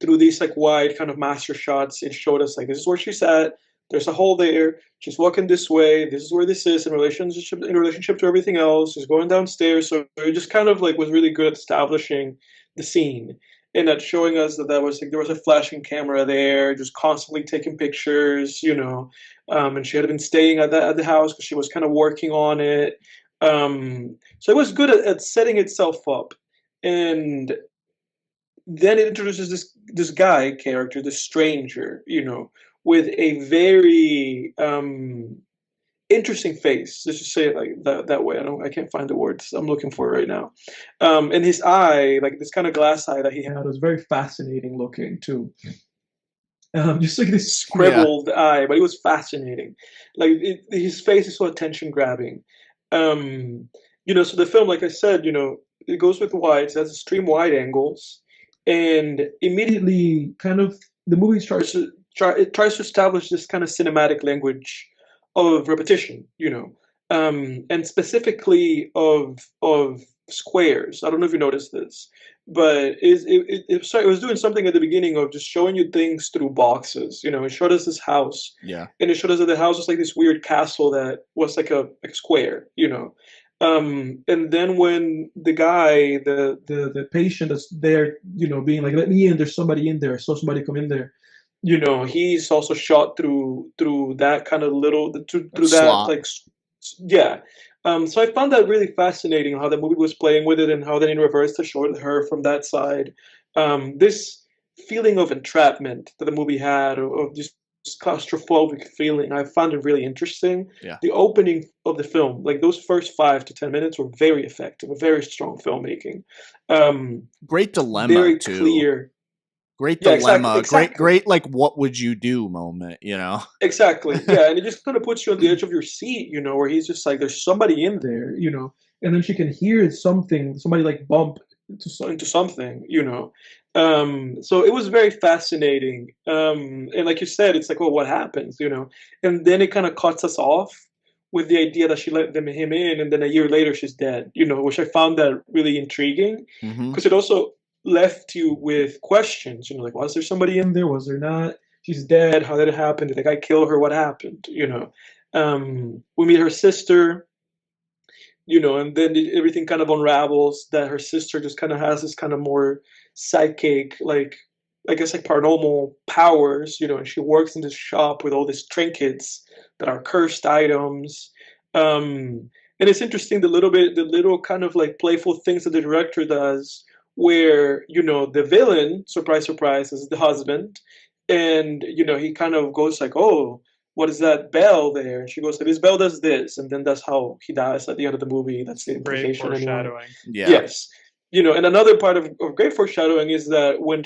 these like wide kind of master shots, it showed us like, this is where she's at. There's a hole there. She's walking this way. This is where this is in relationship to everything else. She's going downstairs. So it just kind of like was really good at establishing the scene, and at showing us that was like there was a flashing camera there, just constantly taking pictures, and she had been staying at the house because she was kind of working on it. So it was good at setting itself up, and then it introduces this guy character, the stranger, with a very interesting face. Let's just say it like that way. I can't find the words I'm looking for right now. And his eye, like this kind of glass eye that he had, was very fascinating looking too. Just like this scribbled eye, but it was fascinating. Like his face is so attention grabbing. So the film, like I said, it goes with wides, it has extreme wide angles, and immediately kind of the movie it tries to establish this kind of cinematic language of repetition, and specifically of squares. I don't know if you noticed this, but it was doing something at the beginning of just showing you things through boxes. It showed us this house, and it showed us that the house was like this weird castle that was like a square, and then when the guy, the patient that's there, being like, "Let me in, there's somebody in there, I saw somebody come in there," he's also shot through that kind of through that, like, yeah. So I found that really fascinating how the movie was playing with it, and how then in reverse to show her from that side. This feeling of entrapment that the movie had, of just claustrophobic feeling, I found it really interesting. Yeah. The opening of the film, like those first 5 to 10 minutes, were very effective, a very strong filmmaking. Great dilemma, very too. Clear. Great dilemma. Exactly. Great, like, what would you do moment, Exactly. Yeah, and it just kind of puts you on the edge of your seat, where he's just like, there's somebody in there, and then she can hear somebody like bump into something, So it was very fascinating. And like you said, it's like, well, what happens, And then it kind of cuts us off with the idea that she let him in, and then a year later she's dead, which I found that really intriguing, because it also left you with questions, like, was there somebody in there? Was there not? She's dead. How did it happen? Did the guy kill her? What happened? We meet her sister, and then everything kind of unravels, that her sister just kind of has this kind of more psychic, like, I guess, like paranormal powers, and she works in this shop with all these trinkets that are cursed items. And it's interesting, the little kind of like playful things that the director does, where the villain, surprise surprise, is the husband, and he kind of goes like, "Oh, what is that bell there?" And she goes, "This bell does this," and then that's how he dies at the end of the movie. That's the implication. Great foreshadowing. Yeah. Yes. And another part of great foreshadowing is that when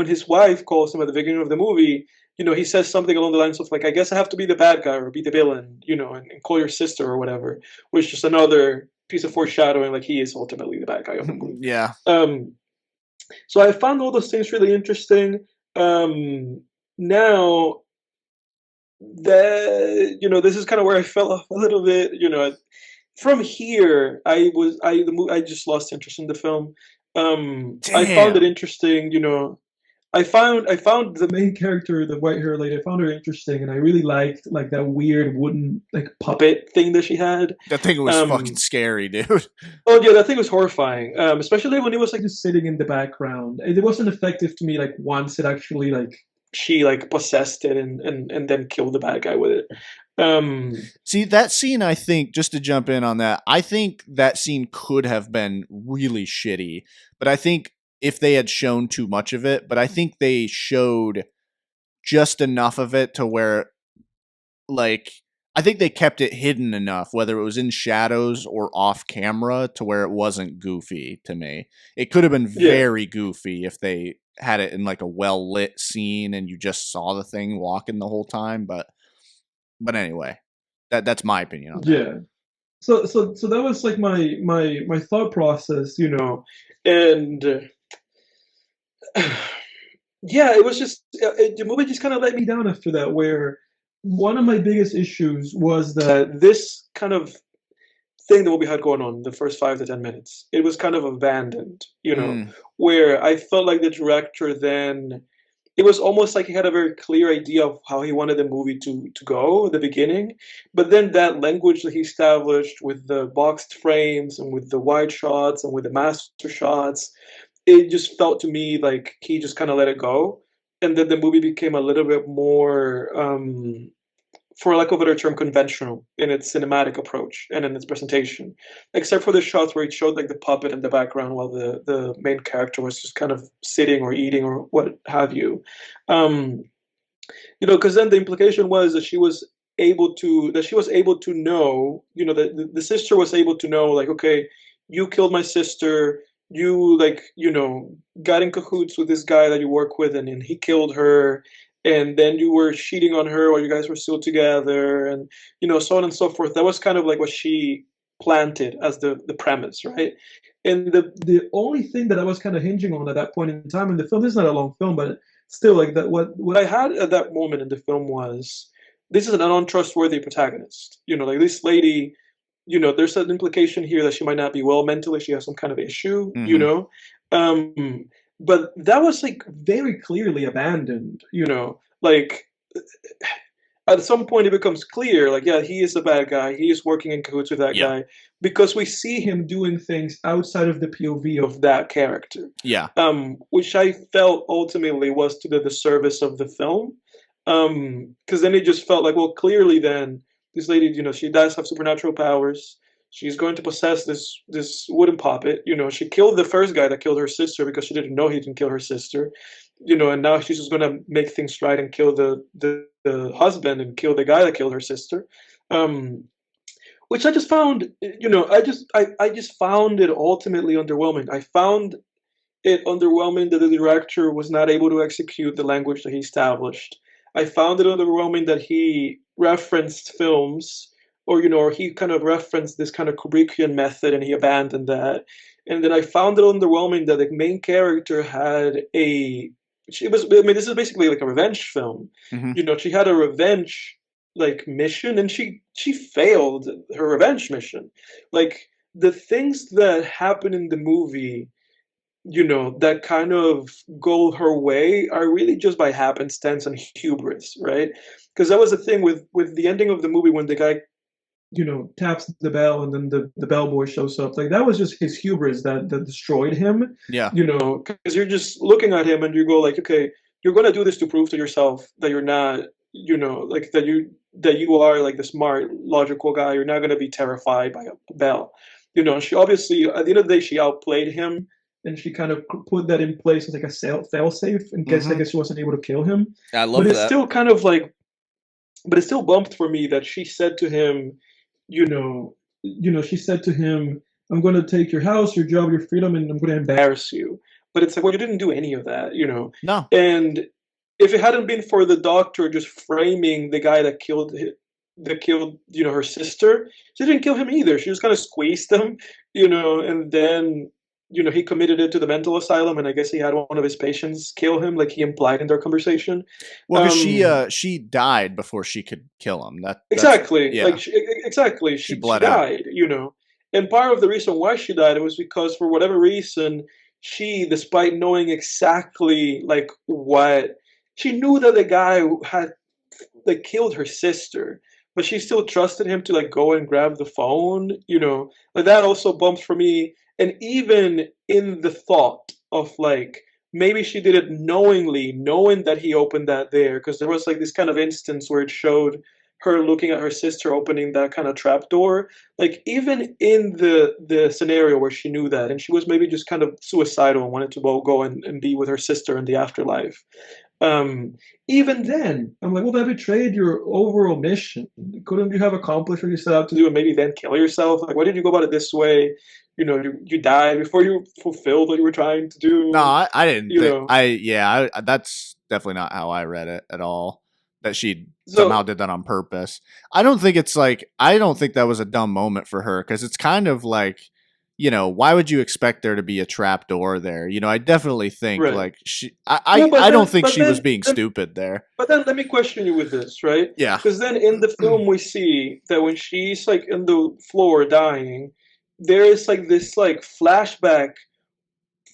his wife calls him at the beginning of the movie, he says something along the lines of like, "I guess I have to be the bad guy or be the villain, and call your sister or whatever," which is just another piece of foreshadowing, like he is ultimately the bad guy of the movie. Yeah. So I found all those things really interesting. Now that this is kind of where I fell off a little bit. From here, I just lost interest in the film. I found it interesting. I found the main character, the white hair lady. I found her interesting, and I really liked like that weird wooden like puppet thing that she had. That thing was fucking scary, dude. Oh yeah, that thing was horrifying. Especially when it was like just sitting in the background. It wasn't effective to me. Like once it actually like she like possessed it and then killed the bad guy with it. See, that scene, I think, just to jump in on that, I think that scene could have been really shitty, but I think if they had shown too much of it, but I think they showed just enough of it to where, like, I think they kept it hidden enough, whether it was in shadows or off camera, to where it wasn't goofy to me. It could have been very goofy if they had it in like a well-lit scene and you just saw the thing walking the whole time, but anyway, that's my opinion on that. Yeah. So that was like my thought process, and yeah, it was just the movie just kind of let me down after that. Where one of my biggest issues was that this kind of thing that we had going on the first 5 to 10 minutes, it was kind of abandoned, where I felt like the director then. It was almost like he had a very clear idea of how he wanted the movie to go at the beginning. But then that language that he established with the boxed frames and with the wide shots and with the master shots, it just felt to me like he just kind of let it go. And then the movie became a little bit more for lack of a better term, conventional in its cinematic approach and in its presentation, except for the shots where it showed like the puppet in the background while the main character was just kind of sitting or eating or what have you. Um, because then the implication was that she was able to know, that the sister was able to know, like, okay, you killed my sister, you like, got in cahoots with this guy that you work with, and he killed her, and then you were cheating on her while you guys were still together, and so on and so forth. That was kind of like what she planted as the premise, right? And the only thing that I was kind of hinging on at that point in time in the film, this is not a long film, but still, like, that, what I had at that moment in the film was, this is an untrustworthy protagonist. Like, this lady, there's an implication here that she might not be well mentally. She has some kind of issue, but that was like very clearly abandoned, like, at some point it becomes clear, like, yeah, he is a bad guy. He is working in cahoots with that guy, because we see him doing things outside of the POV of that character. Yeah. Which I felt ultimately was to the disservice of the film. Because then it just felt like, well, clearly then this lady, she does have supernatural powers. She's going to possess this wooden puppet. She killed the first guy that killed her sister because she didn't know he didn't kill her sister. And now she's just going to make things right and kill the husband and kill the guy that killed her sister. Which I just found, I just found it ultimately underwhelming. I found it underwhelming that the director was not able to execute the language that he established. I found it underwhelming that he referenced films, or he kind of referenced this kind of Kubrickian method and he abandoned that. And then I found it underwhelming that the main character had this is basically like a revenge film. She had a revenge like mission, and she failed her revenge mission. Like, the things that happen in the movie, that kind of go her way are really just by happenstance and hubris, right? Because that was the thing with the ending of the movie when the guy, taps the bell and then the bellboy shows up. Like, that was just his hubris that destroyed him. Yeah. Because you're just looking at him and you go like, okay, you're going to do this to prove to yourself that you're not, like, that you are like the smart, logical guy. You're not going to be terrified by a bell. She obviously, at the end of the day, she outplayed him. And she kind of put that in place as like a fail-safe in case, I guess, she wasn't able to kill him. I love that. But it's still kind of like, but it still bumped for me that she said to him, she said to him, I'm going to take your house, your job, your freedom, and I'm going to embarrass you. But it's like, well, you didn't do any of that, No. And if it hadn't been for the doctor just framing the guy that killed her sister, she didn't kill him either. She just kind of squeezed him, and then he committed it to the mental asylum, and I guess he had one of his patients kill him, like he implied in their conversation. Well, because she died before she could kill him. Exactly. Yeah. Like exactly. She bled died, And part of the reason why she died was because, for whatever reason, she, despite knowing exactly like what she knew, that the guy had like killed her sister, but she still trusted him to like go and grab the phone, Like, that also bumped for me. And even in the thought of like, maybe she did it knowingly, knowing that he opened that there, because there was like this kind of instance where it showed her looking at her sister opening that kind of trap door. Like, even in the scenario where she knew that, and she was maybe just kind of suicidal and wanted to go and be with her sister in the afterlife. Even then, I'm like, well, that betrayed your overall mission. Couldn't you have accomplished what you set out to do and maybe then kill yourself? Like, why did you go about it this way? You died before you fulfilled what you were trying to do. No, I didn't. That's definitely not how I read it at all. That she somehow did that on purpose. I don't think that was a dumb moment for her, because it's kind of like, why would you expect there to be a trap door there? I definitely think like I don't think she was being stupid there. But then let me question you with this, right? Yeah. Because then in the film we see that when she's like in the floor dying, there is like this like flashback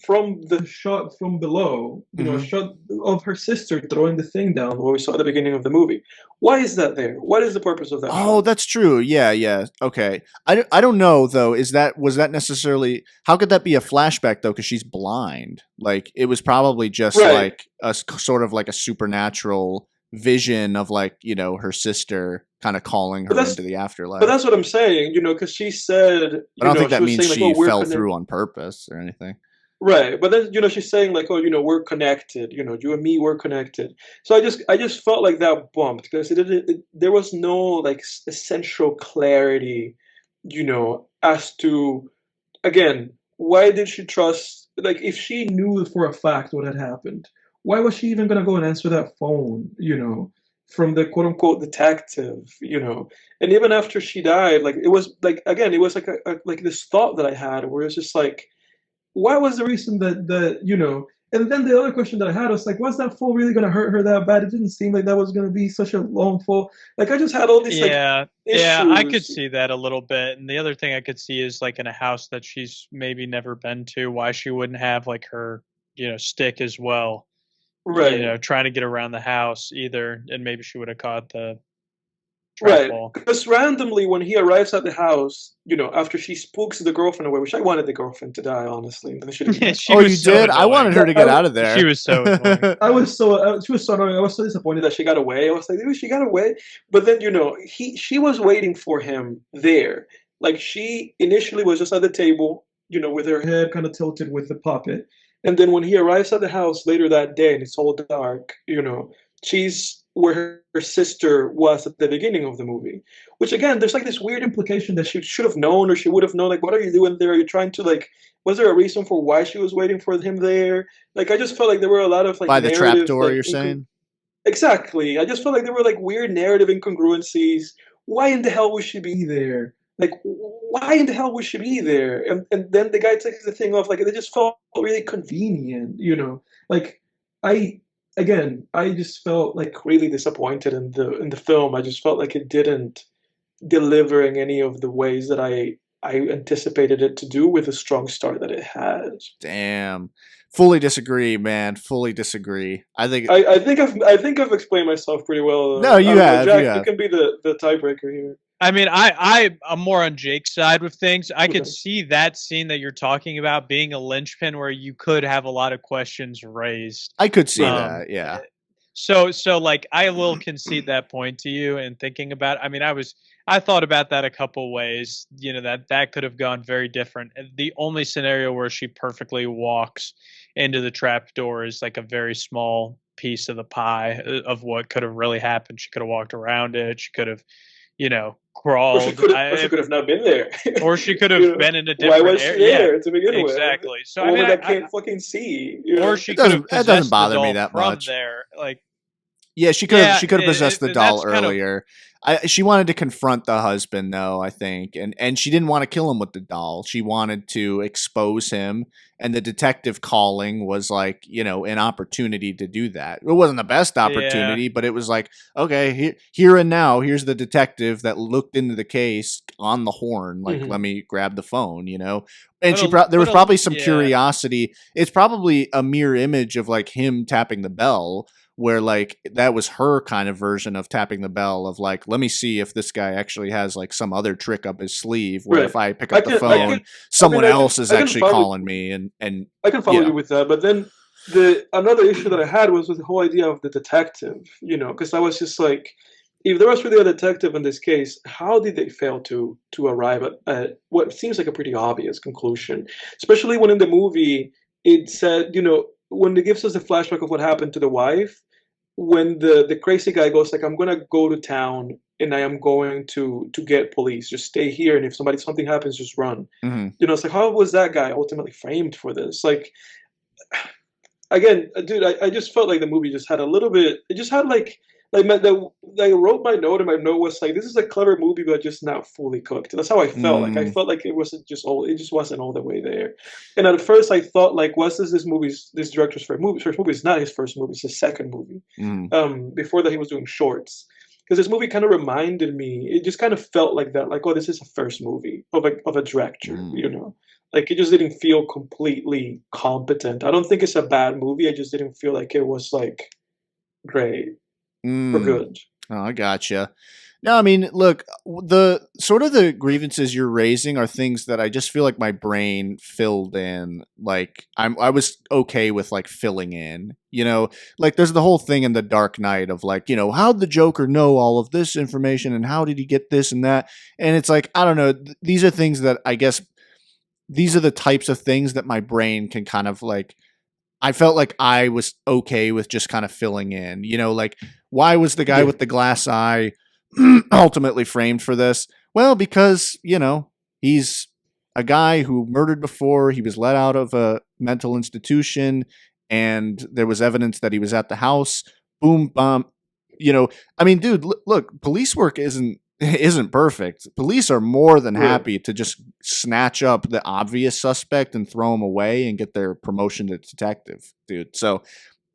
from the shot from below, a shot of her sister throwing the thing down, what we saw at the beginning of the movie. Why is that there? What is the purpose of that? Oh, that's true. Yeah. Okay. I don't know though. Was that necessarily? How could that be a flashback though? Because she's blind. Like, it was probably just like a sort of like a supernatural vision of like, her sister kind of calling But her that's into the afterlife. but that's what I'm saying, because she said, I don't think that she was means saying, like, she "Oh, we're fell connected." through on purpose or anything. Right, but then she's saying like, "Oh, we're connected. You and me, we're connected." So I just felt like that bumped because there was no like essential clarity, as to, again, why did she trust? Like, if she knew for a fact what had happened, why was she even gonna go and answer that phone? From the quote unquote detective. And even after she died, like, it was like, again, it was like like this thought that I had where it's just like, why was the reason that. And then the other question that I had was like, was that fall really going to hurt her that bad? It didn't seem like that was going to be such a long fall. Like, I just had all these Yeah, issues. I could see that a little bit. And the other thing I could see is like in a house that she's maybe never been to, why she wouldn't have like her, stick as well. Right. Trying to get around the house either, and maybe she would have caught the trap Right, ball. because randomly when he arrives at the house, after she spooks the girlfriend away, which I wanted the girlfriend to die, honestly. And then she didn't. She Oh, was you so did? I wanted her to get out of there. She was so annoying. She was so annoying. I was so disappointed that she got away. I was like, dude, she got away. But then, she was waiting for him there. Like, she initially was just at the table, with her head kind of tilted with the puppet. And then when he arrives at the house later that day and it's all dark, she's where her sister was at the beginning of the movie. Which, again, there's like this weird implication that she should have known, or she would have known, like, what are you doing there? Are you trying to, like, was there a reason for why she was waiting for him there? Like, I just felt like there were a lot of, like, By the trapdoor, like, you're saying? Exactly. I just felt like there were, like, weird narrative incongruencies. Why in the hell would she be there? Like, why in the hell would she be there? And then the guy takes the thing off. Like, it just felt really convenient, Like, I just felt like really disappointed in the film. I just felt like it didn't deliver in any of the ways that I anticipated it to do with the strong start that it had. Damn. Fully disagree, man. Fully disagree. I think I think I've explained myself pretty well. No, you have. Jack, you can be the tiebreaker here. I mean, I'm more on Jake's side with things. I could see that scene that you're talking about being a linchpin where you could have a lot of questions raised. I could see that, yeah. So like, I will concede that point to you and thinking about it. I mean, I thought about that a couple ways, that could have gone very different. The only scenario where she perfectly walks into the trap door is like a very small piece of the pie of what could have really happened. She could have walked around it. She could have, crawled. Or she could have not been there. Or she could have been in a different area. Why was she there to begin with? Exactly. So I mean, I can't fucking see. Or she could have possessed that doesn't bother the doll me that from much. There, like. Yeah, she could have possessed the doll earlier. She wanted to confront the husband, though, I think, and she didn't want to kill him with the doll. She wanted to expose him, and the detective calling was like, an opportunity to do that. It wasn't the best opportunity, but it was like, okay, here and now, here's the detective that looked into the case on the horn. Like, let me grab the phone, And there was probably some curiosity. It's probably a mirror image of like him tapping the bell, where like that was her kind of version of tapping the bell of like, let me see if this guy actually has like some other trick up his sleeve where if I pick up the phone, someone else is actually calling me. And I can follow you with that. But then another issue that I had was with the whole idea of the detective, because I was just like, if there was really a detective in this case, how did they fail to arrive at what seems like a pretty obvious conclusion? Especially when in the movie it said, when it gives us a flashback of what happened to the wife, when the crazy guy goes like, I'm gonna go to town and I am going to get police. Just stay here, and if something happens, just run. Mm-hmm. It's like, how was that guy ultimately framed for this? Like, again, dude, I just felt like the movie just had a little bit. It just had like I wrote my note, and my note was like, this is a clever movie, but just not fully cooked. That's how I felt. Like, I felt like it just wasn't all the way there. And at first I thought like, was this director's first movie? It's not his first movie, it's his second movie. Before that he was doing shorts. Because this movie kind of reminded me, it just kind of felt like that, like, oh, this is a first movie of a director, Like, it just didn't feel completely competent. I don't think it's a bad movie, I just didn't feel like it was like great. Or good. Oh, I gotcha. No, I mean, look, the sort of the grievances you're raising are things that I just feel like my brain filled in. Like I was okay with like filling in, like there's the whole thing in The Dark Knight of like, how'd the Joker know all of this information and how did he get this and that? And it's like, I don't know. These are things that I guess these are the types of things that my brain can kind of like, I felt like I was okay with just kind of filling in, like why was the guy with the glass eye ultimately framed for this? Well, because, he's a guy who murdered before. He was let out of a mental institution and there was evidence that he was at the house. Boom, bomb. I mean, dude, look, police work isn't perfect. Police are more than happy to just snatch up the obvious suspect and throw him away and get their promotion to detective, dude. So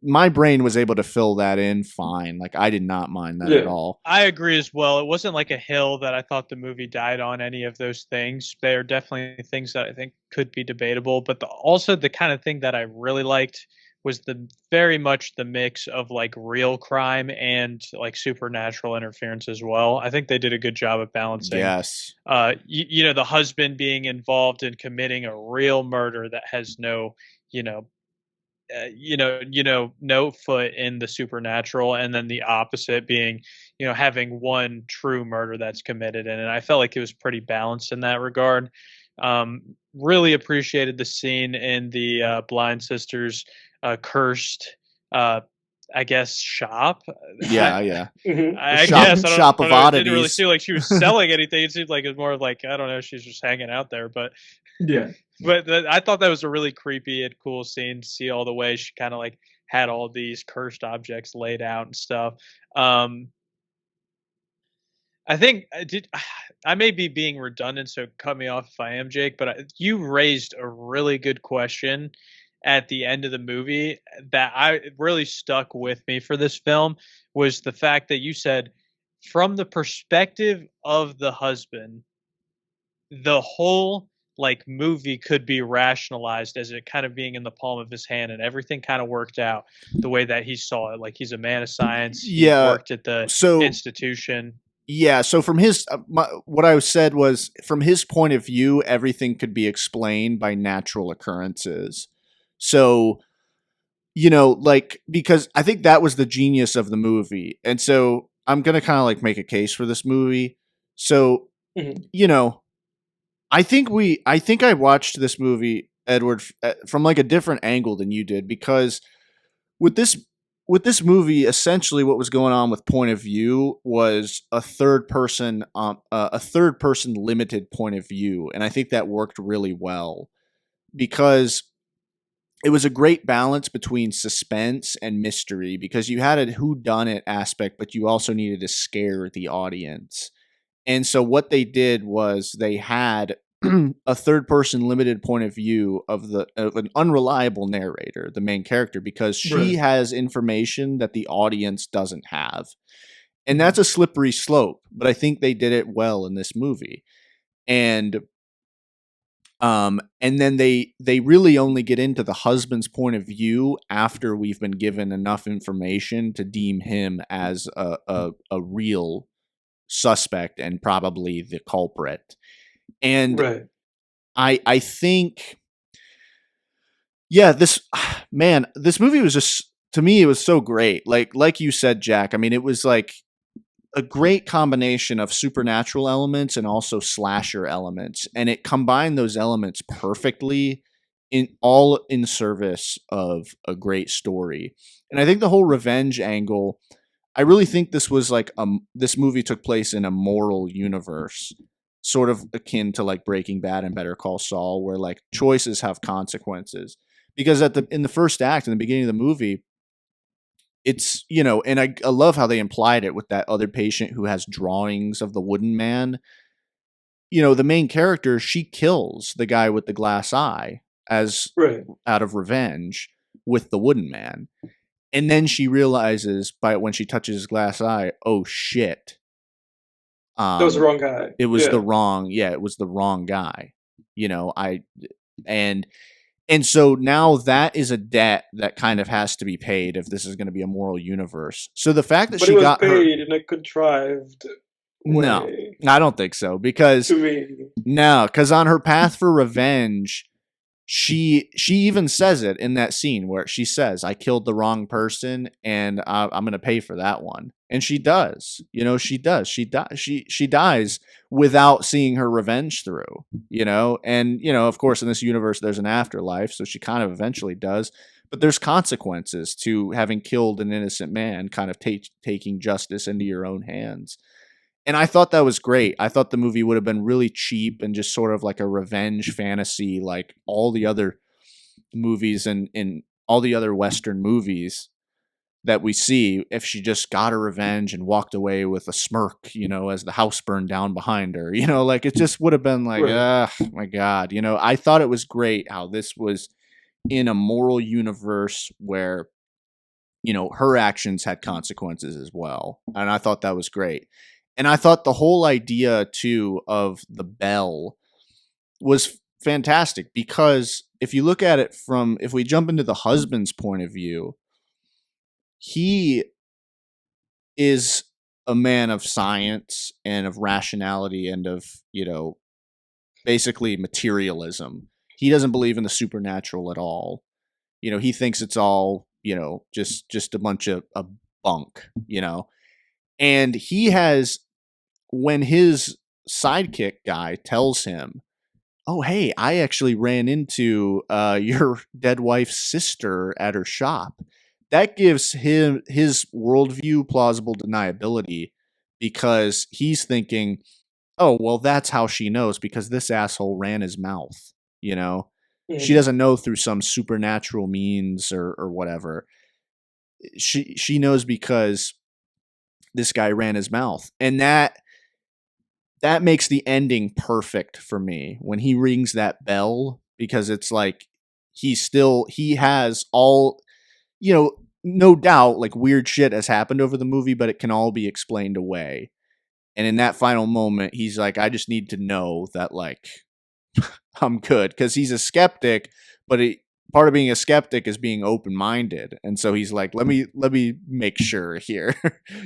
my brain was able to fill that in fine. Like I did not mind that at all. I agree as well. It wasn't like a hill that I thought the movie died on any of those things. They are definitely things that I think could be debatable, but also the kind of thing that I really liked was very much the mix of like real crime and like supernatural interference as well. I think they did a good job of balancing. Yes. The husband being involved in committing a real murder that has no, no foot in the supernatural, and then the opposite being, having one true murder that's committed in it. I felt like it was pretty balanced in that regard. Really appreciated the scene in the Blind Sisters cursed, I guess, shop. Yeah. I guess shop of oddities. It didn't really seem like she was selling anything. It seemed like it was more like, I don't know, she's just hanging out there. But yeah. But I thought that was a really creepy and cool scene to see all the way she kind of like had all these cursed objects laid out and stuff. I think I may be being redundant, so cut me off if I am, Jake, but you raised a really good question at the end of the movie that really stuck with me for this film, was the fact that you said, from the perspective of the husband, the whole like movie could be rationalized as it kind of being in the palm of his hand, and everything kind of worked out the way that he saw it. Like he's a man of science. He worked at the institution. Yeah, so from his, what I said was, from his point of view, everything could be explained by natural occurrences. So, like, because I think that was the genius of the movie. And so I'm going to kind of like make a case for this movie. So, I think I watched this movie, Edward, from like a different angle than you did, because with this movie, essentially what was going on with point of view was a third person limited point of view. And I think that worked really well because it was a great balance between suspense and mystery, because you had a whodunit aspect, but you also needed to scare the audience. And so what they did was they had a third person limited point of view of an unreliable narrator, the main character, because she has information that the audience doesn't have. And that's a slippery slope, but I think they did it well in this movie. And then they really only get into the husband's point of view after we've been given enough information to deem him as a real suspect and probably the culprit. And I think, this movie was just, to me, it was so great. Like you said, Jack, I mean, it was like a great combination of supernatural elements and also slasher elements. And it combined those elements perfectly in service of a great story. And I think the whole revenge angle, I really think this was like this movie took place in a moral universe, sort of akin to like Breaking Bad and Better Call Saul, where like choices have consequences. Because in the first act, in the beginning of the movie, it's, and I love how they implied it with that other patient who has drawings of the wooden man. The main character, she kills the guy with the glass eye as out of revenge with the wooden man. And then she realizes when she touches his glass eye, oh shit. That was the wrong guy. It was it was the wrong guy. And so now that is a debt that kind of has to be paid if this is going to be a moral universe. So the fact that she got paid in a contrived No, way. I don't think so, because To me, on her path for revenge, she even says it in that scene where she says, "I killed the wrong person, and I'm going to pay for that one." And she does. She does. She dies without seeing her revenge through. And of course, in this universe, there's an afterlife, so she kind of eventually does. But there's consequences to having killed an innocent man, kind of taking justice into your own hands. And I thought that was great. I thought the movie would have been really cheap and just sort of like a revenge fantasy, like all the other movies and in all the other Western movies that we see, if she just got her revenge and walked away with a smirk, as the house burned down behind her, like it just would have been like, right. my God, I thought it was great how this was in a moral universe where, her actions had consequences as well. And I thought that was great. And I thought the whole idea, too, of the bell was fantastic, because if you look at it if we jump into the husband's point of view, he is a man of science and of rationality and of, basically materialism. He doesn't believe in the supernatural at all. He thinks it's all, just a bunch of bunk, and he has, when his sidekick guy tells him, "Oh, hey, I actually ran into your dead wife's sister at her shop," that gives him his worldview plausible deniability, because he's thinking, "Oh, well, that's how she knows, because this asshole ran his mouth." She Mhm. doesn't know through some supernatural means or whatever. She knows because this guy ran his mouth, and that makes the ending perfect for me when he rings that bell, because it's like he has all, no doubt, like, weird shit has happened over the movie, but it can all be explained away. And in that final moment, he's like, "I just need to know that, like, I'm good," because he's a skeptic, but part of being a skeptic is being open-minded, and so he's like, let me make sure here.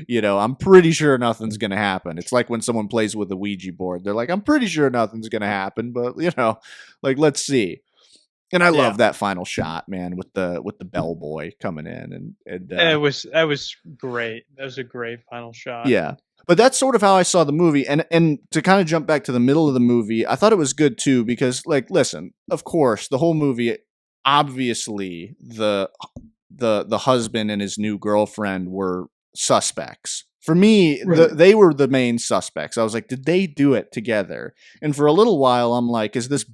I'm pretty sure nothing's gonna happen. It's like when someone plays with a Ouija board, they're like, "I'm pretty sure nothing's gonna happen, but like, let's see." And I love that final shot, man, with the bellboy coming in, and That was great. That was a great final shot. yeah. But that's sort of how I saw the movie. And to kind of jump back to the middle of the movie, I thought it was good too, because, like, listen, of course, the whole movie, obviously the husband and his new girlfriend were suspects. For me, Right. they were the main suspects. I was like, did they do it together? And for a little while, I'm like, is this,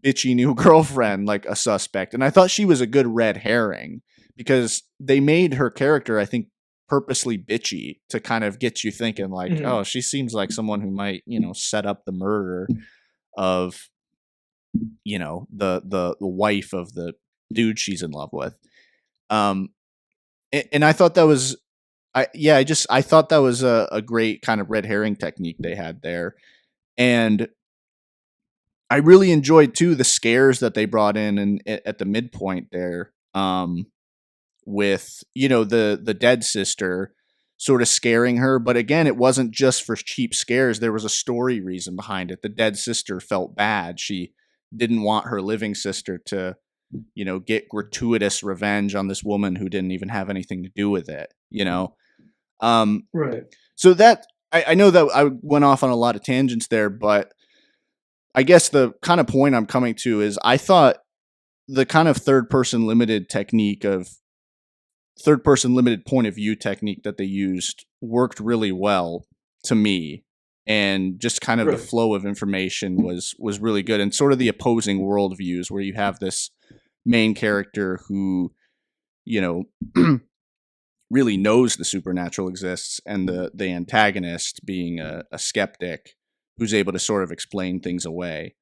bitchy new girlfriend like a suspect? And I thought she was a good red herring, because they made her character, I think, purposely bitchy to kind of get you thinking, like, Mhm. oh, she seems like someone who might, set up the murder of, the wife of the dude she's in love with. And I thought that was, I thought that was a great kind of red herring technique they had there. And I really enjoyed too the scares that they brought in and at the midpoint there, with, the dead sister sort of scaring her. But again, it wasn't just for cheap scares. There was a story reason behind it. The dead sister felt bad. She didn't want her living sister to, get gratuitous revenge on this woman who didn't even have anything to do with it. Um, Right. so that I know that I went off on a lot of tangents there, but I guess the kind of point I'm coming to is, I thought the kind of third person limited point of view technique that they used worked really well to me. And just kind of the Right. flow of information was really good, and sort of the opposing worldviews, where you have this main character who, really knows the supernatural exists, and the antagonist being a skeptic who's able to sort of explain things away.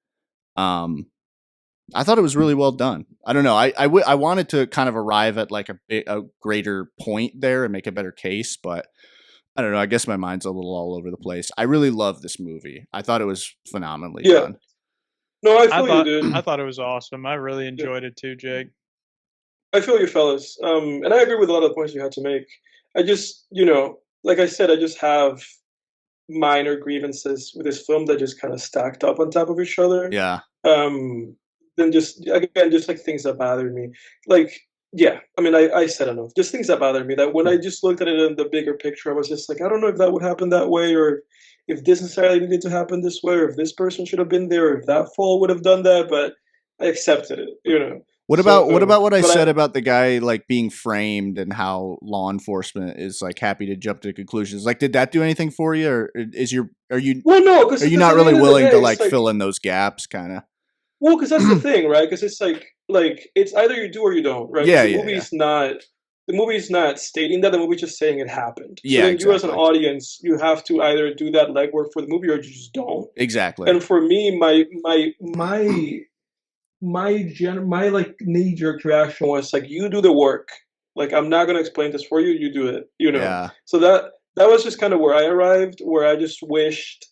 I thought it was really well done. I don't know. I wanted to kind of arrive at like a greater point there and make a better case, but I don't know. I guess my mind's a little all over the place. I really love this movie. I thought it was phenomenally Yeah. done. No, I I feel you, dude. thought it was awesome. I really enjoyed it too, Jake. I feel you, fellas. And I agree with a lot of the points you had to make. I just, like I said, I just have minor grievances with this film that just kind of stacked up on top of each other. Yeah. Then just again, just like things that bothered me. Like, yeah, I mean, I said enough. Just things that bothered me. That when I just looked at it in the bigger picture, I was just like, I don't know if that would happen that way, or if this necessarily needed to happen this way, or if this person should have been there, or if that fall would have done that. But I accepted it, you know. What about what I said about the guy like being framed and how law enforcement is like happy to jump to conclusions? Like, did that do anything for you, or are you well, no, because are you not really willing to like fill in those gaps, kind of? Well, because that's the thing, right? Because it's like it's either you do or you don't, right? Yeah, the movie's not stating that. The movie's just saying it happened. Yeah, so then exactly. You as an audience, you have to either do that legwork for the movie or you just don't. Exactly. And for me, my like knee-jerk reaction was like, you do the work. Like, I'm not gonna explain this for you. You do it. You know. Yeah. So that was just kind of where I arrived. Where I just wished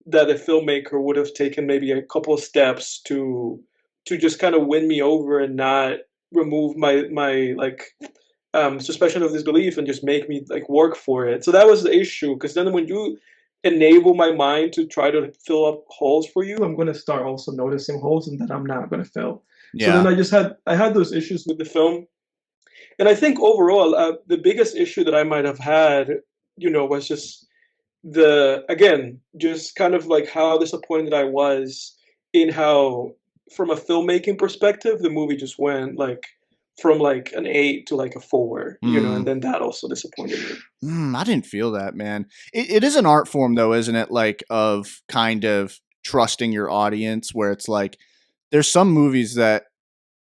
that the filmmaker would have taken maybe a couple of steps to just kind of win me over and not remove my like suspension of disbelief and just make me like work for it. So that was the issue, because then when you enable my mind to try to fill up holes for you, I'm going to start also noticing holes and that I'm not going to fill. Yeah. So then I had those issues with the film. And I think overall, the biggest issue that I might have had, you know, was just just kind of like how disappointed I was in how, from a filmmaking perspective, the movie just went like from like an 8 to like a 4, you know, and then that also disappointed me. I didn't feel that, man. It is an art form though, isn't it? Like, of kind of trusting your audience, where it's like, there's some movies that,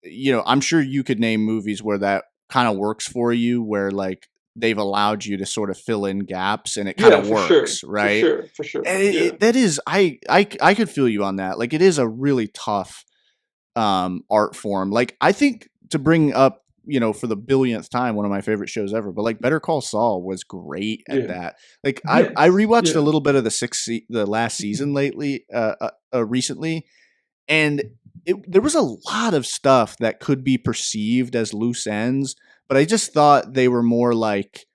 you know, I'm sure you could name movies where that kind of works for you, where like they've allowed you to sort of fill in gaps and it kind of works, right? For sure. And that is, I could feel you on that. Like, it is a really tough art form. Like, I think, to bring up, you know, for the billionth time, one of my favorite shows ever, but like Better Call Saul was great at that. Like, I rewatched a little bit of the last season recently, and there was a lot of stuff that could be perceived as loose ends, but I just thought they were more like,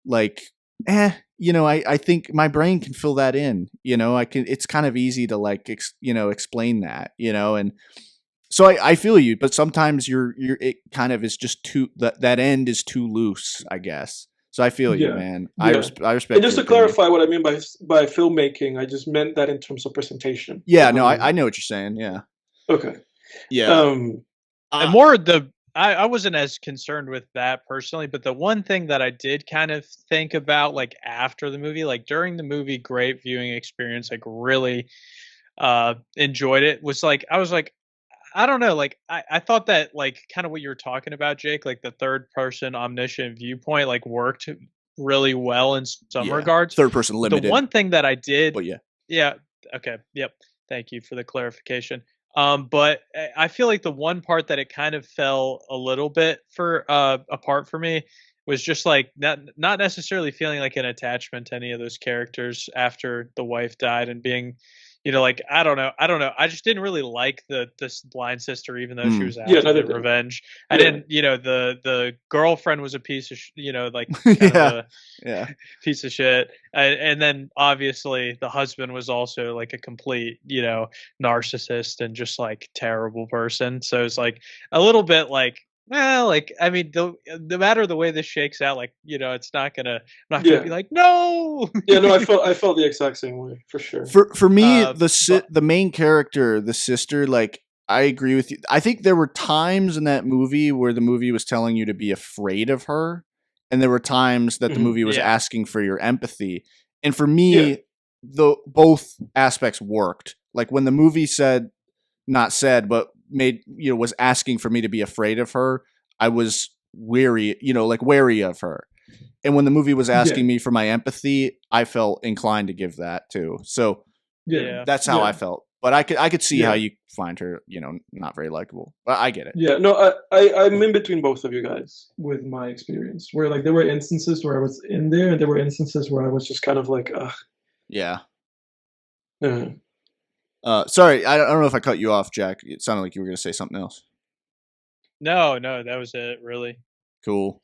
you know, I think my brain can fill that in, you know, it's kind of easy to like, explain that, you know, and so I feel you, but sometimes it kind of is just that end is too loose, I guess. So I feel you, man. I respect. And just to clarify what I mean by filmmaking, I just meant that in terms of presentation. Yeah, no, I know what you're saying. Yeah. Okay. Yeah. And more I wasn't as concerned with that personally, but the one thing that I did kind of think about, like after the movie, like during the movie, great viewing experience, like really enjoyed it, was like, I was like, I don't know, like I thought that like kind of what you were talking about, Jake, like the third person omniscient viewpoint like worked really well in some regards. Third person limited. The one thing that I did, but okay, yep. Thank you for the clarification. But I feel like the one part that it kind of fell a little bit apart for me was just like not necessarily feeling like an attachment to any of those characters after the wife died, and being, you know, like I don't know. I just didn't really like this blind sister, even though she was out to get revenge. I didn't, you know, the girlfriend was a piece of, you know, like kind of a piece of shit. And then obviously the husband was also like a complete, you know, narcissist and just like terrible person. So it's like a little bit like, well, like, I mean, no matter the way this shakes out, like, you know, I'm not gonna be like, no. Yeah, no, I felt the exact same way, for sure. For me, the main character, the sister, like, I agree with you. I think there were times in that movie where the movie was telling you to be afraid of her, and there were times that the movie was asking for your empathy. And for me, both aspects worked. Like, when the movie was asking for me to be afraid of her, I was wary of her. And when the movie was asking me for my empathy, I felt inclined to give that too. So that's how I felt. But I could see how you find her, you know, not very likable. But I get it. Yeah, no, I'm in between both of you guys with my experience, where like there were instances where I was in there, and there were instances where I was just kind of like, ugh. Yeah. Yeah. Sorry, I don't know if I cut you off, Jack. It sounded like you were going to say something else. No, that was it, really. Cool.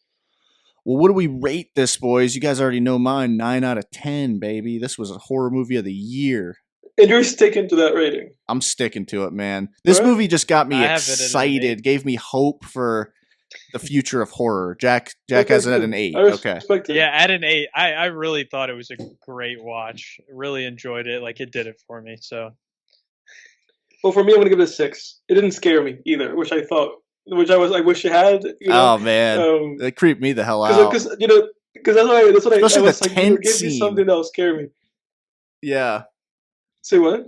Well, what do we rate this, boys? You guys already know mine. 9 out of 10, baby. This was a horror movie of the year. And you're sticking to that rating. I'm sticking to it, man. This Right. movie just got me I have it at an excited, 8. gave me hope for the future of horror. Jack has it at an 8. I Okay. respect it. Yeah, at an 8. I really thought it was a great watch. Really enjoyed it. Like, it did it for me. So, Well, for me, I'm gonna give it a 6. It didn't scare me either, which I wish it had. You know, Oh man, that creeped me the hell out. because that's what I Especially was the like. tent Give me scene. something that'll scare me. Yeah. Say what?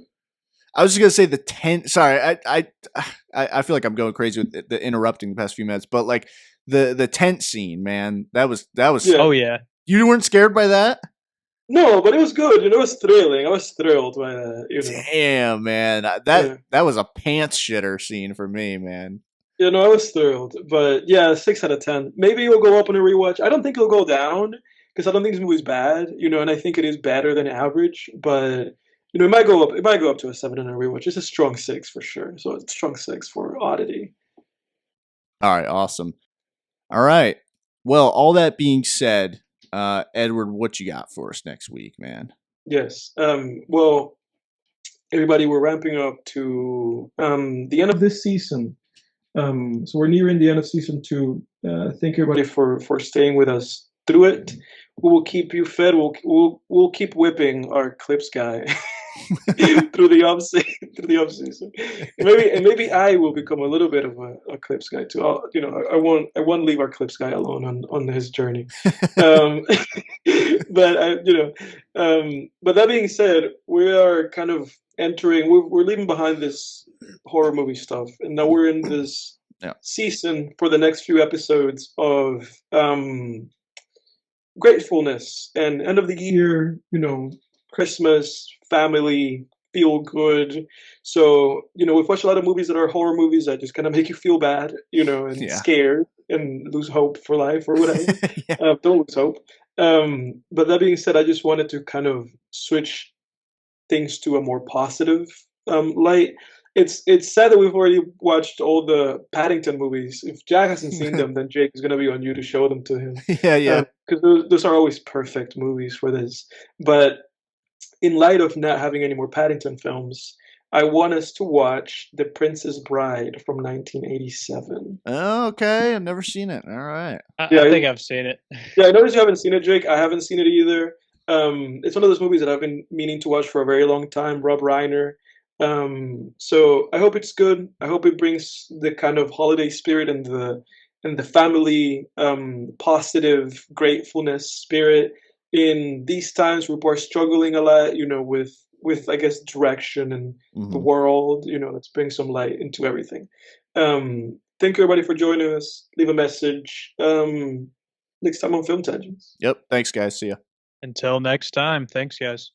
I was just gonna say the tent. Sorry, I feel like I'm going crazy with the interrupting the past few minutes, but like the tent scene, man, that was. Yeah. oh yeah. You weren't scared by that? No, but it was good. You know, it was thrilling. I was thrilled by that. You know. Damn, man, that was a pants shitter scene for me, man. You know, I was thrilled. But yeah, 6 out of 10. Maybe it'll go up on a rewatch. I don't think it'll go down because I don't think this movie's bad. You know, and I think it is better than average. But you know, it might go up. It might go up to a 7 on a rewatch. It's a strong 6 for sure. So it's a strong 6 for Oddity. All right, awesome. All right. Well, all that being said, Edward, what you got for us next week, man? Yes. Well, everybody, we're ramping up to the end of this season. So we're nearing the end of season 2. Thank everybody for staying with us through it. We will keep you fed. We'll keep whipping our clips guy through the off season. And maybe I will become a little bit of a clips guy too. I won't leave our clips guy alone on his journey. But but that being said, we are kind of entering. We're leaving behind this horror movie stuff, and now we're in this season for the next few episodes of gratefulness and end of the year. You know, Christmas, family, feel good. So we've watched a lot of movies that are horror movies that just kind of make you feel bad, and scared and lose hope for life or whatever. Don't lose hope. But that being said, I just wanted to kind of switch things to a more positive light. It's sad that we've already watched all the Paddington movies. If Jack hasn't seen them, then Jake is going to be on you to show them to him. Yeah. Because those are always perfect movies for this. But in light of not having any more Paddington films, I want us to watch The Princess Bride from 1987. Oh, okay, I've never seen it. All right. I think I've seen it. Yeah, I noticed you haven't seen it, Jake. I haven't seen it either. It's one of those movies that I've been meaning to watch for a very long time. Rob Reiner. So I hope it's good. I hope it brings the kind of holiday spirit and the family positive gratefulness spirit in these times where we're struggling a lot, with I guess direction and the world. Let's bring some light into everything. Thank you everybody for joining us. Leave a message next time on Film Tangents. Yep. Thanks, guys. See ya. Until next time. Thanks, guys.